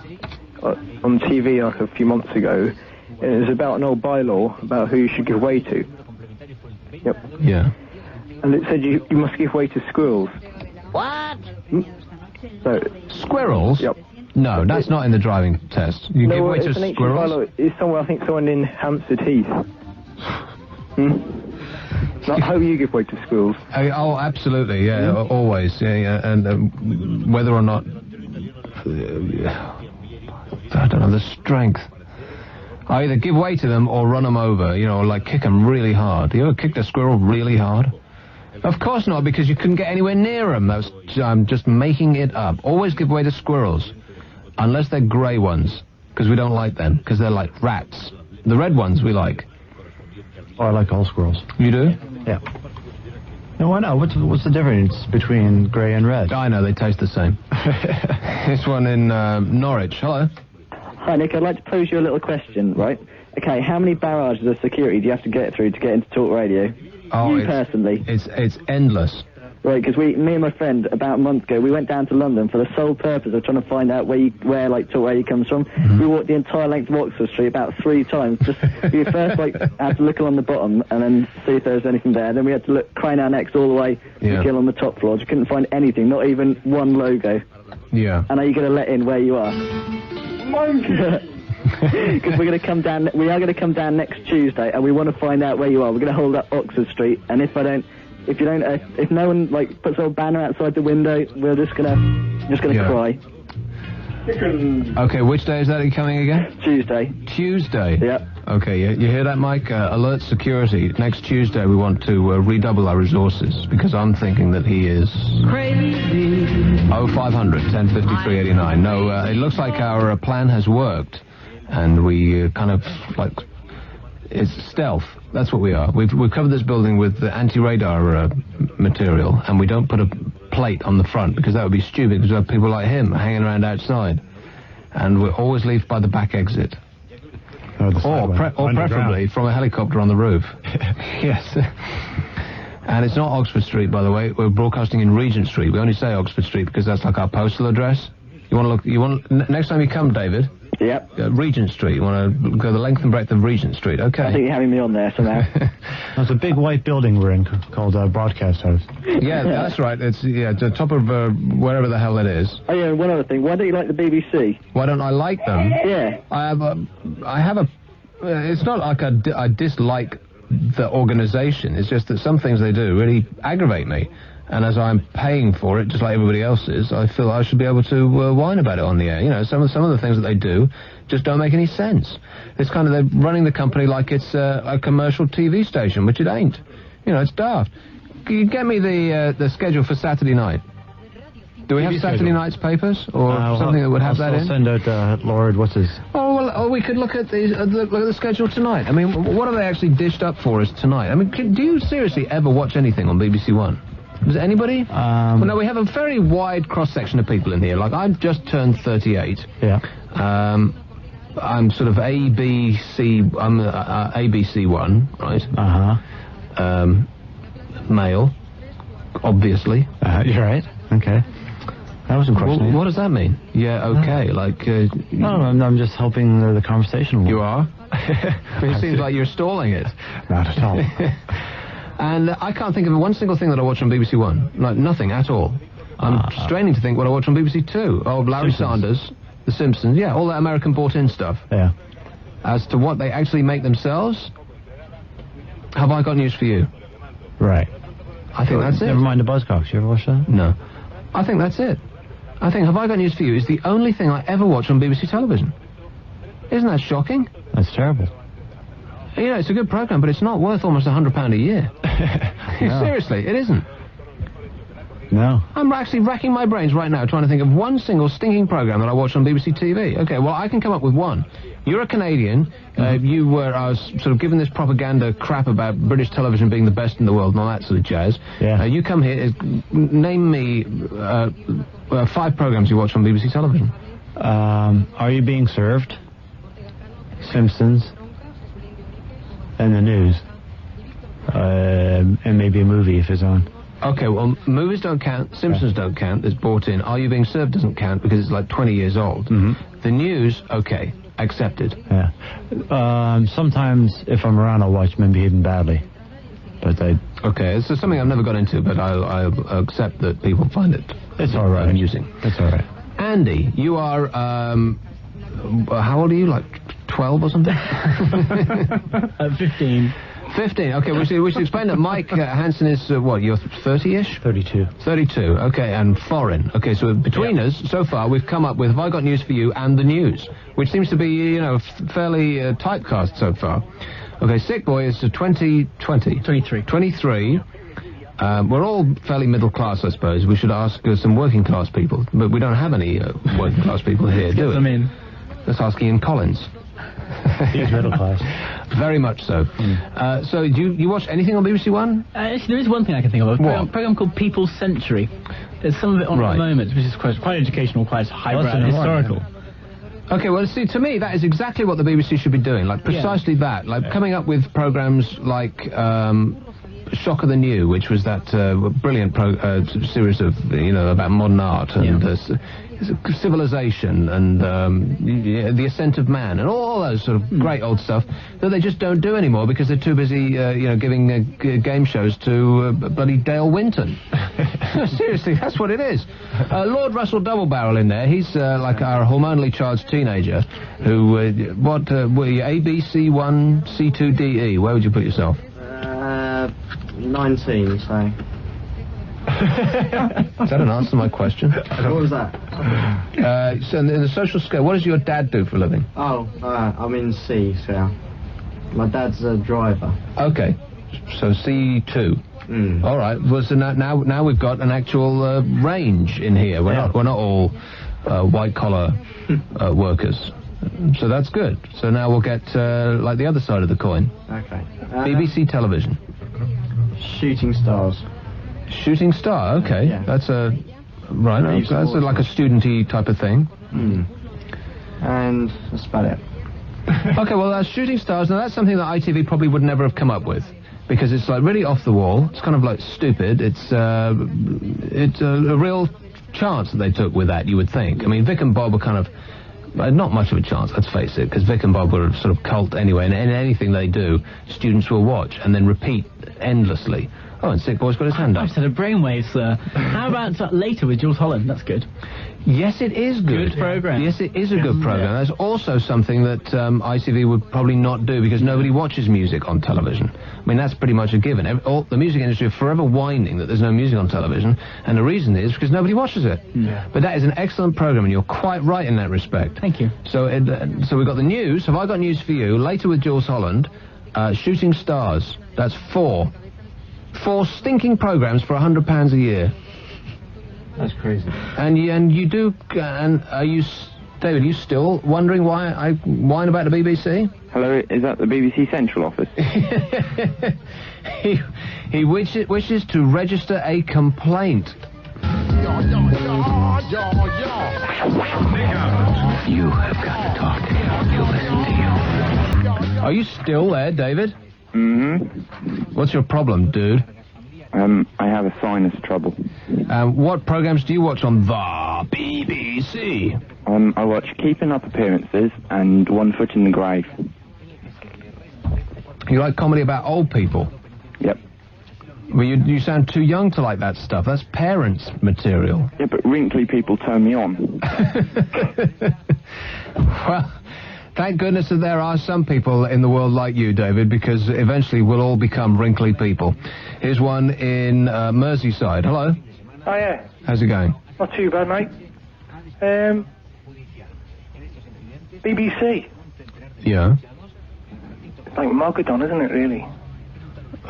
TV like a few months ago. And it was about an old bylaw about who you should give way to. Yep. Yeah. And it said you must give way to squirrels. What? So, squirrels? Yep. No, that's not in the driving test. You give way to squirrels? Bylaw. It's somewhere, I think someone in Hampstead Heath. Not how you give way to squirrels. Oh, absolutely, yeah, always, yeah, and whether or not... I don't know, the strength. I either give way to them or run them over, like kick them really hard. You ever kicked a squirrel really hard? Of course not, because you couldn't get anywhere near them. I'm just making it up. Always give way to squirrels, unless they're grey ones, because we don't like them, because they're like rats. The red ones we like. Oh, I like all squirrels. You do? Yeah. No, why not? What's the difference between grey and red? I know, they taste the same. This one in Norwich. Hello. Hi, Nick. I'd like to pose you a little question, right? Okay, how many barrages of security do you have to get through to get into Talk Radio? Oh, you personally. It's endless. Right, because me and my friend, about a month ago, we went down to London for the sole purpose of trying to find out where Talk Radio comes from. Mm-hmm. We walked the entire length of Oxford Street about 3 times. Just we first had to look along the bottom and then see if there was anything there. Then we had to look, crane our necks all the way to kill on the top floors. We couldn't find anything, not even one logo. Yeah. And are you going to let in where you are? Because we are going to come down next Tuesday, and we want to find out where you are. We're going to hold up Oxford Street, and if no one puts a banner outside the window, we're just gonna cry. Okay, which day is that coming again? Tuesday. Tuesday? Yep. Okay, you hear that, Mike? Alert security. Next Tuesday we want to redouble our resources, because I'm thinking that he is... crazy. 0500 1053 89. No, it looks like our plan has worked, and we kind of, it's stealth. That's what we are. We've covered this building with the anti-radar material, and we don't put a plate on the front, because that would be stupid, because we have people like him hanging around outside. and we always leave by the back exit. Or preferably from a helicopter on the roof. Yes. And it's not Oxford Street, by the way. We're broadcasting in Regent Street. We only say Oxford Street because that's like our postal address. You want to look? Next time you come, David. Yep. Regent Street. You want to go the length and breadth of Regent Street? Okay. I think you're having me on there somehow. There's a big white building we're in called Broadcast House. Yeah, that's right. It's the top of wherever the hell it is. Oh yeah, one other thing. Why don't you like the BBC? Why don't I like them? Yeah. I have a. It's not like I dislike the organisation. It's just that some things they do really aggravate me. And as I'm paying for it, just like everybody else is, I feel I should be able to whine about it on the air. You know, some of the things that they do just don't make any sense. It's kind of, they're running the company like it's a commercial TV station, which it ain't. You know, it's daft. Can you get me the schedule for Saturday night? Do we have Saturday night's papers or something that would have that in? I'll send out Lord, what's his? Oh, well, we could look at the schedule tonight. I mean, what are they actually dished up for us tonight? I mean, do you seriously ever watch anything on BBC One? Does anybody? Well, no, we have a very wide cross-section of people in here. Like, I've just turned 38. Yeah. I'm sort of ABC, I'm ABC1, right? Uh-huh. Male, obviously. You're right. Okay. That wasn't crossing. What does that mean? Yeah, okay, like... no, I'm just hoping the conversation will... You are? It seems like you're stalling it. Not at all. And I can't think of one single thing that I watch on BBC One. Like, nothing at all. I'm straining to think what I watch on BBC Two. Oh, Larry Sanders, The Simpsons, yeah, all that American bought-in stuff. Yeah. As to what they actually make themselves, have I got news for you? Right. I think that's it. Never mind the Buzzcocks. You ever watch that? No. I think that's it. I think Have I Got News for You is the only thing I ever watch on BBC television. Isn't that shocking? That's terrible. You know, it's a good programme, but it's not worth almost £100 a year. No. Seriously, it isn't. No. I'm actually racking my brains right now trying to think of one single stinking programme that I watch on BBC TV. Okay, well, I can come up with one. You're a Canadian. I was sort of given this propaganda crap about British television being the best in the world and all that sort of jazz. Yeah. You come here, name me 5 programmes you watch on BBC television. Are You Being Served? Simpsons. And the news. And maybe a movie if it's on. Okay, well, movies don't count, Simpsons don't count, it's bought in. Are You Being Served doesn't count because it's like 20 years old. The news, okay, accepted. Yeah. Sometimes, if I'm around, I'll watch maybe Hidden Badly. But okay, it's something I've never got into, but I'll accept that people find it. It's all right. Amusing. It's all right. Andy, you are, how old are you, like 12 or something? 15. 15, okay, we should explain that Mike Hansen is, what, you're 30-ish? 32. 32, okay, and foreign. Okay, so between us, so far, we've come up with Have I Got News for You and the news, which seems to be, you know, fairly typecast so far. Okay, Sick Boy is 23. 23. We're all fairly middle class, I suppose. We should ask some working class people, but we don't have any working class people here, do we? I mean, let's ask Ian Collins. He's middle class. Very much so. So, do you watch anything on BBC One? Actually, there is one thing I can think of. A program called People's Century. There's some of it on at the moment, which is quite educational, quite highbrow and historical. Okay, well, see, to me, that is exactly what the BBC should be doing. Like, precisely that. Like, coming up with programmes like Shock of the New, which was that brilliant series of, you know, about modern art and civilization and the ascent of man and all those sort of great old stuff that they just don't do anymore because they're too busy, you know, giving game shows to bloody Dale Winton. Seriously, that's what it is. Lord Russell Double Barrel in there. He's like our hormonally charged teenager who, what were you, ABC1, C2DE? Where would you put yourself? 19, so... Is that an answer to my question? What was that? So in the social scale, what does your dad do for a living? Oh, I'm in C, so my dad's a driver. Okay, so C2. All right. Well, so now we've got an actual range in here. We're not all white collar workers. So that's good. So now we'll get like the other side of the coin. Okay. BBC television. Shooting Stars. Shooting Star, okay. Yeah. That's a... Right, that's like a student-y type of thing. and that's about it. Okay, well, Shooting Stars, now that's something that ITV probably would never have come up with, because it's like really off the wall. It's kind of like stupid. It's a real chance that they took with that, you would think. I mean, Vic and Bob were kind of not much of a chance, let's face it, because Vic and Bob were sort of cult anyway, and anything they do, students will watch and then repeat endlessly. Oh, and Sick Boy's got his hand up. I've said a brainwave, sir. How about Later with Jules Holland? That's good. Yes, it is good. Good programme. Yes, it is a good programme. That's also something that ITV would probably not do, because nobody watches music on television. I mean, that's pretty much a given. The music industry are forever whining that there's no music on television, and the reason is because nobody watches it. Yeah. But that is an excellent programme, and you're quite right in that respect. Thank you. So, so we've got the news. Have I got news for you? Later with Jules Holland, Shooting Stars. That's 4 stinking programmes for £100 a year. That's crazy. And you do. And are you, David? Are you still wondering why I whine about the BBC? Hello, is that the BBC Central office? He wishes to register a complaint. You have got to talk to him. He'll listen to you. Are you still there, David? Mm-hmm. What's your problem, dude? I have a sinus trouble. What programs do you watch on the BBC? I watch Keeping Up Appearances and One Foot in the Grave. You like comedy about old people? Yep. Well, you sound too young to like that stuff. That's parents' material. Yeah, but wrinkly people turn me on. Well, thank goodness that there are some people in the world like you, David, because eventually we'll all become wrinkly people. Here's one in Merseyside. Hello. Oh, yeah. How's it going? Not too bad, mate. BBC. Yeah. It's like Mogadon, isn't it, really?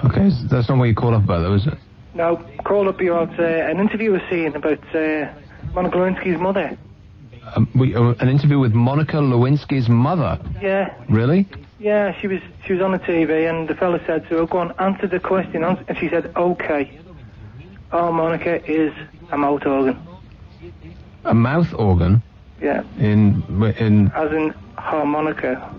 Okay, that's not what you called up about, though, is it? No, called up about an interview we're seeing about Monica Lewinsky's mother. An interview with Monica Lewinsky's mother? Yeah. Really? Yeah, she was on the TV, and the fella said to her, go on, answer the question, and she said, okay. Oh, Monica is a mouth organ. A mouth organ? Yeah. In As in harmonica.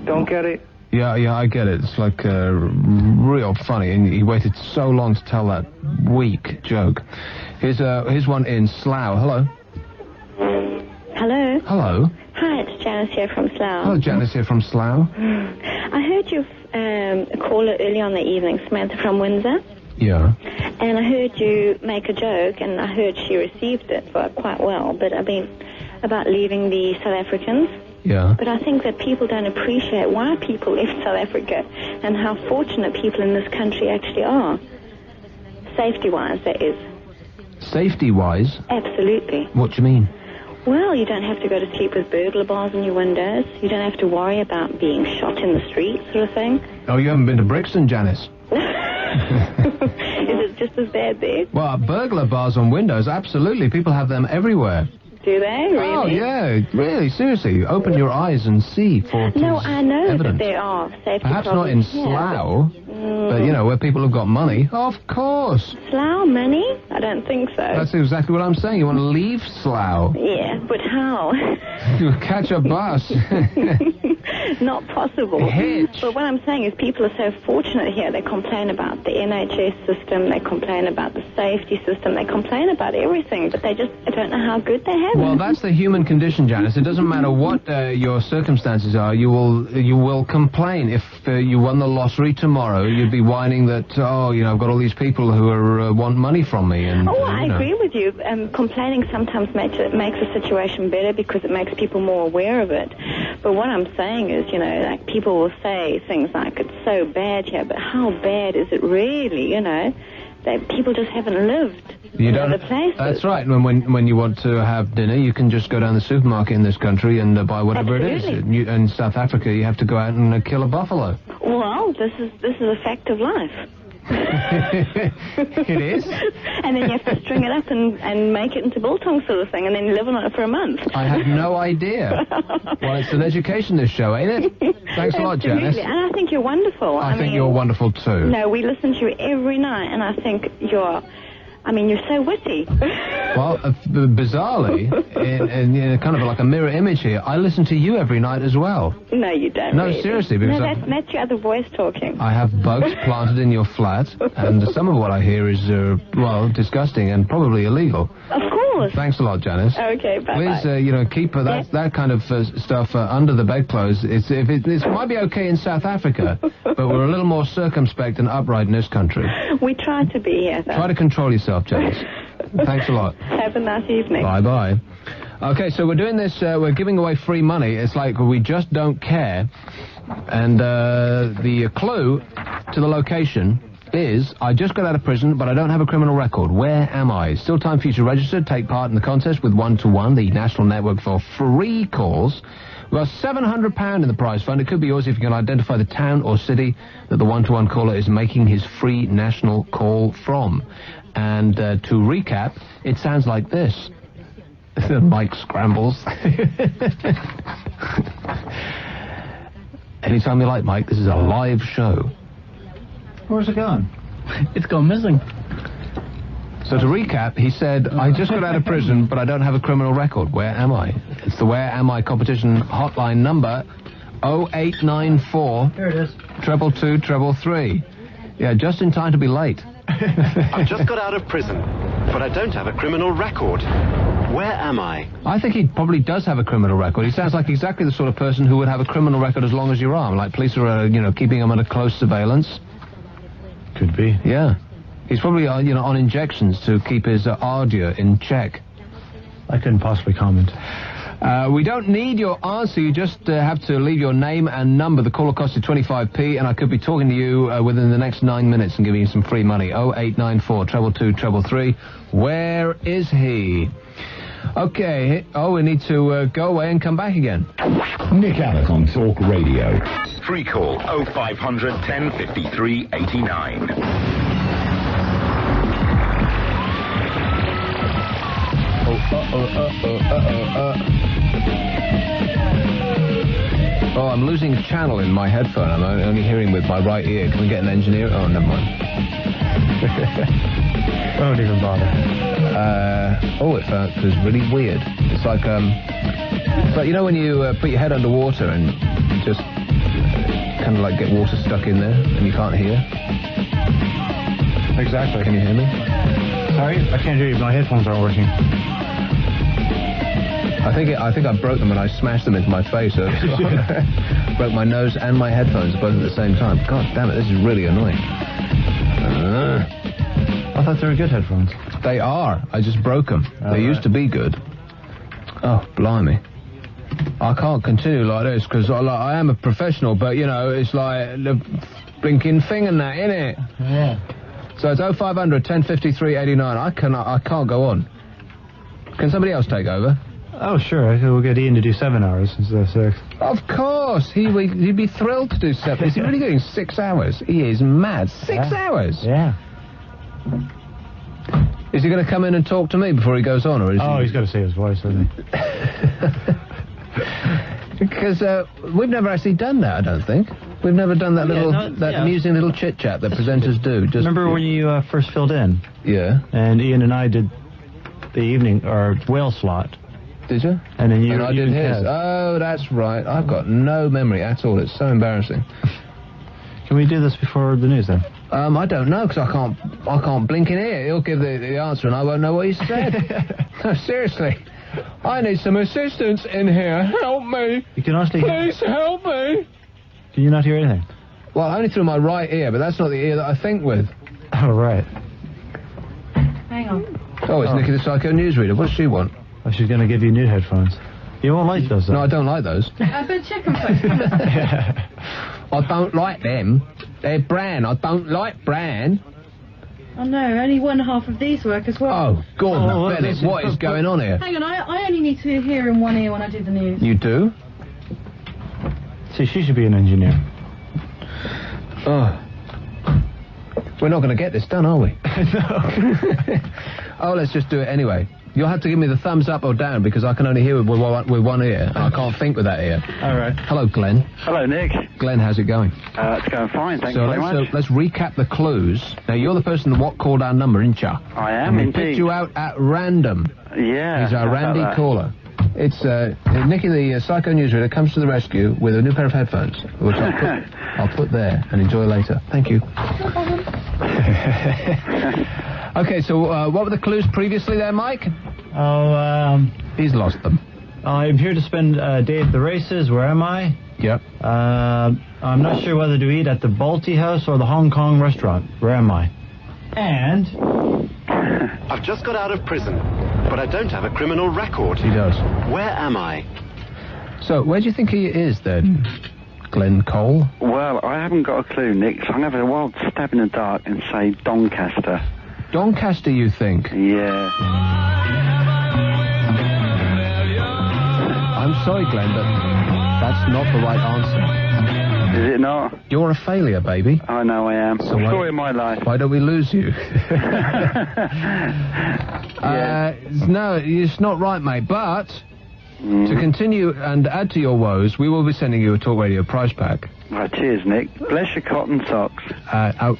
Don't get it? Yeah, I get it. It's like real funny, and he waited so long to tell that weak joke. Here's one in Slough. Hello. Hello. Hello. Hi, it's Janice here from Slough. Hello, Janice here from Slough. I heard you call her early on the evening, Samantha from Windsor. Yeah. And I heard you make a joke, and I heard she received it quite well, but I mean, about leaving the South Africans. Yeah. But I think that people don't appreciate why people left South Africa and how fortunate people in this country actually are. Safety-wise, that is. Safety-wise? Absolutely. What do you mean? Well, you don't have to go to sleep with burglar bars in your windows. You don't have to worry about being shot in the street, sort of thing. Oh, you haven't been to Brixton, Janice? Is it just as bad there? Well, burglar bars on windows, absolutely. People have them everywhere. Do they? Really? Oh, yeah. Really, seriously. Open your eyes and see for No, I know evidence. that there are safety Perhaps problems. not in Slough, but, you know, where people have got money. Of course. Slough money? I don't think so. That's exactly what I'm saying. You want to leave Slough. Yeah, but how? You catch a bus. Not possible. Hitch. But what I'm saying is people are so fortunate here. They complain about the NHS system. They complain about the safety system. They complain about everything, but they just don't know how good they have it. Well, that's the human condition, Janice. It doesn't matter what your circumstances are. You will complain. If you won the lottery tomorrow, you'd be whining that, oh, you know, I've got all these people who are want money from me. And I agree with you. Complaining sometimes makes the situation better because it makes people more aware of it. But what I'm saying is, you know, like people will say things like, it's so bad here, but how bad is it really, you know? People just haven't lived in other places. That's right. When you want to have dinner, you can just go down the supermarket in this country and buy whatever Absolutely. it is. In South Africa, you have to go out and kill a buffalo. Well, this is a fact of life. It is? And then you have to string it up and make it into biltong sort of thing, and then live on it for a month. I had no idea. Well, it's an education, this show, ain't it? Thanks a lot, Janice. Absolutely, and I think you're wonderful. I think you're wonderful, too. No, we listen to you every night, and I think you're so witty. Well, bizarrely, in kind of like a mirror image here, I listen to you every night as well. No, you don't. No, really. seriously, because no, that's your other voice talking. I have bugs planted in your flat, and some of what I hear is, well, disgusting and probably illegal. Of course. Thanks a lot, Janice. Okay, bye-bye. Please, keep that kind of stuff under the bedclothes. It might be okay in South Africa, but we're a little more circumspect and upright in this country. We try to be here, though. Try to control yourself, Janice. Thanks a lot. Have a nice evening. Bye-bye. Okay, so we're doing this, we're giving away free money. It's like we just don't care. And the clue to the location is, I just got out of prison, but I don't have a criminal record. Where am I? Still time for you to register, take part in the contest with 1-to-1, the national network for free calls. We've got £700 in the prize fund. It could be yours if you can identify the town or city that the 1-to-1 caller is making his free national call from. And to recap, it sounds like this. Mike scrambles. Anytime you like, Mike, this is a live show. Where's it gone? It's gone missing. So to recap, he said, I just got out of prison, but I don't have a criminal record. Where am I? It's the Where Am I competition hotline number 0894 Here it is. 222 333. Yeah, just in time to be late. I've just got out of prison, but I don't have a criminal record. Where am I? I think he probably does have a criminal record. He sounds like exactly the sort of person who would have a criminal record as long as your arm. Like police are, keeping him under close surveillance. Could be. Yeah. He's probably, on injections to keep his ardor in check. I couldn't possibly comment. We don't need your answer. You just have to leave your name and number. The call will cost you 25p, and I could be talking to you within the next 9 minutes and giving you some free money. 0894 222 333. Where is he? Okay. Oh, we need to go away and come back again. Nick Alec on Talk Radio. Free call 0500 1053 89. Oh, I'm losing a channel in my headphone. I'm only hearing with my right ear. Can we get an engineer? Oh, never mind. Don't even bother. It feels really weird. It's like, when you put your head underwater and just kind of like get water stuck in there and you can't hear? Exactly. Can you hear me? Sorry? I can't hear you. My headphones aren't working. I think I broke them and I smashed them into my face. So broke my nose and my headphones both at the same time. God damn it, this is really annoying. I thought they were good headphones. They are. I just broke them. They used to be good. Oh, blimey. I can't continue like this because I am a professional, but, it's like the blinking thing and that, innit? Yeah. So it's 0500 1053 89. I can't go on. Can somebody else take over? Oh, sure. We'll get Ian to do 7 hours instead of 6. Of course. He'd be thrilled to do 7. Is he really doing 6 hours? He is mad. 6 hours? Yeah. Is he going to come in and talk to me before he goes on? Or is he's got to say his voice, hasn't he? Because we've never actually done that, I don't think. We've never done that amusing little chit-chat that presenters do. Just remember when you first filled in? Yeah. And Ian and I did the evening, or whale slot. Did you? And then I did his. Oh, that's right. I've got no memory at all. It's so embarrassing. Can we do this before the news, then? I don't know, because I can't blink an ear. He'll give the answer and I won't know what he said. No, seriously. I need some assistance in here. Help me. You can honestly Please help me. Can you not hear anything? Well, only through my right ear, but that's not the ear that I think with. Oh, right. Hang on. Oh, it's Nikki the Psycho Newsreader. What does she want? Oh, she's going to give you new headphones. You won't like those, though. No, I don't like those. I better check them first. I don't like them. They're bran. I don't like bran. Oh, no, only one half of these work as well. Oh, Gordon Bennett, what is going on here? Hang on, I only need to hear in one ear when I do the news. You do? See, she should be an engineer. Oh. We're not going to get this done, are we? No. Oh, let's just do it anyway. You'll have to give me the thumbs up or down because I can only hear with one ear, and I can't think with that ear. All right. Hello, Glenn. Hello, Nick. Glenn, how's it going? It's going fine, thanks so very much. let's recap the clues. Now, you're the person that called our number, ain't ya? I am, and we indeed. picked you out at random. Yeah. He's our Randy caller. It's Nicky, the psycho newsreader, comes to the rescue with a new pair of headphones, which I'll put there and enjoy later. Thank you. Okay, so what were the clues previously there, Mike? He's lost them. I'm here to spend a day at the races. Where am I? Yep. I'm not sure whether to eat at the Balti House or the Hong Kong restaurant. Where am I? And... I've just got out of prison, but I don't have a criminal record. He does. Where am I? So, where do you think he is, then? Glenn Cole? Well, I haven't got a clue, Nick, so I'm going to have a wild stab in the dark and say Doncaster. Doncaster, you think? Yeah. I'm sorry, Glenn, but that's not the right answer. Is it not? You're a failure, baby. I know I am. So Story of my life. Why don't we lose you? No, it's not right, mate, but to continue and add to your woes, we will be sending you a Talk Radio prize pack. Right, cheers, Nick. Bless your cotton socks.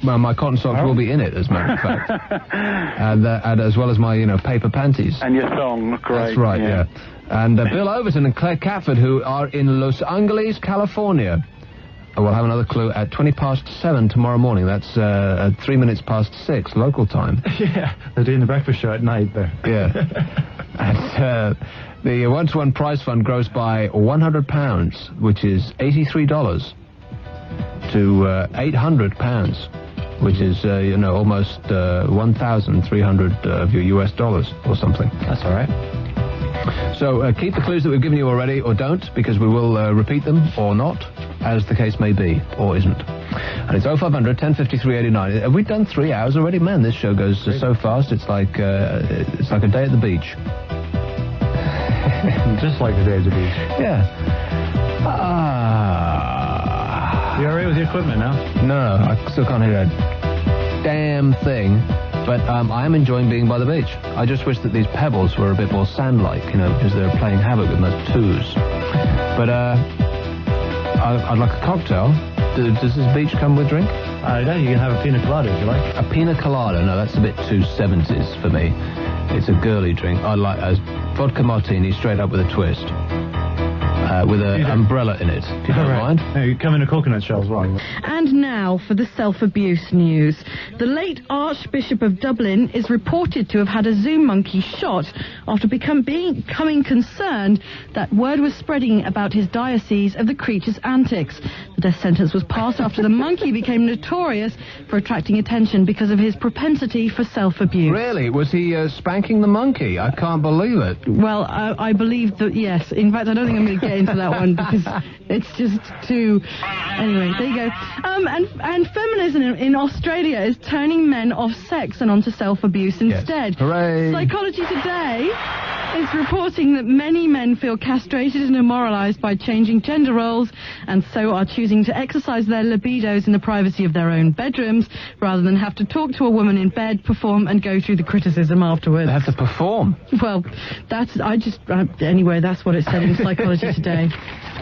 My cotton socks will be in it, as a matter of fact. and as well as my, paper panties. And your thong, great. That's right, yeah. And Bill Overton and Claire Catford, who are in Los Angeles, California. We'll have another clue at 7:20 tomorrow morning. That's 3 minutes past 6 local time. Yeah, they're doing the breakfast show at night there. Yeah. And the one-to-one prize fund grows by £100, which is $83, to £800, which is almost 1,300 of your US dollars or something. That's all right. So keep the clues that we've given you already, or don't, because we will repeat them, or not, as the case may be, or isn't. And it's 0500 1053 89. Have we done 3 hours already? Man, this show goes so fast. It's like a day at the beach. Just like a day at the beach. Yeah. You all right with the equipment now? No, I still can't hear a damn thing. But I am enjoying being by the beach. I just wish that these pebbles were a bit more sand-like, because they're playing havoc with those twos. But I'd like a cocktail. Does this beach come with drink? I know, you can have a pina colada if you like. A pina colada? No, that's a bit too 70s for me. It's a girly drink. I like a vodka martini straight up with a twist. With an umbrella in it, if you don't mind. Yeah, you come in a coconut shell as well. And now for the self-abuse news. The late Archbishop of Dublin is reported to have had a zoo monkey shot after becoming concerned that word was spreading about his diocese of the creature's antics. The death sentence was passed after the monkey became notorious for attracting attention because of his propensity for self-abuse. Really? Was he spanking the monkey? I can't believe it. Well, I believe that, yes. In fact, I don't think I'm going to get into that one because it's just too... Anyway, there you go. And feminism in Australia is turning men off sex and onto self-abuse instead. Yes. Hooray! Psychology Today is reporting that many men feel castrated and immoralized by changing gender roles and so are choosing to exercise their libidos in the privacy of their own bedrooms rather than have to talk to a woman in bed, perform and go through the criticism afterwards. They have to perform? Well, anyway, that's what it said in Psychology Today.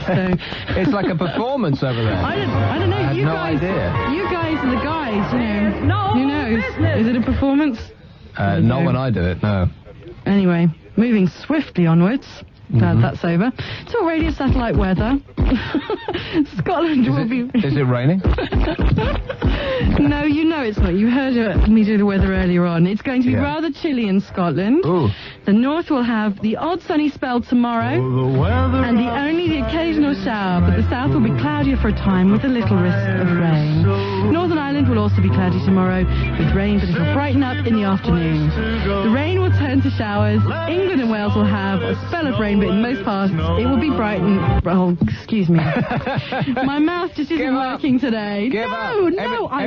So it's like a performance over there. I don't know. I had you no guys, idea. You guys are the guys, Who knows? Is it a performance? Not when I do it, no. Anyway, moving swiftly onwards. That's over. Talk Radio satellite weather. Scotland will be... Is it raining? No, you know it's not. You heard me do the weather earlier on. It's going to be rather chilly in Scotland. Ooh. The north will have the odd sunny spell tomorrow and only the occasional shower, but the south will be cloudier for a time with a little risk of rain. Northern Ireland will also be cloudy tomorrow with rain, but it will brighten up in the afternoon. The rain will turn to showers. England and Wales will have a spell of rain, but in most parts it will be bright and... Oh, excuse me. My mouth just isn't working today.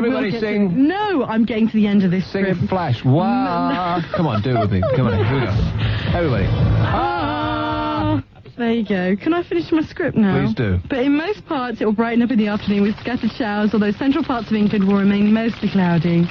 Everybody sing. No, I'm getting to the end of this script. Sing Flash. Wow. Come on, do it with me. Come on, here we go. Everybody. There you go. Can I finish my script now? Please do. But in most parts, it will brighten up in the afternoon with scattered showers, although central parts of England will remain mostly cloudy.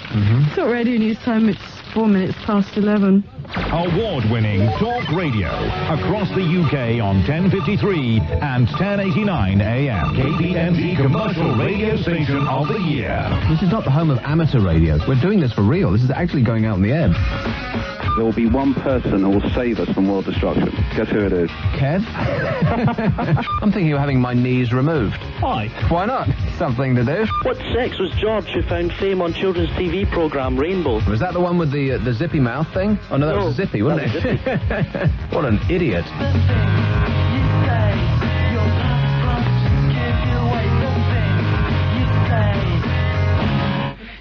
Talk Radio News time, it's 4 minutes past 11. Award-winning talk radio across the UK on 1053 and 1089 AM. KPMG Commercial Radio Station of the Year. This is not the home of amateur radio. We're doing this for real. This is actually going out on the air. There will be one person who will save us from world destruction. Guess who it is? Kev? I'm thinking of having my knees removed. Why? Why not? Something to do. What sex was George who found fame on children's TV programme Rainbow? Was that the one with the zippy mouth thing? Oh, no, that was Zippy, wasn't it? Zippy. What an idiot.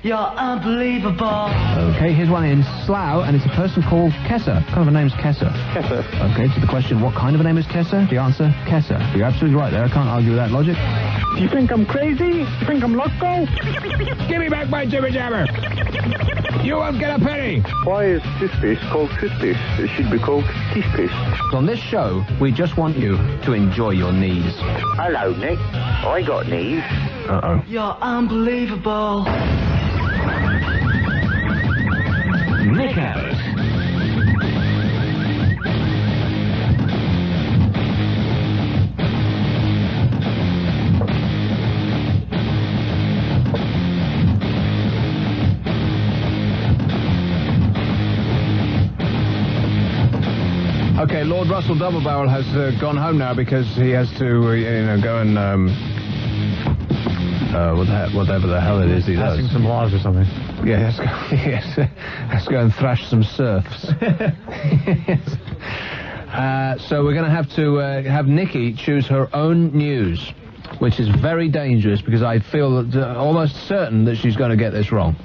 You're unbelievable. Okay, here's one in Slough, and it's a person called Kessa. What kind of a name's Kessa? Kessa. Okay, to the question, what kind of a name is Kessa? The answer, Kessa. You're absolutely right there. I can't argue with that logic. You think I'm crazy? You think I'm loco? Give me back my jibber jabber. You won't get a penny. Why is toothpaste called toothpaste? It should be called toothpaste. On this show, we just want you to enjoy your knees. Hello, Nick. I got knees. Uh-oh. You're unbelievable. Nick Abbott. Okay, Lord Russell Doublebarrel has gone home now because he has to, go and, whatever the hell it is he does. Passing some laws or something. Yeah, let's go and thrash some serfs. So we're going to have Nikki choose her own news, which is very dangerous because I feel almost certain that she's going to get this wrong.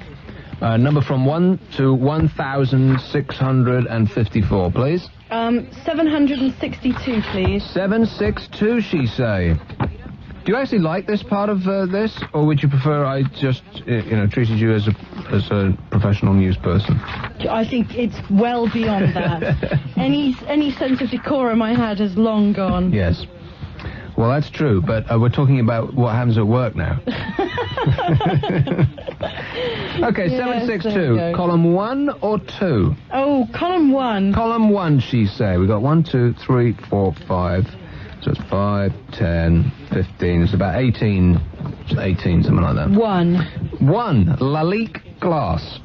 Number from 1 to 1,654, please. 762, please. 762, she say. Do you actually like this part of this, or would you prefer I just, treated you as a professional news person? I think it's well beyond that. Any sense of decorum I had has long gone. Yes. Well, that's true, but we're talking about what happens at work now. Okay, Yes, 762. Column 1 or 2? Oh, column 1. Column 1, she say. We got 1, 2, 3, 4, 5. So it's 5, 10, 15. It's about 18, something like that. 1. Lalique Glass.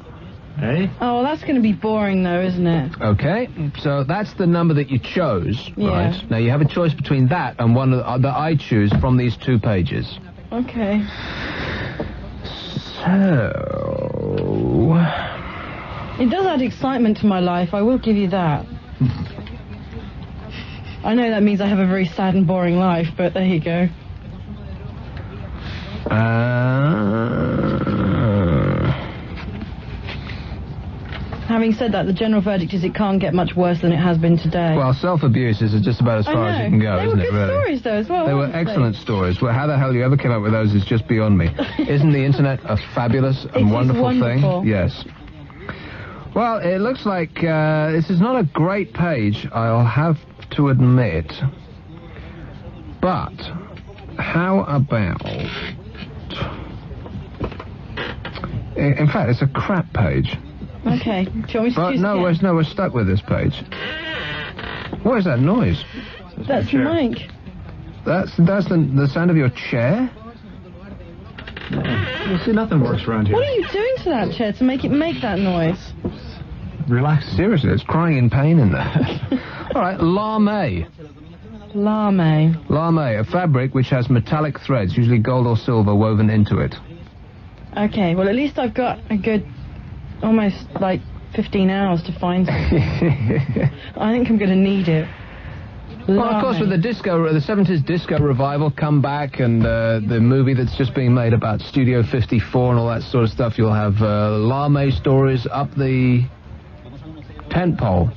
Hey? Oh, that's going to be boring, though, isn't it? Okay, so that's the number that you chose, Yeah. right? Now, you have a choice between that and one that I choose from these 2 pages. Okay. So... It does add excitement to my life, I will give you that. I know that means I have a very sad and boring life, but there you go. Having said that, the general verdict is it can't get much worse than it has been today. Well, self-abuse is just about as far as you can go, isn't it, really? They were good stories, though, as well. They were weren't excellent stories. Well, how the hell you ever came up with those is just beyond me. Isn't the internet a fabulous and wonderful thing? Yes. Well, it looks like this is not a great page, I'll have to admit. But how about... In fact, it's a crap page. Okay. Do you want me to choose no, we're stuck with this page. What is that noise? That's Mike. That's the sound of your chair? You see, nothing works around here. What are you doing to that chair to make it make that noise? Relax. Seriously, it's crying in pain in there. All right, lame. Lame, a fabric which has metallic threads, usually gold or silver, woven into it. Okay, well, at least I've got a good, almost, 15 hours to find something. I think I'm going to need it. Well, of course, with the 70s disco revival come back and the movie that's just being made about Studio 54 and all that sort of stuff, you'll have lame stories up the tent pole.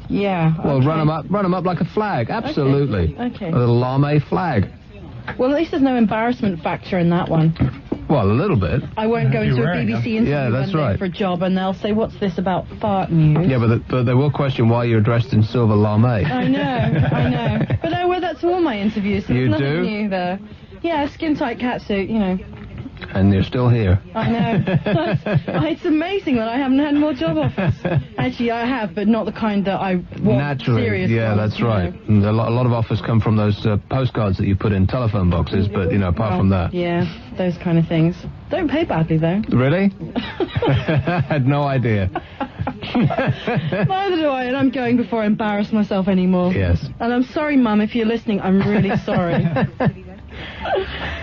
Yeah. Well, run 'em up like a flag. Absolutely. Okay. A little lame flag. Well, at least there's no embarrassment factor in that one. Well, a little bit. I won't go into a BBC interview that's one day right. for a job and they'll say, what's this about fart news? Yeah, but they will question why you're dressed in silver lame. I know. But I wear that to all my interviews, so You there's nothing do? new there. Yeah, skin-tight catsuit, And you're still here. I know. It's amazing that I haven't had more job offers. Actually, I have, but not the kind that I want. Naturally, serious yeah, ones, that's right. And a lot of offers come from those postcards that you put in telephone boxes, but, apart from that. Yeah, those kind of things. Don't pay badly, though. Really? I had no idea. Neither do I, and I'm going before I embarrass myself anymore. Yes. And I'm sorry, Mum, if you're listening, I'm really sorry.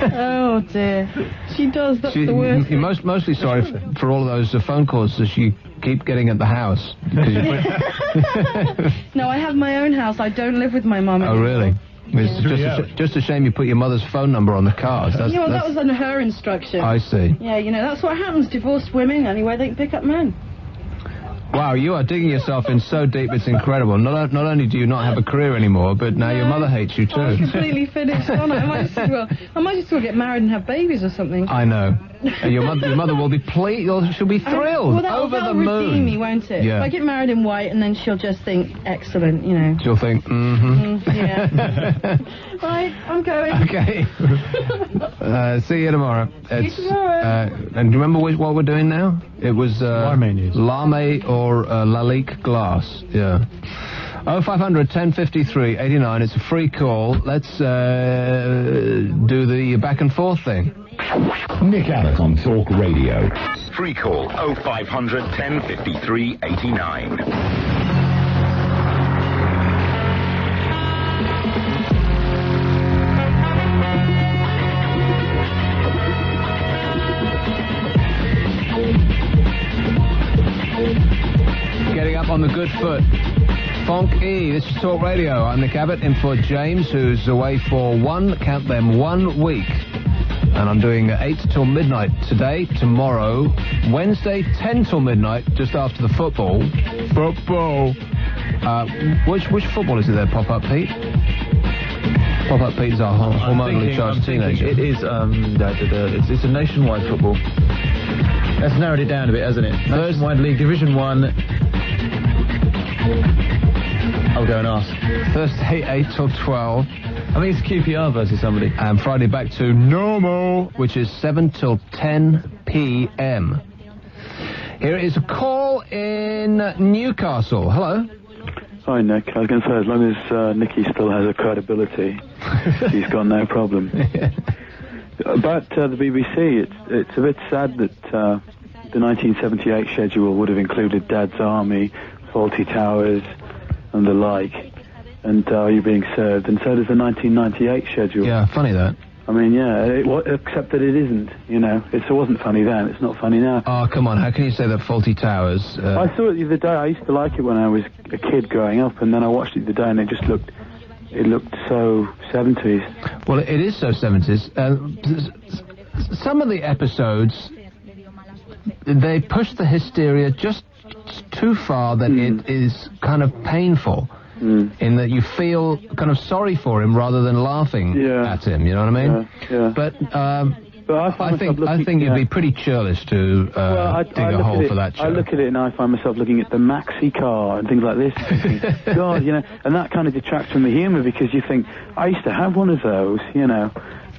Oh, dear. She does, that's the worst. You're mostly sorry for all of those phone calls that you keep getting at the house. No, I have my own house. I don't live with my mum anymore. Oh, really? It's just a shame you put your mother's phone number on the cards. That was under her instruction. I see. Yeah, that's what happens. Divorced women, anyway, they pick up men. Wow, you are digging yourself in so deep, it's incredible. Not only do you not have a career anymore, but now your mother hates you too. I'm completely finished, aren't I? I might just well get married and have babies or something. I know. Your mother will be pleased. She'll be thrilled. Over the moon. That'll redeem me, won't it? Yeah. If I get married in white, and then she'll just think, excellent, She'll think, yeah. Right, I'm going. Okay. See you tomorrow. See you tomorrow. And do you remember what we're doing now? It was Lame news. Lame or Lalique glass. Yeah. 0500 1053 89. It's a free call. Let's do the back and forth thing. Nick Abbot on Talk Radio. Free call 0500 1053 89. Getting up on the good foot. Funky, this is Talk Radio. I'm Nick Abbott, in for James, who's away for 1 week. And I'm doing 8 till midnight today, tomorrow, Wednesday, 10 till midnight, just after the football. Which football is it there, Pop-Up Pete? Pop-Up Pete is our hormonally charged teenager. It is, it's a nationwide football. That's narrowed it down a bit, hasn't it? Nationwide League, Division 1. I'll go and ask. Thursday, 8 till 12. I think it's QPR versus somebody. And Friday back to normal, which is 7 till 10 p.m. Here is a call in Newcastle. Hello. Hi, Nick. I was going to say, as long as Nicky still has a credibility, he's got no problem. About the BBC, it's a bit sad that the 1978 schedule would have included Dad's Army, Faulty Towers, and the like. And you're being served, and so does the 1998 schedule. Yeah, funny that. I mean, yeah, except that it isn't, It wasn't funny then, it's not funny now. Oh, come on, how can you say that Faulty Towers... I saw it the other day, I used to like it when I was a kid growing up, and then I watched it the other day, and it looked so 70s. Well, it is so 70s. Some of the episodes, they push the hysteria just too far that it is kind of painful. In that you feel kind of sorry for him rather than laughing at him, you know what I mean? Yeah. But I think you'd be pretty churlish to dig a hole for that show. I look at it and I find myself looking at the maxi car and things like this, thinking, God, and that kind of detracts from the humour, because you think, I used to have one of those, or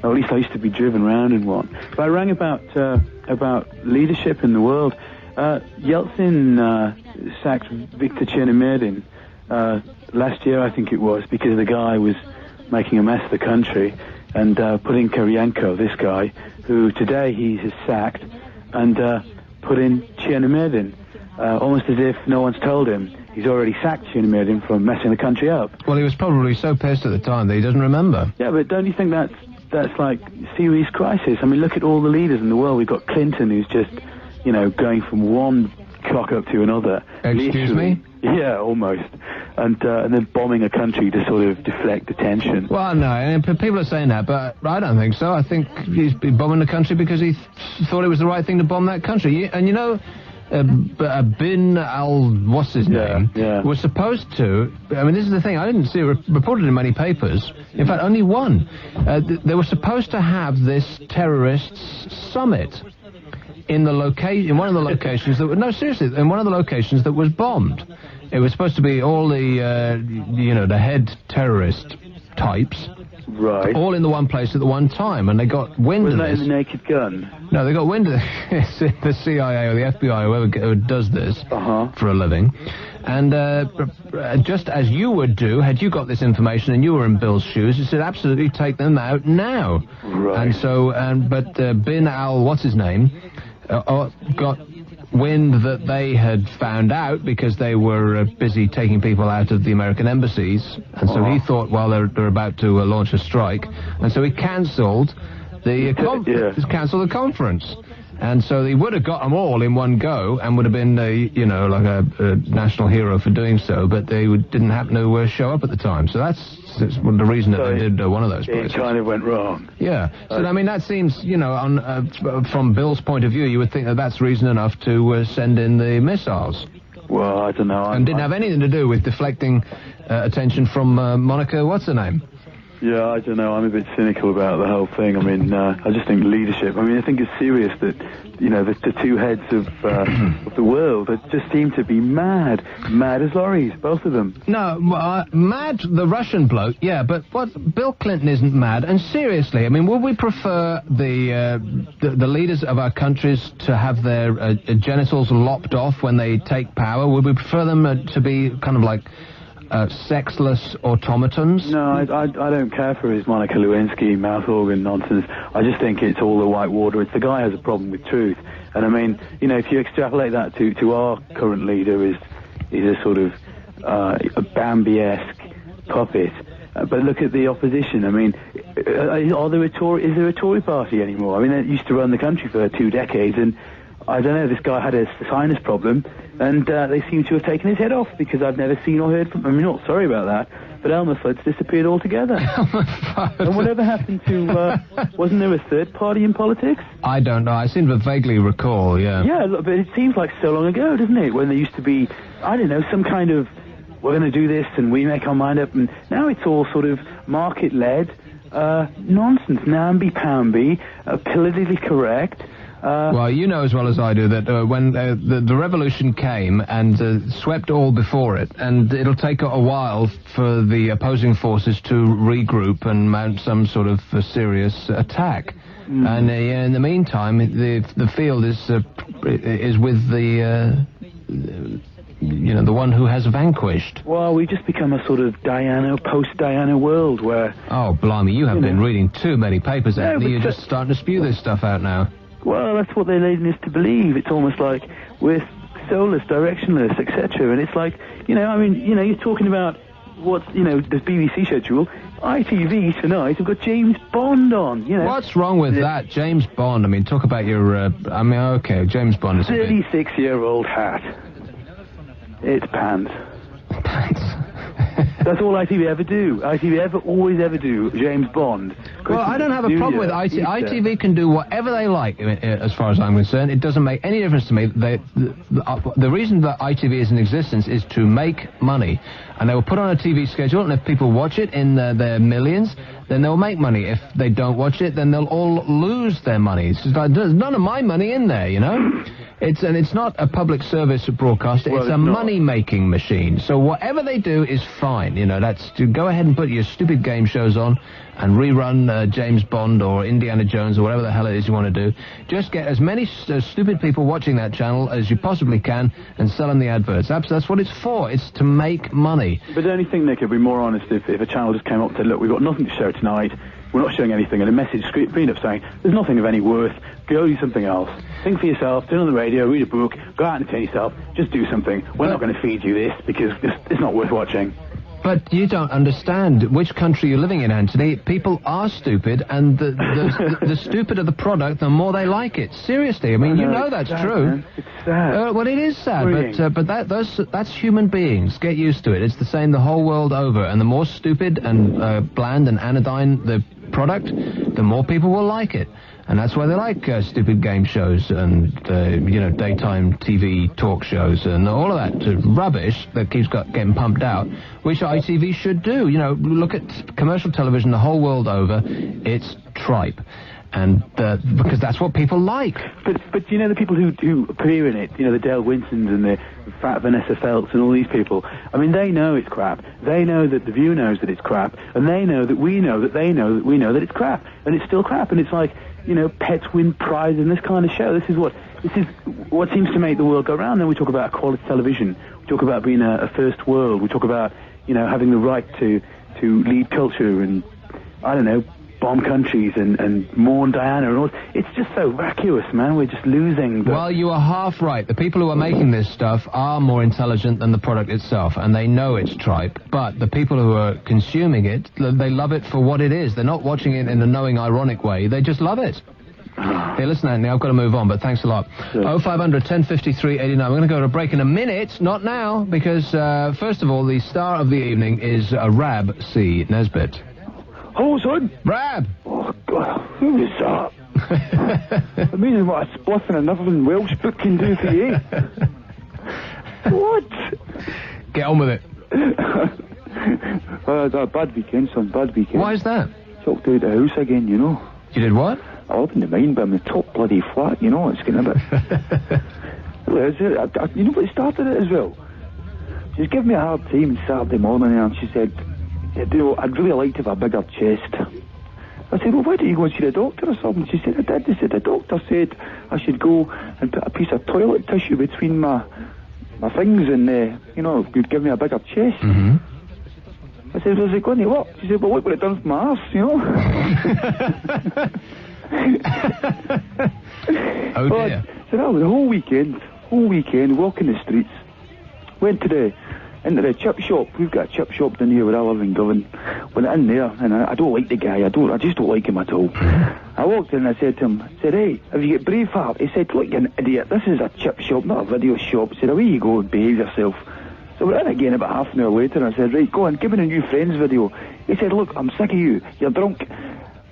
at least I used to be driven around in one. But I rang about leadership in the world. Yeltsin sacked Viktor Chernomyrdin last year, I think it was, because the guy was making a mess of the country, and put in Kirienko, this guy, who today he has sacked, and put in Chernomyrdin, almost as if no one's told him. He's already sacked Chernomyrdin from messing the country up. Well, he was probably so pissed at the time that he doesn't remember. Yeah, but don't you think that's like serious crisis? I mean, look at all the leaders in the world. We've got Clinton, who's just, going from one cock up to another. Excuse me? Yeah, almost. And then bombing a country to sort of deflect attention. Well, no, people are saying that, but I don't think so. I think he's been bombing the country because he thought it was the right thing to bomb that country. And Bin what's his name, was supposed to, I mean, this is the thing, I didn't see it reported in many papers, in fact, only one. They were supposed to have this terrorists summit in one of the locations that no, seriously, in one of the locations that was bombed. It was supposed to be all the, the head terrorist types Right. All in the one place at the one time, and they got wind Wasn't of that this. in the Naked Gun? No, they got wind of this. The CIA or the FBI, who does this for a living. And just as you would do, had you got this information and you were in Bill's shoes, you said absolutely take them out now. Right. And so, but Bin Al, what's his name, got wind that they had found out because they were busy taking people out of the American embassies, and so he thought, well, they're about to launch a strike, and so he cancelled the cancelled the conference. And so he would have got them all in one go and would have been, like a national hero for doing so, but they didn't happen to show up at the time. So that's the reason that they did one of those places. It kind of went wrong. Yeah. So, I mean, that seems, from Bill's point of view, you would think that that's reason enough to send in the missiles. Well, I don't know. And didn't have anything to do with deflecting attention from Monica, what's her name? Yeah, I don't know. I'm a bit cynical about the whole thing. I mean, I just think leadership. I mean, I think it's serious that, the two heads of the world just seem to be mad as lorries, both of them. No, mad, the Russian bloke, yeah, but Bill Clinton isn't mad. And seriously, I mean, would we prefer the leaders of our countries to have their genitals lopped off when they take power? Would we prefer them to be kind of like sexless automatons? No, I don't care for his Monica Lewinsky mouth organ nonsense. I just think it's all the white water. It's the guy has a problem with truth. And I mean, if you extrapolate that to our current leader, is a sort of a Bambi-esque puppet. But look at the opposition. I mean, is there a Tory party anymore? I mean, they used to run the country for 2 decades, and I don't know, this guy had a sinus problem, and they seem to have taken his head off, because I've never seen or heard from him. I'm not sorry about that, but Elmer Fudd's disappeared altogether. And whatever happened to, wasn't there a third party in politics? I don't know, I seem to vaguely recall, yeah. Yeah, but it seems like so long ago, doesn't it, when there used to be, I don't know, some kind of, we're going to do this, and we make our mind up, and now it's all sort of market-led nonsense, namby-pamby, politically correct. Well, you know as well as I do that when the revolution came and swept all before it, and it'll take a while for the opposing forces to regroup and mount some sort of serious attack. And in the meantime, the field is with the one who has vanquished. Well, we've just become a sort of post-Diana world where... Oh, blimey, you have been reading too many papers, Anthony. You're just starting to spew this stuff out now. Well, that's what they're leading us to believe. It's almost like we're soulless, directionless, etc. And it's like, you're talking about what's, the BBC schedule. ITV tonight have got James Bond on, What's wrong with that? James Bond, I mean, talk about your, okay, James Bond is 36-year-old hat. It's pants. Pants. That's all ITV ever do. Always ever do James Bond. Well, I don't have a problem with ITV. ITV can do whatever they like, as far as I'm concerned. It doesn't make any difference to me. The reason that ITV is in existence is to make money. And they will put on a TV schedule, and if people watch it in their millions, then they'll make money. If they don't watch it, then they'll all lose their money. It's just like, there's none of my money in there, It's not a public service broadcaster. It's a money-making machine. So whatever they do is fine. That's to go ahead and put your stupid game shows on and rerun James Bond or Indiana Jones or whatever the hell it is you want to do. Just get as many stupid people watching that channel as you possibly can and sell them the adverts. That's what it's for. It's to make money. But don't you think, Nick, it'd be more honest if a channel just came up and said, look, we've got nothing to show tonight. We're not showing anything, and a message screened up saying, there's nothing of any worth, go do something else. Think for yourself, turn on the radio, read a book, go out and entertain yourself, just do something. We're not going to feed you this, because it's not worth watching. But you don't understand which country you're living in, Anthony. People are stupid, and the stupider the product, the more they like it. Seriously, I mean, that's sad, true. Man. It's sad. Well, it is sad, but that's human beings. Get used to it. It's the same the whole world over, and the more stupid and bland and anodyne the product, the more people will like it. And that's why they like stupid game shows and, daytime TV talk shows and all of that rubbish that keeps getting pumped out, which ITV should do. Look at commercial television the whole world over. It's tripe. And because that's what people like. But you know the people who appear in it, you know, the Dale Winsons and the fat Vanessa Feltz and all these people, I mean, they know it's crap. They know that the viewer knows that it's crap, and they know that we know that they know that we know that it's crap, and it's still crap. And it's like, you know, pets win prize in this kind of show. This is what seems to make the world go round. Then we talk about quality television. We talk about being a first world. We talk about, you know, having the right to lead culture and, I don't know, bomb countries and mourn Diana and all. It's just so vacuous, man. We're just losing. Well, you are half right. The people who are making this stuff are more intelligent than the product itself, and they know it's tripe. But the people who are consuming it, they love it for what it is. They're not watching it in a knowing, ironic way. They just love it. Hey, listen, Anthony, I've got to move on, but thanks a lot. Sure. 0500 1053 89. We're going to go to a break in a minute, not now, because, first of all, the star of the evening is Rab C. Nesbitt. Hello, son. Rab! Oh, God, who is that? Amazing what a spliff and a nibbling Welsh book can do for you. What? Get on with it. A bad weekend, son, bad weekend. Why is that? Chalked out the house again, you know. You did what? I opened the mine, but I'm the top bloody flat, you know, it's getting a bit... You know what started it as well? She was giving me a hard time Saturday morning, and she said, you know, I'd really like to have a bigger chest. I said, well, why don't you go and see the doctor or something? She said, I did. They said, the doctor said I should go and put a piece of toilet tissue between my things and, you know, you'd give me a bigger chest. Mm-hmm. I said, was it going to work? She said, well, look what it done for my arse, you know. Oh, dear. So that was the whole weekend, walking the streets. Went to into the chip shop. We've got a chip shop down here where I live in Govan. Went in there, and I don't like the guy. I just don't like him at all. I walked in and I said to him, hey, have you got Braveheart? He said, look, you an idiot, this is a chip shop, not a video shop. He said, away you go and behave yourself. So we're in again about half an hour later, and I said, right, go on, give me a new Friends video. He said, look, I'm sick of you, you're drunk.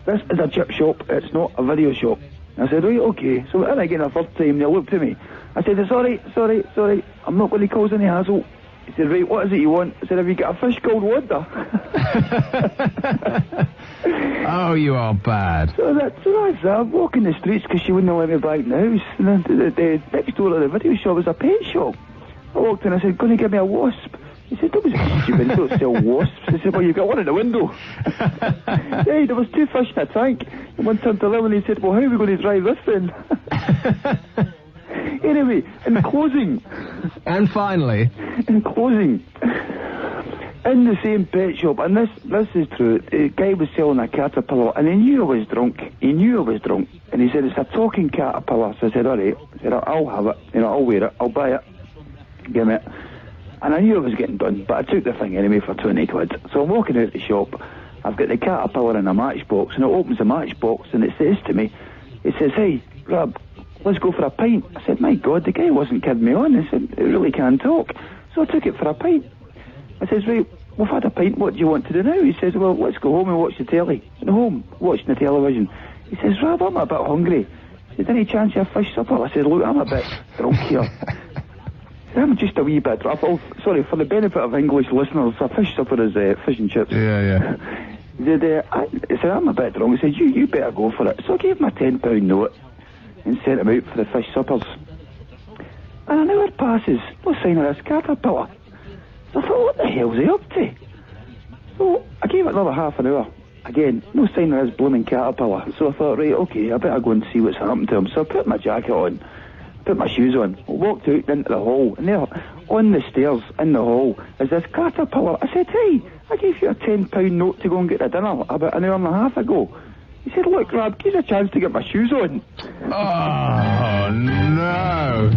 This is a chip shop, it's not a video shop. I said, right, okay. So we're in again a third time, and he looked at me. I said, sorry, I'm not going to cause any hassle. He said, right, what is it you want? I said, have you got a fish called Wanda? Oh, you are bad. So that's that. I'm walking the streets because she wouldn't let me back in the house. And then the next door to the video shop was a pet shop. I walked in and I said, going to give me a wasp? He said, don't be stupid, you don't sell wasps. I said, well, you've got one in the window. Hey, there was 2 fish in a tank. And one turned to Lil and he said, well, how are we going to drive this then? Anyway, in closing... And finally... In closing... In the same pet shop, and this is true, the guy was selling a caterpillar, and he knew I was drunk. And he said, it's a talking caterpillar. So I said, all right. I said, I'll have it. You know, I'll wear it. I'll buy it. Give me it. And I knew I was getting done, but I took the thing anyway for 20 quid. So I'm walking out the shop. I've got the caterpillar in a matchbox, and it opens the matchbox, and it says to me, it says, hey, Rob, let's go for a pint. I said, my God, the guy wasn't kidding me on. I said, it really can talk. So I took it for a pint. I says, right, we've had a pint, what do you want to do now? He says, well, let's go home and watch the telly. At home, watching the television. He says, Rob, I'm a bit hungry. He said, any chance you have fish supper? I said, look, I'm a bit drunk here. I'm just a wee bit drunk. Sorry, for the benefit of English listeners, a fish supper is fish and chips. Yeah. He said, I'm a bit drunk. He said, you better go for it. So I gave him a £10 note and sent him out for the fish suppers. And an hour passes, no sign of this caterpillar. So I thought, what the hell's he up to? So I gave it another half an hour. Again, no sign of this blooming caterpillar. So I thought, right, okay, I better go and see what's happened to him. So I put my jacket on, put my shoes on, walked out into the hall, and there, on the stairs in the hall, is this caterpillar. I said, hey, I gave you a £10 note to go and get the dinner about an hour and a half ago. He said, look, Rob, give us a chance to get my shoes on. Oh, no.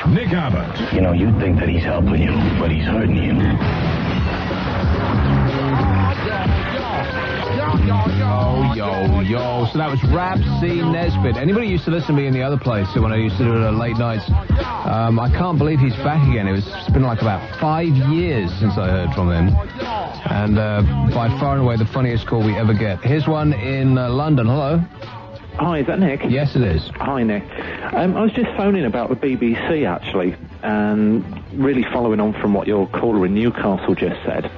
Nick Abbott. You know, you'd think that he's helping you, but he's hurting you. Yo. So that was Rab C. Nesbitt. Anybody used to listen to me in the other place when I used to do it at late nights? I can't believe he's back again. It's been like about 5 years since I heard from him. And by far and away the funniest call we ever get. Here's one in London. Hello. Hi, is that Nick? Yes, it is. Hi, Nick. I was just phoning about the BBC, actually, and really following on from what your caller in Newcastle just said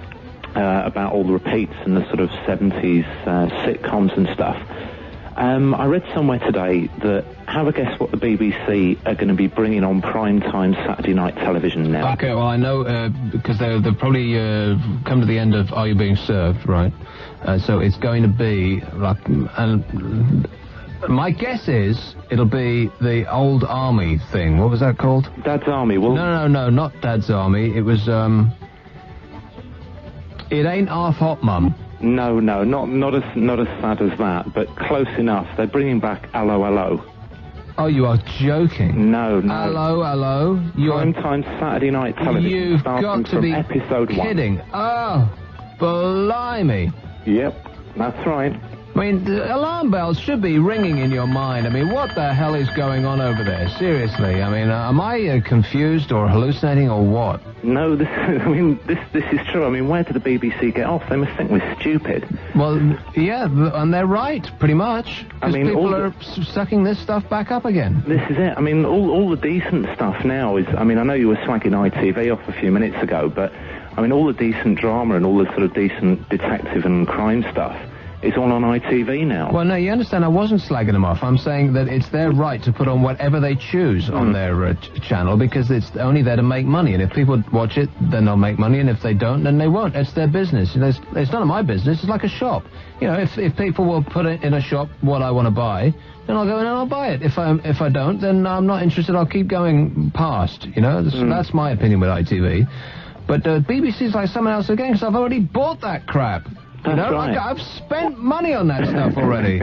about all the repeats and the sort of 70s sitcoms and stuff. I read somewhere today that, have a guess what the BBC are going to be bringing on prime-time Saturday night television now. Okay, well, I know, because they've probably come to the end of Are You Being Served, right? So it's going to be, like, my guess is it'll be the old Army thing. What was that called? Dad's Army. Well, No, not Dad's Army. It was, It Ain't Half Hot, Mum. No, not as sad as that, but close enough. They're bringing back Hello, Hello. Oh, you are joking. No. Hello. Prime-time Saturday night television. You've starting got to from be episode kidding. 1. Oh, blimey. Yep, that's right. I mean, the alarm bells should be ringing in your mind. I mean, what the hell is going on over there? Seriously. I mean, am I confused or hallucinating or what? No, this is true. I mean, where did the BBC get off? They must think we're stupid. Well, yeah, and they're right, pretty much. I mean, people are sucking this stuff back up again. This is it. I mean, all the decent stuff now is... I mean, I know you were slagging ITV off a few minutes ago, but, I mean, all the decent drama and all the sort of decent detective and crime stuff is all on ITV now. Well, no, you understand, I wasn't slagging them off. I'm saying that it's their right to put on whatever they choose on their channel, because it's only there to make money, and if people watch it, then they'll make money, and if they don't, then they won't. It's their business. You know, it's none of my business. It's like a shop. You know, if people will put it in a shop what I want to buy, then I'll go in and I'll buy it. If I don't, then I'm not interested. I'll keep going past, you know. That's my opinion with ITV. But BBC's like someone else again, because I've already bought that crap. You know, right. I've spent money on that stuff already.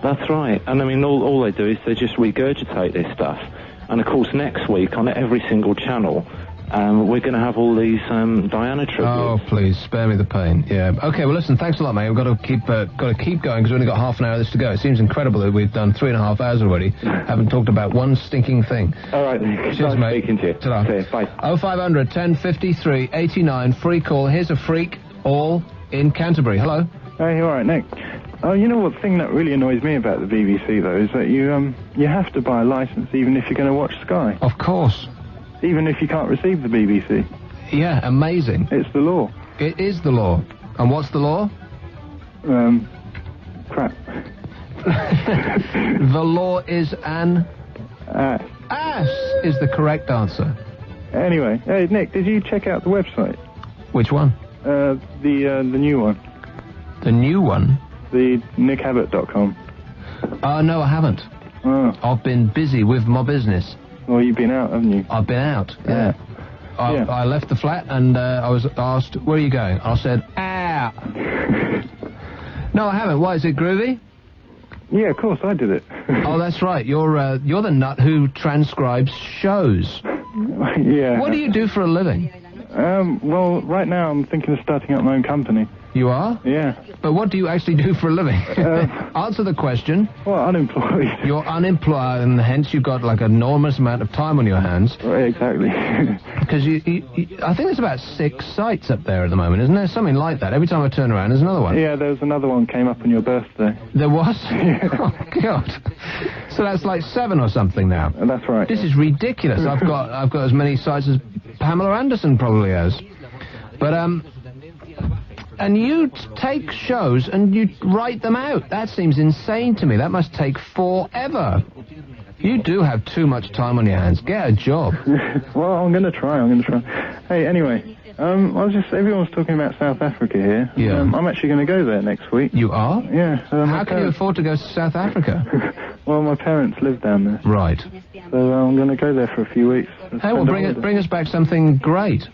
That's right. And I mean, all they do is they just regurgitate this stuff. And of course, next week on every single channel, we're going to have all these Diana tributes. Oh, please, spare me the pain. Yeah. Okay, well, listen, thanks a lot, mate. We've got to keep going, because we've only got half an hour of this to go. It seems incredible that we've done 3.5 hours already. Haven't talked about one stinking thing. All right, cheers, mate. Speaking to you. Ta-da. See you. Bye. 0500 1053 89, free call. Here's a freak, all in Canterbury. Hello. Hey, all right, Nick. Oh, you know what thing that really annoys me about the BBC, though, is that you have to buy a licence even if you're going to watch Sky. Of course. Even if you can't receive the BBC. Yeah, amazing. It's the law. It is the law. And what's the law? Crap. The law is an... Ass is the correct answer. Anyway, hey, Nick, did you check out the website? Which one? The new one. The new one? The nickabbot.com. No, I haven't. Oh. I've been busy with my business. Well, you've been out, haven't you? I've been out, yeah. I left the flat and I was asked, where are you going? I said, out. No, I haven't. Why, is it groovy? Yeah, of course, I did it. Oh, that's right. You're the nut who transcribes shows. Yeah. What do you do for a living? Well, right now I'm thinking of starting up my own company. You are? Yeah. But what do you actually do for a living? Answer the question. Well, unemployed. You're unemployed, and hence you've got, like, an enormous amount of time on your hands. Right, exactly. Because I think there's about 6 sites up there at the moment, isn't there? Something like that. Every time I turn around, there's another one. Yeah, there's another one came up on your birthday. There was? Yeah. Oh, God. So that's like 7 or something now. That's right. This is ridiculous. I've got as many sites as Pamela Anderson probably has. But, and you take shows and you write them out. That seems insane to me. That must take forever. You do have too much time on your hands. Get a job. Well, I'm going to try. Hey, anyway, everyone's talking about South Africa here. Yeah. I'm actually going to go there next week. You are? Yeah. How can you afford to go to South Africa? Well, my parents live down there. Right. So I'm going to go there for a few weeks. Hey, well, bring us back something great.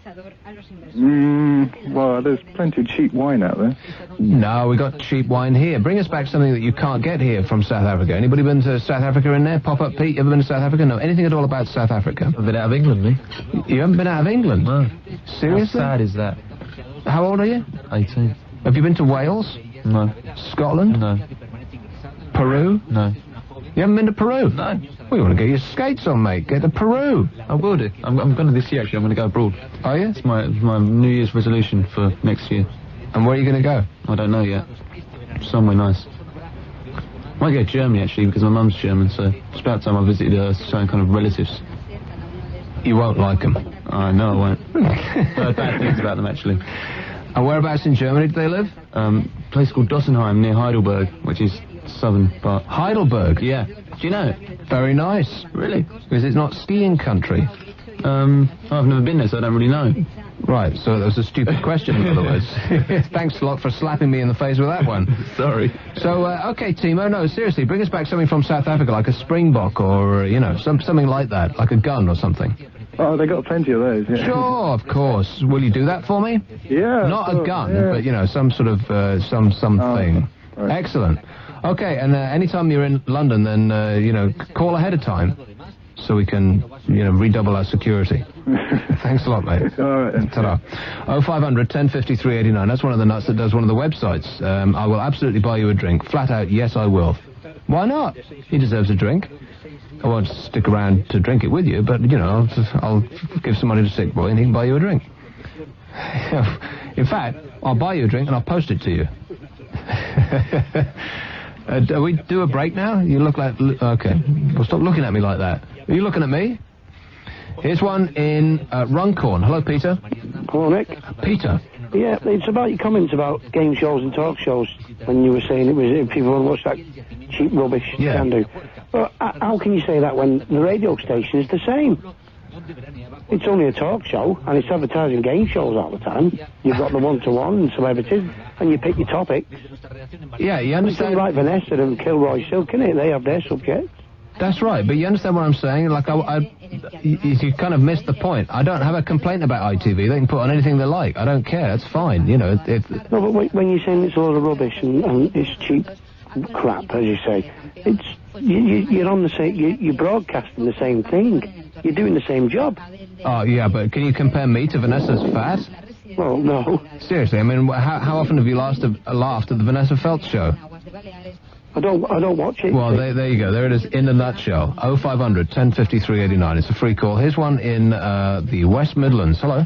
Well, there's plenty of cheap wine out there. No, we got cheap wine here. Bring us back something that you can't get here from South Africa. Anybody been to South Africa in there? Pop up Pete, you ever been to South Africa? No, anything at all about South Africa? I've been out of England, me. You haven't been out of England? No. Seriously? How sad is that? How old are you? 18. Have you been to Wales? No. Scotland? No. Peru? No. You haven't been to Peru? No. Well, you want to get your skates on, mate. Get to Peru. I will do. I'm going to this year, actually. I'm going to go abroad. Are you? It's my New Year's resolution for next year. And where are you going to go? I don't know yet. Somewhere nice. Might go to Germany, actually, because my mum's German, so it's about time I visited some kind of relatives. You won't like them. I know I won't. I've heard bad things about them, actually. And whereabouts in Germany do they live? A place called Dossenheim, near Heidelberg, which is southern part. Heidelberg? Yeah. Do you know it? Very nice. Really? Because it's not skiing country. I've never been there, so I don't really know. Right, so that was a stupid question, in other words. Thanks a lot for slapping me in the face with that one. Sorry. So, okay, Timo, no, seriously, bring us back something from South Africa, like a springbok or, something like that, like a gun or something. Oh, they got plenty of those, yeah. Sure, of course. Will you do that for me? Yeah. Not sure, a gun, yeah. but, some sort of, something. Right. Excellent. Okay, and anytime you're in London, then, call ahead of time so we can, redouble our security. Thanks a lot, mate. All right. Ta-da. 0500 1050 389. That's one of the nuts that does one of the websites. I will absolutely buy you a drink. Flat out, yes, I will. Why not? He deserves a drink. I won't stick around to drink it with you, but, I'll give some money to Sick Boy and he can buy you a drink. In fact, I'll buy you a drink and I'll post it to you. Do we do a break now? You look like... Okay. Well, stop looking at me like that. Are you looking at me? Here's one in Runcorn. Hello, Peter. Hello, Nick. Peter. Yeah, it's about your comments about game shows and talk shows when you were saying it was if people want to watch that cheap rubbish, yeah. Can do. But how can you say that when the radio station is the same? It's only a talk show, and it's advertising game shows all the time. You've got the one-to-one and celebrities, and you pick your topics. Yeah, you understand? It's like Vanessa and Kilroy Silk, innit? They have their subjects. That's right, but you understand what I'm saying? Like, you kind of missed the point. I don't have a complaint about ITV. They can put on anything they like. I don't care. That's fine, No, but when you're saying it's a lot of rubbish and it's cheap crap, as you say, you're on the same. You're broadcasting the same thing. You're doing the same job. Oh yeah, but can you compare me to Vanessa's fat? Well, no. Seriously, I mean, how often have you laughed at the Vanessa Feltz show? I don't watch it. Well, there you go. There it is in a nutshell. 0500 1050 389. It's a free call. Here's one in the West Midlands. Hello.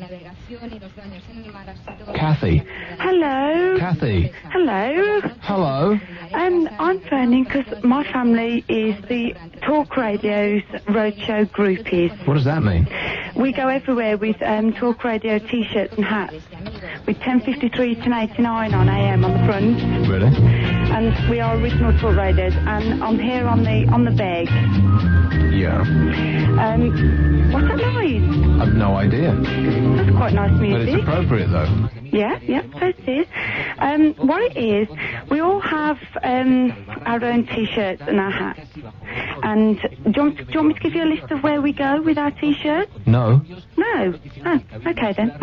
Kathy. Hello. Kathy. Hello. Hello. I'm phoning because my family is the Talk Radio's roadshow groupies. What does that mean? We go everywhere with Talk Radio T-shirts and hats with 1053 1089 on AM on the front. Really? And we are original Talk Radios, and I'm here on the bag. Yeah. What's that noise? I've no idea. That's quite nice music. But it's appropriate, though. Yeah, so it is. What it is, we all have our own T-shirts and our hats. And do you want me to give you a list of where we go with our T-shirts? No. No? Oh, okay then.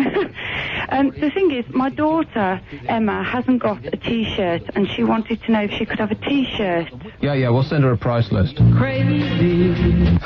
The thing is, my daughter, Emma, hasn't got a T-shirt, and she wanted to know if she could have a T-shirt. Yeah, we'll send her a price list. Crazy.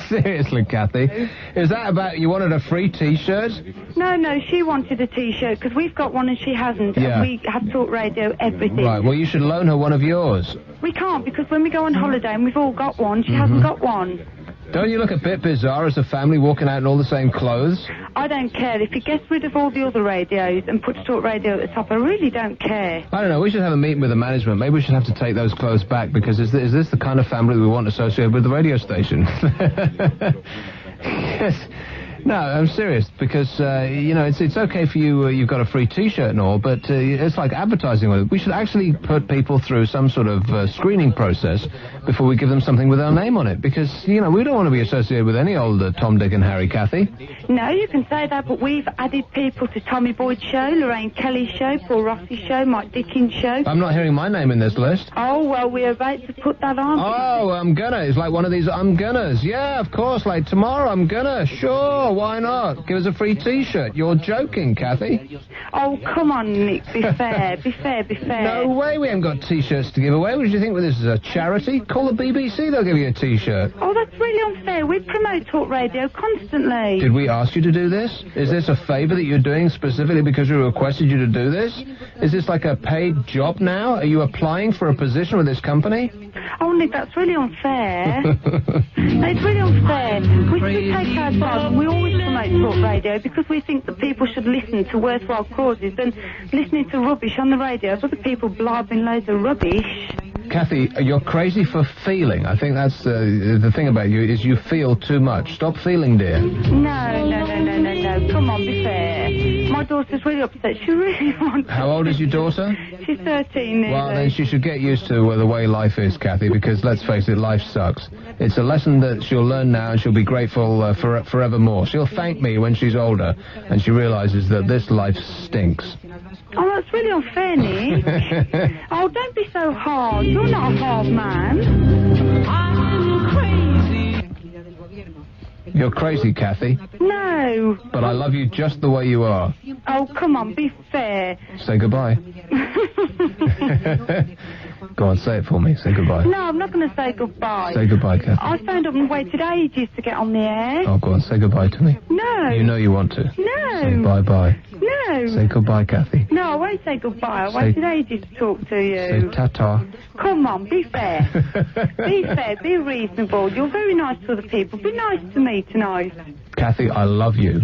Seriously, Kathy, is that about you wanted a free T-shirt? No, she wanted a T-shirt because we've got one and she hasn't. Yeah. And we have Talk Radio everything. Right, well, you should loan her one of yours. We can't because when we go on holiday and we've all got one, she hasn't got one. Don't you look a bit bizarre as a family walking out in all the same clothes? I don't care. If he gets rid of all the other radios and puts Talk Radio at the top, I really don't care. I don't know. We should have a meeting with the management. Maybe we should have to take those clothes back because is this the kind of family we want associated with the radio station? Yes. No, I'm serious because, it's okay for you, you've got a free T-shirt and all, but it's like advertising with it. We should actually put people through some sort of screening process before we give them something with our name on it because, we don't want to be associated with any old Tom, Dick and Harry, Kathy. No, you can say that, but we've added people to Tommy Boyd's show, Lorraine Kelly's show, Paul Rossi's show, Mike Dickens' show. I'm not hearing my name in this list. Oh, well, we're about to put that on. Oh, I'm gonna. It's like one of these I'm gonners. Yeah, of course, like tomorrow I'm gonna. Sure, why not? Give us a free T-shirt. You're joking, Kathy. Oh, come on, Nick. Be fair. Be fair. No way we haven't got T-shirts to give away. What did you think this is a charity? Call the BBC, they'll give you a T-shirt. Oh, that's really unfair. We promote Talk Radio constantly. Did we ask you to do this? Is this a favour that you're doing specifically because we requested you to do this? Is this like a paid job now? Are you applying for a position with this company? Oh, Nick, that's really unfair. No, it's really unfair. We take our job and we always promote Talk Radio because we think that people should listen to worthwhile causes than listening to rubbish on the radio of other people blabbing loads of rubbish. Kathy, you're crazy for feeling. I think that's the thing about you is you feel too much. Stop feeling, dear. No. Come on, be fair. My daughter's really upset. She really wants... How old is your daughter? She's 13 nearly. Well, then she should get used to the way life is, Kathy, because let's face it, life sucks. It's a lesson that she'll learn now, and she'll be grateful forevermore. She'll thank me when she's older, and she realises that this life stinks. Oh, that's really unfair, Nick. Oh, don't be so hard. You're not a hard man. I'm crazy. You're crazy, Kathy. No. But I love you just the way you are. Oh, come on, be fair. Say goodbye. Go on, say it for me. Say goodbye. No, I'm not going to say goodbye. Say goodbye, Kathy. I phoned up and waited ages to get on the air. Oh, go on, say goodbye to me. No. You know you want to. No. Say bye-bye. No. Say goodbye, Kathy. No, I won't say goodbye. I waited ages to talk to you. Say ta-ta. Come on, be fair. Be fair, be reasonable. You're very nice to other people. Be nice to me tonight. Kathy, I love you.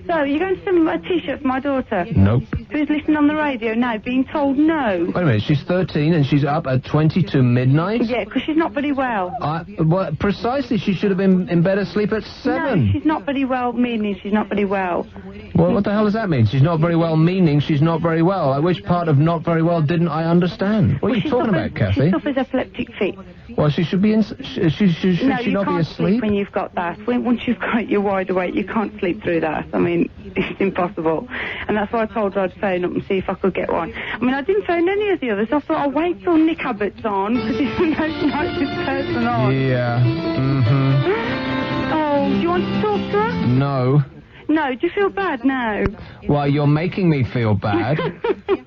So, you're going to send me a T-shirt for my daughter? Nope. Who's listening on the radio now, being told no? Wait a minute, she's 13 and she's up at 20 to midnight? Yeah, because she's not very well. Well, precisely, she should have been in bed asleep at 7. No, she's not very well, meaning she's not very well. Well, what the hell does that mean? She's not very well, meaning she's not very well. Like, which part of not very well didn't I understand? What are you talking about, Kathy? She suffers epileptic fits. Well, she should be in... Should she not be you can't asleep? sleep when you've got that. Once you've got it, you're wide awake. You can't sleep through that. I mean, it's impossible. And that's why I told her I'd phone up and see if I could get one. I mean, I didn't phone any of the others. I thought I'll wait till Nick Abbott's on, because he's the most nicest person on. Yeah. Mm-hmm. Oh, do you want to talk to her? No. No, do you feel bad now? Well, you're making me feel bad.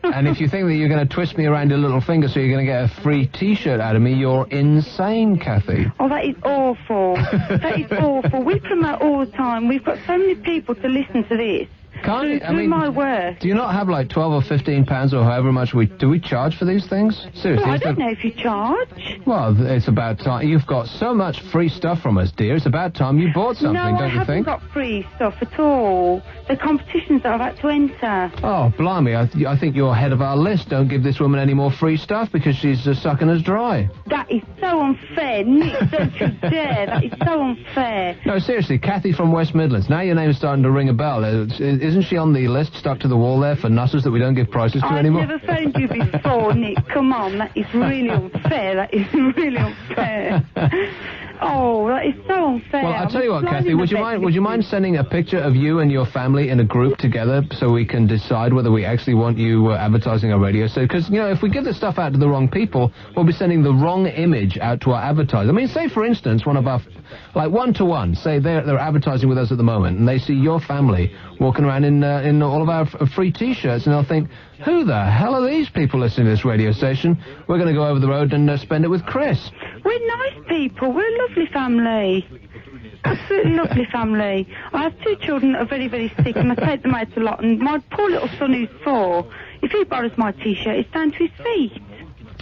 And if you think that you're going to twist me around your little finger so you're going to get a free T-shirt out of me, you're insane, Kathy. Oh, that is awful. That is awful. We promote all the time. We've got so many people to listen to this. Through my work. Do you not have like 12 or 15 pounds or however much do we charge for these things? Seriously? Well, I don't know if you charge. Well, it's about time. You've got so much free stuff from us, dear. It's about time you bought something, don't you think? No, I haven't got free stuff at all. The competitions that I've had to enter. Oh, blimey. I think you're head of our list. Don't give this woman any more free stuff because she's sucking us dry. That is so unfair. Nick, don't you dare. That is so unfair. No, seriously, Kathy from West Midlands. Now your name's starting to ring a bell. Isn't she on the list stuck to the wall there for nutters that we don't give prices to anymore? I've never phoned you before, Nick. Come on, that is really unfair. That is really unfair. Oh, that is so unfair. Well, I'll tell you what, Kathy, would you mind sending a picture of you and your family in a group together so we can decide whether we actually want you advertising our radio? So, because, you know, if we give this stuff out to the wrong people, we'll be sending the wrong image out to our advertisers. I mean, say, for instance, one of our, like, one-to-one, say they're advertising with us at the moment, and they see your family walking around in all of our free T-shirts, and they'll think, who the hell are these people listening to this radio station? We're going to go over the road and spend it with Chris. We're nice people. We're a lovely family. Absolutely lovely family. I have 2 children that are very, very sick, and I take them out a lot. And my poor little son who's 4, if he borrows my T-shirt, it's down to his feet.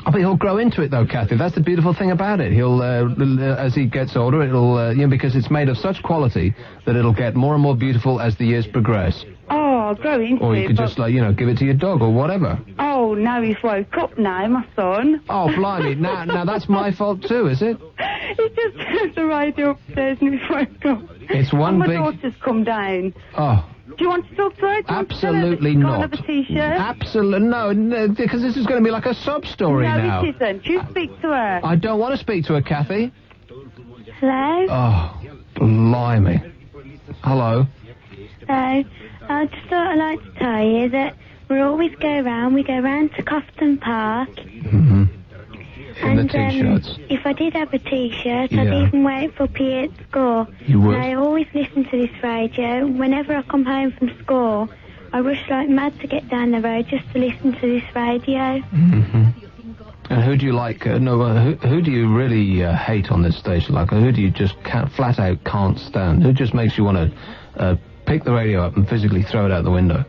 Oh, but he'll grow into it, though, Kathy. That's the beautiful thing about it. He'll, as he gets older, it'll, you know, because it's made of such quality that it'll get more and more beautiful as the years progress. Oh, I'll grow into it. Or you could just, like, you know, give it to your dog or whatever. Oh, now he's woke up now, my son. Oh, blimey. Now that's my fault, too, is it? He just turned the radio upstairs and he's woke up. It's one and big... my daughter's come down. Oh. Do you want to talk to her? Absolutely not. Have a T-shirt? Absolutely no, because this is going to be like a sob story now. No, it isn't. You speak to her. I don't want to speak to her, Kathy. Hello? Oh, blimey. Hello? Hello. I just thought I'd like to tell you that we always go round to Cofton Park. Mm-hmm. In the T-shirts. If I did have a T-shirt, I'd even wait for PE at school. You would? And I always listen to this radio. Whenever I come home from school, I rush like mad to get down the road just to listen to this radio. Mm-hmm. And who do you like, who do you really hate on this station? Like, who do you just flat out can't stand? Who just makes you want to pick the radio up and physically throw it out the window?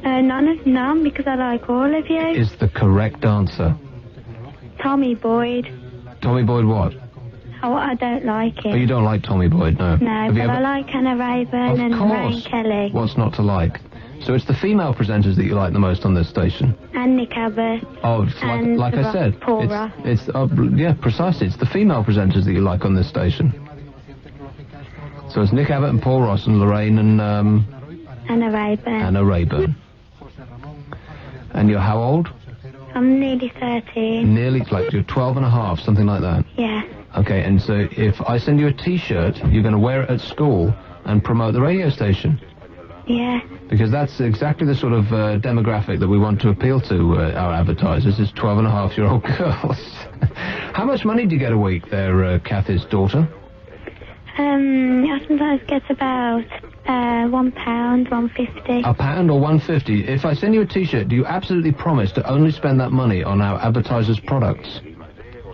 None, because I like all of you. Is the correct answer. Tommy Boyd. Tommy Boyd what? Oh, I don't like it. Oh, you don't like Tommy Boyd, no? No, but I like Hannah Rayburn and Lorraine Kelly. What's not to like? So it's the female presenters that you like the most on this station? And Nick Abbott. Oh, it's like I said. Paul Ross. Yeah, precisely. It's the female presenters that you like on this station. So it's Nick Abbott and Paul Ross and Lorraine and And a Rayburn. And a Rayburn. And you're how old? I'm nearly 13. Nearly, like you're 12 and a half, something like that. Yeah. Okay, and so if I send you a T-shirt, you're going to wear it at school and promote the radio station. Yeah. Because that's exactly the sort of demographic that we want to appeal to our advertisers, is 12-and-a-half-year-old girls. How much money do you get a week there, Kathy's daughter? I sometimes get about £1, £1.50. A pound or £1.50? If I send you a T-shirt, do you absolutely promise to only spend that money on our advertisers' products?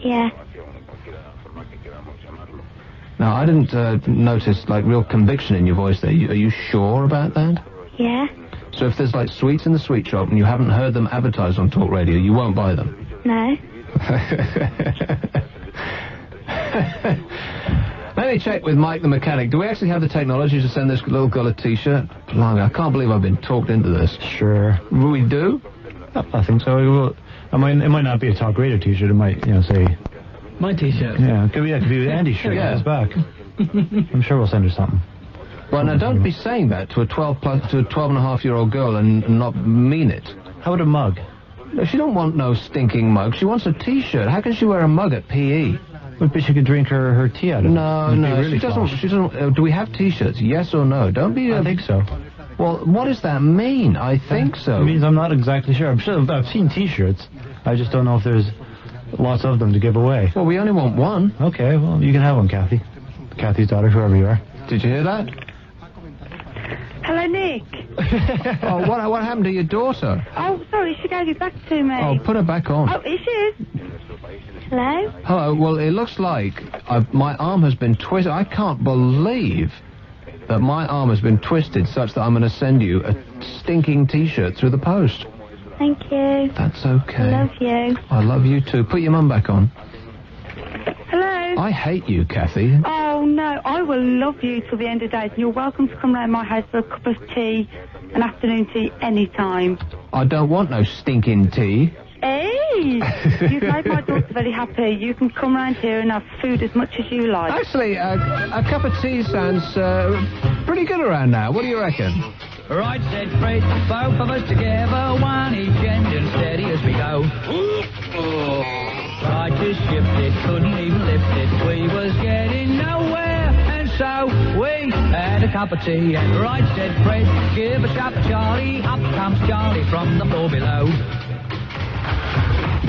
Yeah. Now, I didn't notice, like, real conviction in your voice there. Are you sure about that? Yeah. So if there's, like, sweets in the sweet shop and you haven't heard them advertised on Talk Radio, you won't buy them? No. Let me check with Mike the mechanic. Do we actually have the technology to send this little girl a T-shirt? Blimey, I can't believe I've been talked into this. Sure. We do? I think so. It might not be a Talk Radio T-shirt. It might, say... My T-shirt. Yeah, it could be Andy's shirt. Yeah. On his back. I'm sure we'll send her something. Well, now, don't be saying that to a 12-and-a-half-year-old girl and not mean it. How about a mug? No, she don't want no stinking mug. She wants a T-shirt. How can she wear a mug at PE? But she could drink her tea out of it. No, Really she doesn't. Do we have T-shirts? Yes or no? Don't be. I think so. Well, what does that mean? I think so. It means I'm not exactly sure. I'm sure I've seen T-shirts. I just don't know if there's lots of them to give away. Well, we only want one. Okay, well, you can have one, Kathy. Kathy's daughter, whoever you are. Did you hear that? Hello, Nick. Oh, what happened to your daughter? Oh, sorry, she gave you back to me. Oh, put her back on. Oh, here she is. Hello? Hello. Well, it looks like my arm has been twisted. I can't believe that my arm has been twisted such that I'm going to send you a stinking T-shirt through the post. Thank you. That's okay. I love you. I love you too. Put your mum back on. Hello? I hate you, Kathy. Oh, no, I will love you till the end of days. You're welcome to come round my house for a cup of tea, an afternoon tea, any time. I don't want no stinking tea. Hey! You've made my daughter very happy. You can come round here and have food as much as you like. Actually, a cup of tea sounds pretty good around now. What do you reckon? Right, said Fred, both of us together, one each end and steady as we go. Tried to shift it, couldn't even lift it, we was getting nowhere, and so we had a cup of tea, and right, said Fred, give a shot to Charlie, up comes Charlie from the floor below.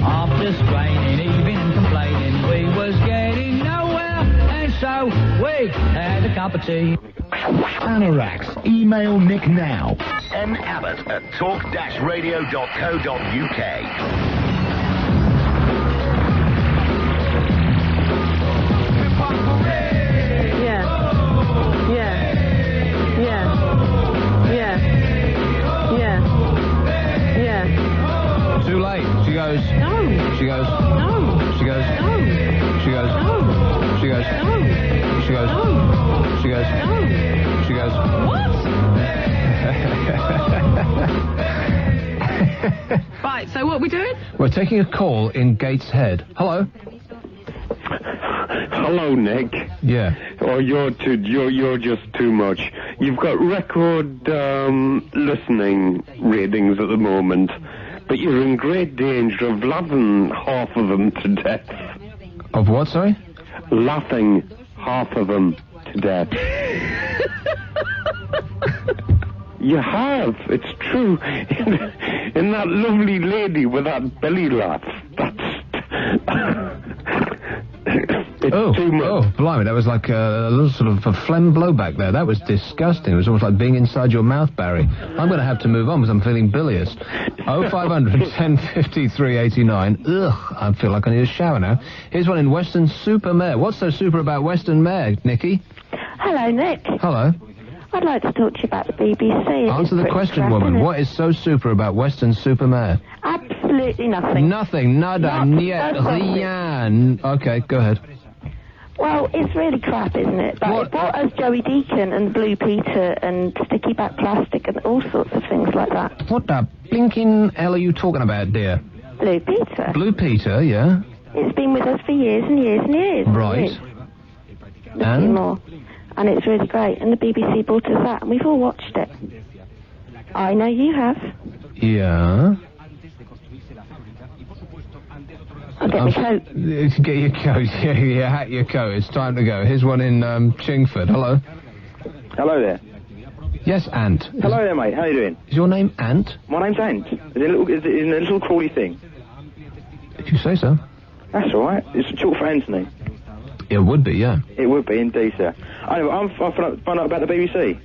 After straining, even and complaining, we was getting nowhere, and so we had a cup of tea. Anoraks. Email Nick now. Abbot at talk-radio.co.uk. Too late. She goes. No. She goes. No. She goes. No. She goes. No. She goes. No. She goes. No. She goes. No. She goes. What? Right, so what are we doing? We're taking a call in Gateshead. Hello. Hello, Nick. Yeah. Oh, you're just too much. You've got record listening ratings at the moment, but you're in great danger of laughing half of them to death. Of what, sorry? Laughing half of them to death. You have. It's true. In that lovely lady with that belly laugh. It's too much. Oh, blimey, that was like a little sort of a phlegm blowback there. That was disgusting. It was almost like being inside your mouth, Barry. I'm going to have to move on because I'm feeling bilious. 0500 1053 389. Ugh, I feel like I need a shower now. Here's one in Weston-super-Mare. What's so super about Weston-Mare, Nikki? Hello, Nick. Hello. I'd like to talk to you about the BBC. Answer the question, woman. What is so super about Weston-super-Mare? Absolutely nothing. Nothing. Nada. Niet. Rien. Okay, go ahead. Well, it's really crap, isn't it? But it brought us Joey Deacon and Blue Peter and Sticky Back Plastic and all sorts of things like that. What the blinking hell are you talking about, dear? Blue Peter. Blue Peter, yeah. It's been with us for years and years and years. Right. And? More. And it's really great. And the BBC brought us that, and we've all watched it. I know you have. Yeah. I'll get my coat. Get your coat. Yeah, your hat, your coat. It's time to go. Here's one in Chingford. Hello. Hello there. Yes, Ant. Hello there, mate. How you doing? Is your name Ant? My name's Ant. Is it a little crawly thing? If you say so. That's all right. It's short for Anthony. It would be, yeah. It would be, indeed, sir. Anyway, I found out about the BBC.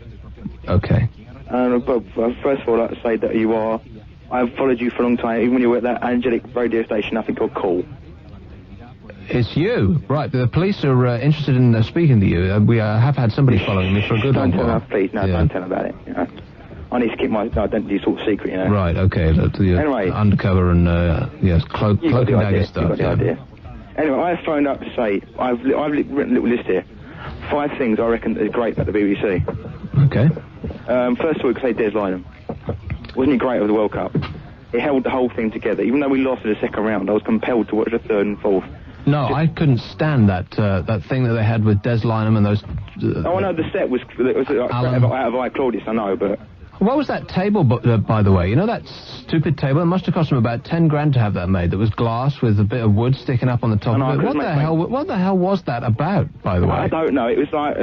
Okay. First of all, I'd like to say that I've followed you for a long time, even when you were at that angelic radio station, I think called Cool. It's you. Right, the police are interested in speaking to you. We have had somebody following me for a good long while. Don't tell them, please. No, don't tell them about it. You know. I need to keep my identity sort of secret, you know. Right, okay. Anyway. Undercover and, yes, cloak and dagger stuff. You've got the idea. Anyway, I phoned up to say, I've written a little list here. 5 things I reckon are great about the BBC. Okay. First of all, we could say Des Lynam. Wasn't he great over the World Cup? He held the whole thing together. Even though we lost in the second round, I was compelled to watch the third and fourth. No, I couldn't stand that thing that they had with Des Lynam and those... I know the set was out of I, Claudius, I know, but... What was that table, by the way? You know that stupid table? It must have cost them about 10 grand to have that made. That was glass with a bit of wood sticking up on the top of it. What the hell was that about, by the way? I don't know. It was like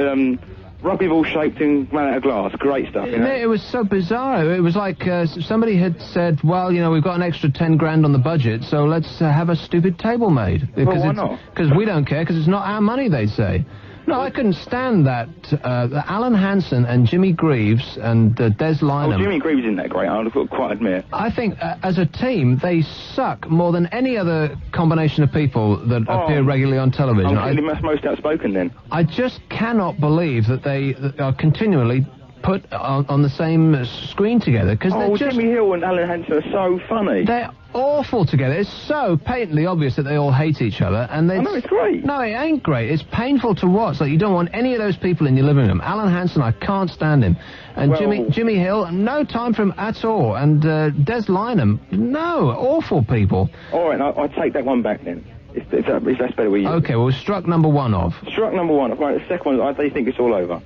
rugby ball shaped and ran out of glass. Great stuff, you know? It was so bizarre. It was like somebody had said, well, you know, we've got an extra 10 grand on the budget, so let's have a stupid table made. Well, why not? Because we don't care, because it's not our money, they say. No, I couldn't stand that. Alan Hansen and Jimmy Greaves and Des Lynam. Oh, Jimmy Greaves isn't that great, I'll quite admit. I think, as a team, they suck more than any other combination of people that appear regularly on television. I'm clearly most outspoken, then. I just cannot believe that they are continually put on the same screen together, because they're just... Jimmy Hill and Alan Hansen are so funny. They're awful together. It's so patently obvious that they all hate each other, and I know, it's great. No, it ain't great. It's painful to watch. Like, you don't want any of those people in your living room. Alan Hansen, I can't stand him. And Jimmy Hill, no time for him at all. And Des Lynam, no, awful people. All right, I'll take that one back then. If that's better with you. Okay, well, struck number 1 off. Struck number 1 off. Right, the second one, they think it's all over.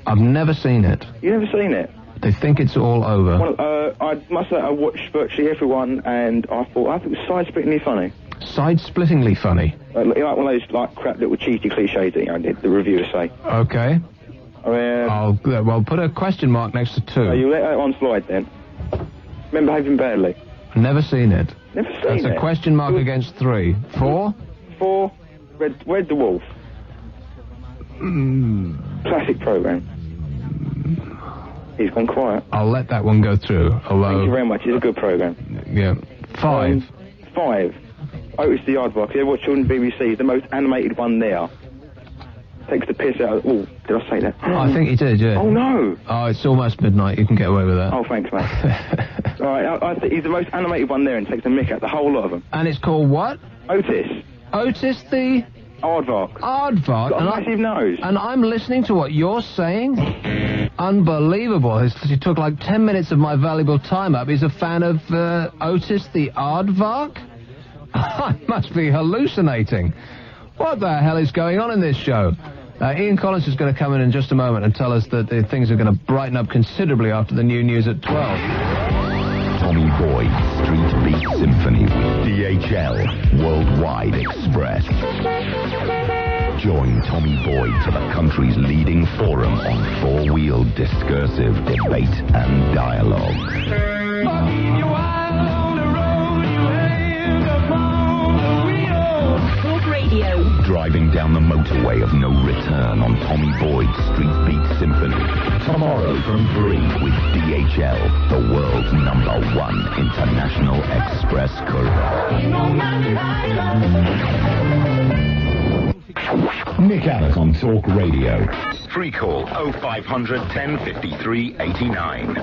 I've never seen it. You've never seen it? They think it's all over. Well, I must say I watched virtually everyone, and I think it was side-splittingly funny. Side-splittingly funny? Like one of those crap little cheesy cliches that the reviewers say. Okay. Well, put a question mark next to 2. You let that one slide then. Remember Behaving Badly? Never seen it. Never seen it? That's a question mark against 3. 4? 4. Red the Wolf. Classic programme. He's gone quiet. I'll let that one go through. Although... Thank you very much. It's a good programme. Yeah. 5. 5. Otis the Aardvark. You ever watch on BBC? He's the most animated one there. Takes the piss out of... Oh, did I say that? I think he did, yeah. Oh, no. Oh, it's almost midnight. You can get away with that. Oh, thanks, mate. All right, I think he's the most animated one there and takes the mick out the whole lot of them. And it's called what? Otis. Otis the... Aardvark. Aardvark? Got a massive nose. And I'm listening to what you're saying? Unbelievable. He took like 10 minutes of my valuable time up. He's a fan of Otis the Aardvark? I must be hallucinating. What the hell is going on in this show? Ian Collins is going to come in just a moment and tell us that things are going to brighten up considerably after the new news at 12. Tommy Boyd Street Beat Symphony with DHL Worldwide Express. Join Tommy Boyd for the country's leading forum on four-wheeled discursive debate and dialogue. Talk Radio. Driving down the motorway of no return on Tommy Boyd's Street Beat Symphony. Tomorrow from 3 with DHL, the world's #1 international express courier. Nick Abbot on Talk Radio. Free call 0500 1053 89.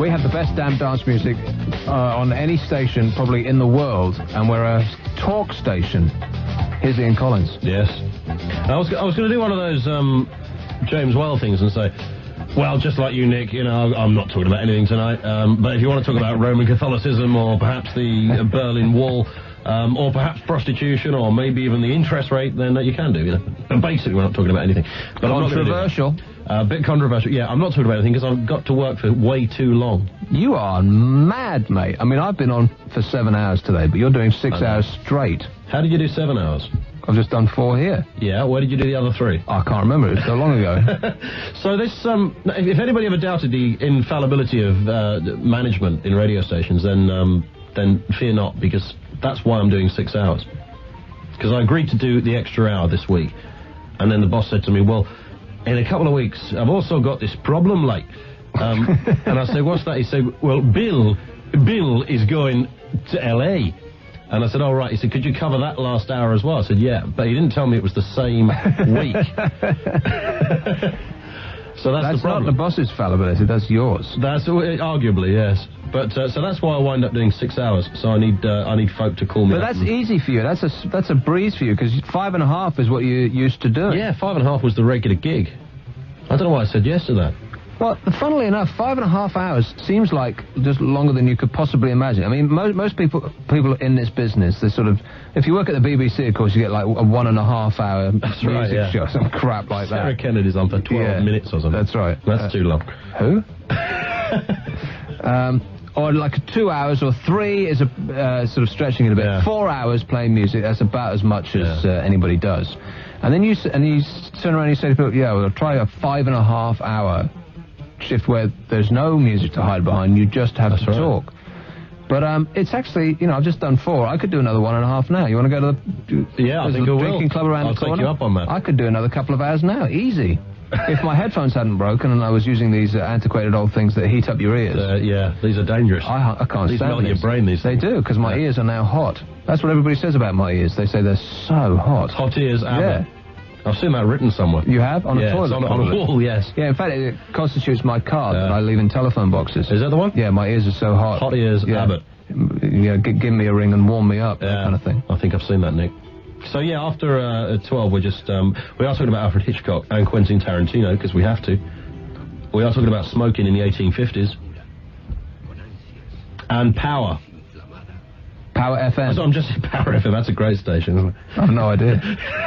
We have the best damn dance music on any station probably in the world, and we're a talk station. Here's Ian Collins. Yes. I was going to do one of those James Well things and say, well, just like you, Nick, you know, I'm not talking about anything tonight, but if you want to talk about Roman Catholicism or perhaps the Berlin Wall, or perhaps prostitution, or maybe even the interest rate, then you can do, you know. But basically, we're not talking about anything. But Controversial. A bit controversial. Yeah, I'm not talking about anything because I've got to work for way too long. You are mad, mate. I mean, I've been on for 7 hours today, but you're doing 6 hours straight. How did you do 7 hours? I've just done 4 here. Yeah, where did you do the other 3? I can't remember. It was so long ago. So this, if anybody ever doubted the infallibility of management in radio stations, then fear not, because that's why I'm doing 6 hours. Because I agreed to do the extra hour this week, and then the boss said to me, well, in a couple of weeks, I've also got this problem, like, and I said, what's that? He said, well, Bill is going to L.A., and I said, all right. He said, could you cover that last hour as well? I said, yeah, but he didn't tell me it was the same week. So that's the problem. Not the boss's fallibility, that's yours. That's arguably, yes. But so that's why I wind up doing 6 hours. So I need folk to call me. But that's easy for you. That's a breeze for you, because 5.5 is what you used to do. Yeah, 5.5 was the regular gig. I don't know why I said yes to that. Well, funnily enough, 5.5 hours seems like just longer than you could possibly imagine. I mean, most people in this business, they sort of, if you work at the BBC, of course, you get like a 1.5 hour music show, some crap like that. Sarah Kennedy's on for 12 minutes or something. That's right. That's too long. Who? Or like 2 hours or 3 is sort of stretching it a bit. Yeah. 4 hours playing music, that's about as much as anybody does. And then you turn around and you say to people, yeah, well, try a 5.5 hour shift where there's no music to hide behind, you just have to talk. But it's actually, you know, I've just done 4. I could do another 1.5 now. You want to go to the I think I will. drinking club around the corner? I'll take you up on that. I could do another couple of hours now, easy. If my headphones hadn't broken and I was using these antiquated old things that heat up your ears. Yeah, these are dangerous. I can't these stand melt your brain, these things. They do, because my ears are now hot. That's what everybody says about my ears. They say they're so hot. Hot ears, Abbot. Yeah. I've seen that written somewhere. You have? On a toilet? On a wall, yes. Yeah, in fact, it constitutes my card that I leave in telephone boxes. Is that the one? Yeah, my ears are so hot. Hot ears, Abbot. Yeah, give me a ring and warm me up, that kind of thing. I think I've seen that, Nick. So, yeah, after 12, we're just, we are talking about Alfred Hitchcock and Quentin Tarantino, because we have to. We are talking about smoking in the 1850s. And power. Power FM. So I'm just Power FM. That's a great station, isn't it? I've no idea.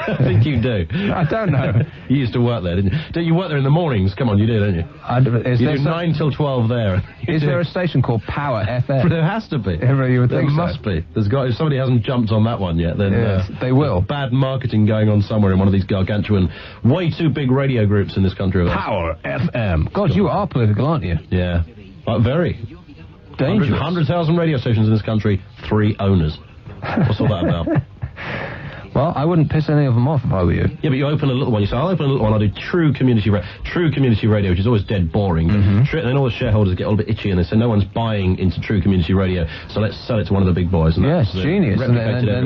I think you do. I don't know. You used to work there, didn't you? Don't you work there in the mornings? Come on, you do, don't you? You do 9 till 12 there. Is there a station called Power FM? There has to be. You would think there must be. If somebody hasn't jumped on that one yet, then they will. Bad marketing going on somewhere in one of these gargantuan, way too big radio groups in this country. Power FM. God, you are political, aren't you? Yeah. Very. Dangerous. 100,000 radio stations in this country, 3 owners. What's all that about? Well, I wouldn't piss any of them off if I were you. Yeah, but you open a little one. You say, I'll open a little one. I'll do true community radio, which is always dead boring. And then all the shareholders get a little bit itchy and they say, no one's buying into true community radio, so let's sell it to one of the big boys. And yes, genius. And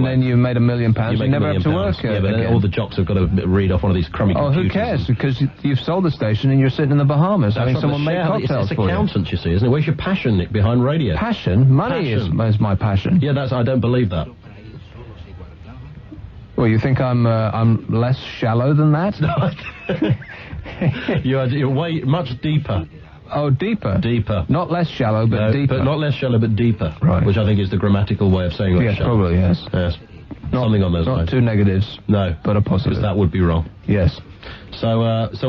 then you made £1 million. You never have to work. Yeah, but then all the jocks have got to read off one of these crummy computers. Oh, who cares? Because you've sold the station and you're sitting in the Bahamas having someone make cocktails for you. It's accountants, you see, isn't it? Where's your passion, Nick, behind radio? Passion? Money is my passion. Yeah, I don't believe that. Well, you think I'm less shallow than that? You're way much deeper. Oh, deeper? Deeper. Not less shallow, but deeper. But not less shallow, but deeper. Right. Which I think is the grammatical way of saying less shallow. Probably, yes. Yes. Something on those lines. Not 2 negatives. No. But a positive. Because that would be wrong. Yes. So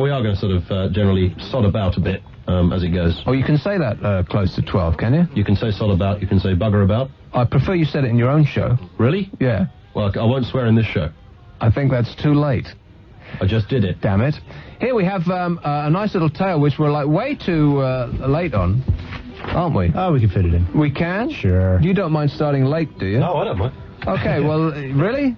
we are going to sort of generally sod about a bit as it goes. Oh, you can say that close to 12, can you? You can say sod about, you can say bugger about. I prefer you said it in your own show. Really? Yeah. Well, I won't swear in this show. I think that's too late. I just did it. Damn it. Here we have a nice little tale which we're like way too late on, aren't we? Oh, we can fit it in. We can? Sure. You don't mind starting late, do you? No, I don't mind. Okay, well, really?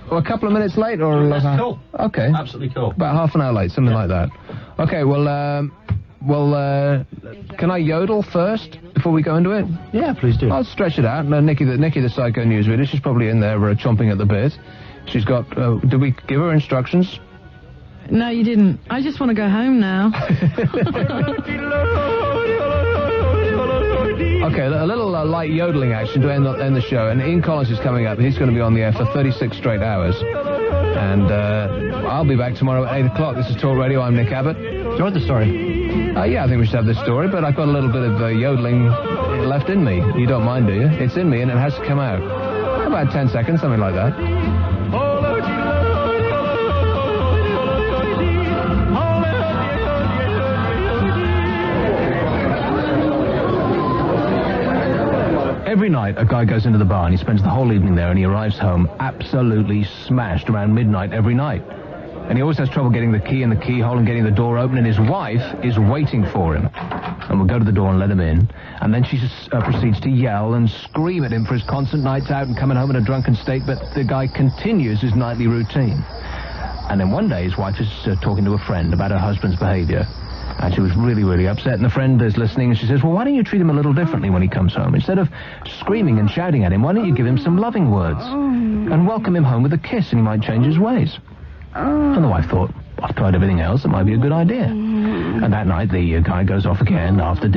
Well, a couple of minutes late or... That's cool. Okay. Absolutely cool. About half an hour late, something like that. Okay, well, can I yodel first before we go into it? Yeah, please do. I'll stretch it out. Nikki the Psycho Newsreader, she's probably in there chomping at the bit. She's got... did we give her instructions? No, you didn't. I just want to go home now. Okay, a little light yodeling action to end the show. And Ian Collins is coming up. He's going to be on the air for 36 straight hours. And I'll be back tomorrow at 8 o'clock. This is Talk Radio. I'm Nick Abbott. Do you want the story? Yeah, I think we should have this story, but I've got a little bit of yodeling left in me. You don't mind, do you? It's in me, and it has to come out. About 10 seconds, something like that. Every night, a guy goes into the bar and he spends the whole evening there, and he arrives home absolutely smashed around midnight every night. And he always has trouble getting the key in the keyhole and getting the door open, and his wife is waiting for him. And we'll go to the door and let him in, and then she proceeds to yell and scream at him for his constant nights out and coming home in a drunken state, but the guy continues his nightly routine. And then one day, his wife is talking to a friend about her husband's behavior. And she was really, really upset, and the friend is listening, and she says, well, why don't you treat him a little differently when he comes home? Instead of screaming and shouting at him, why don't you give him some loving words? And welcome him home with a kiss, and he might change his ways. And the wife thought, I've tried everything else, it might be a good idea. And that night, the guy goes off again after dinner.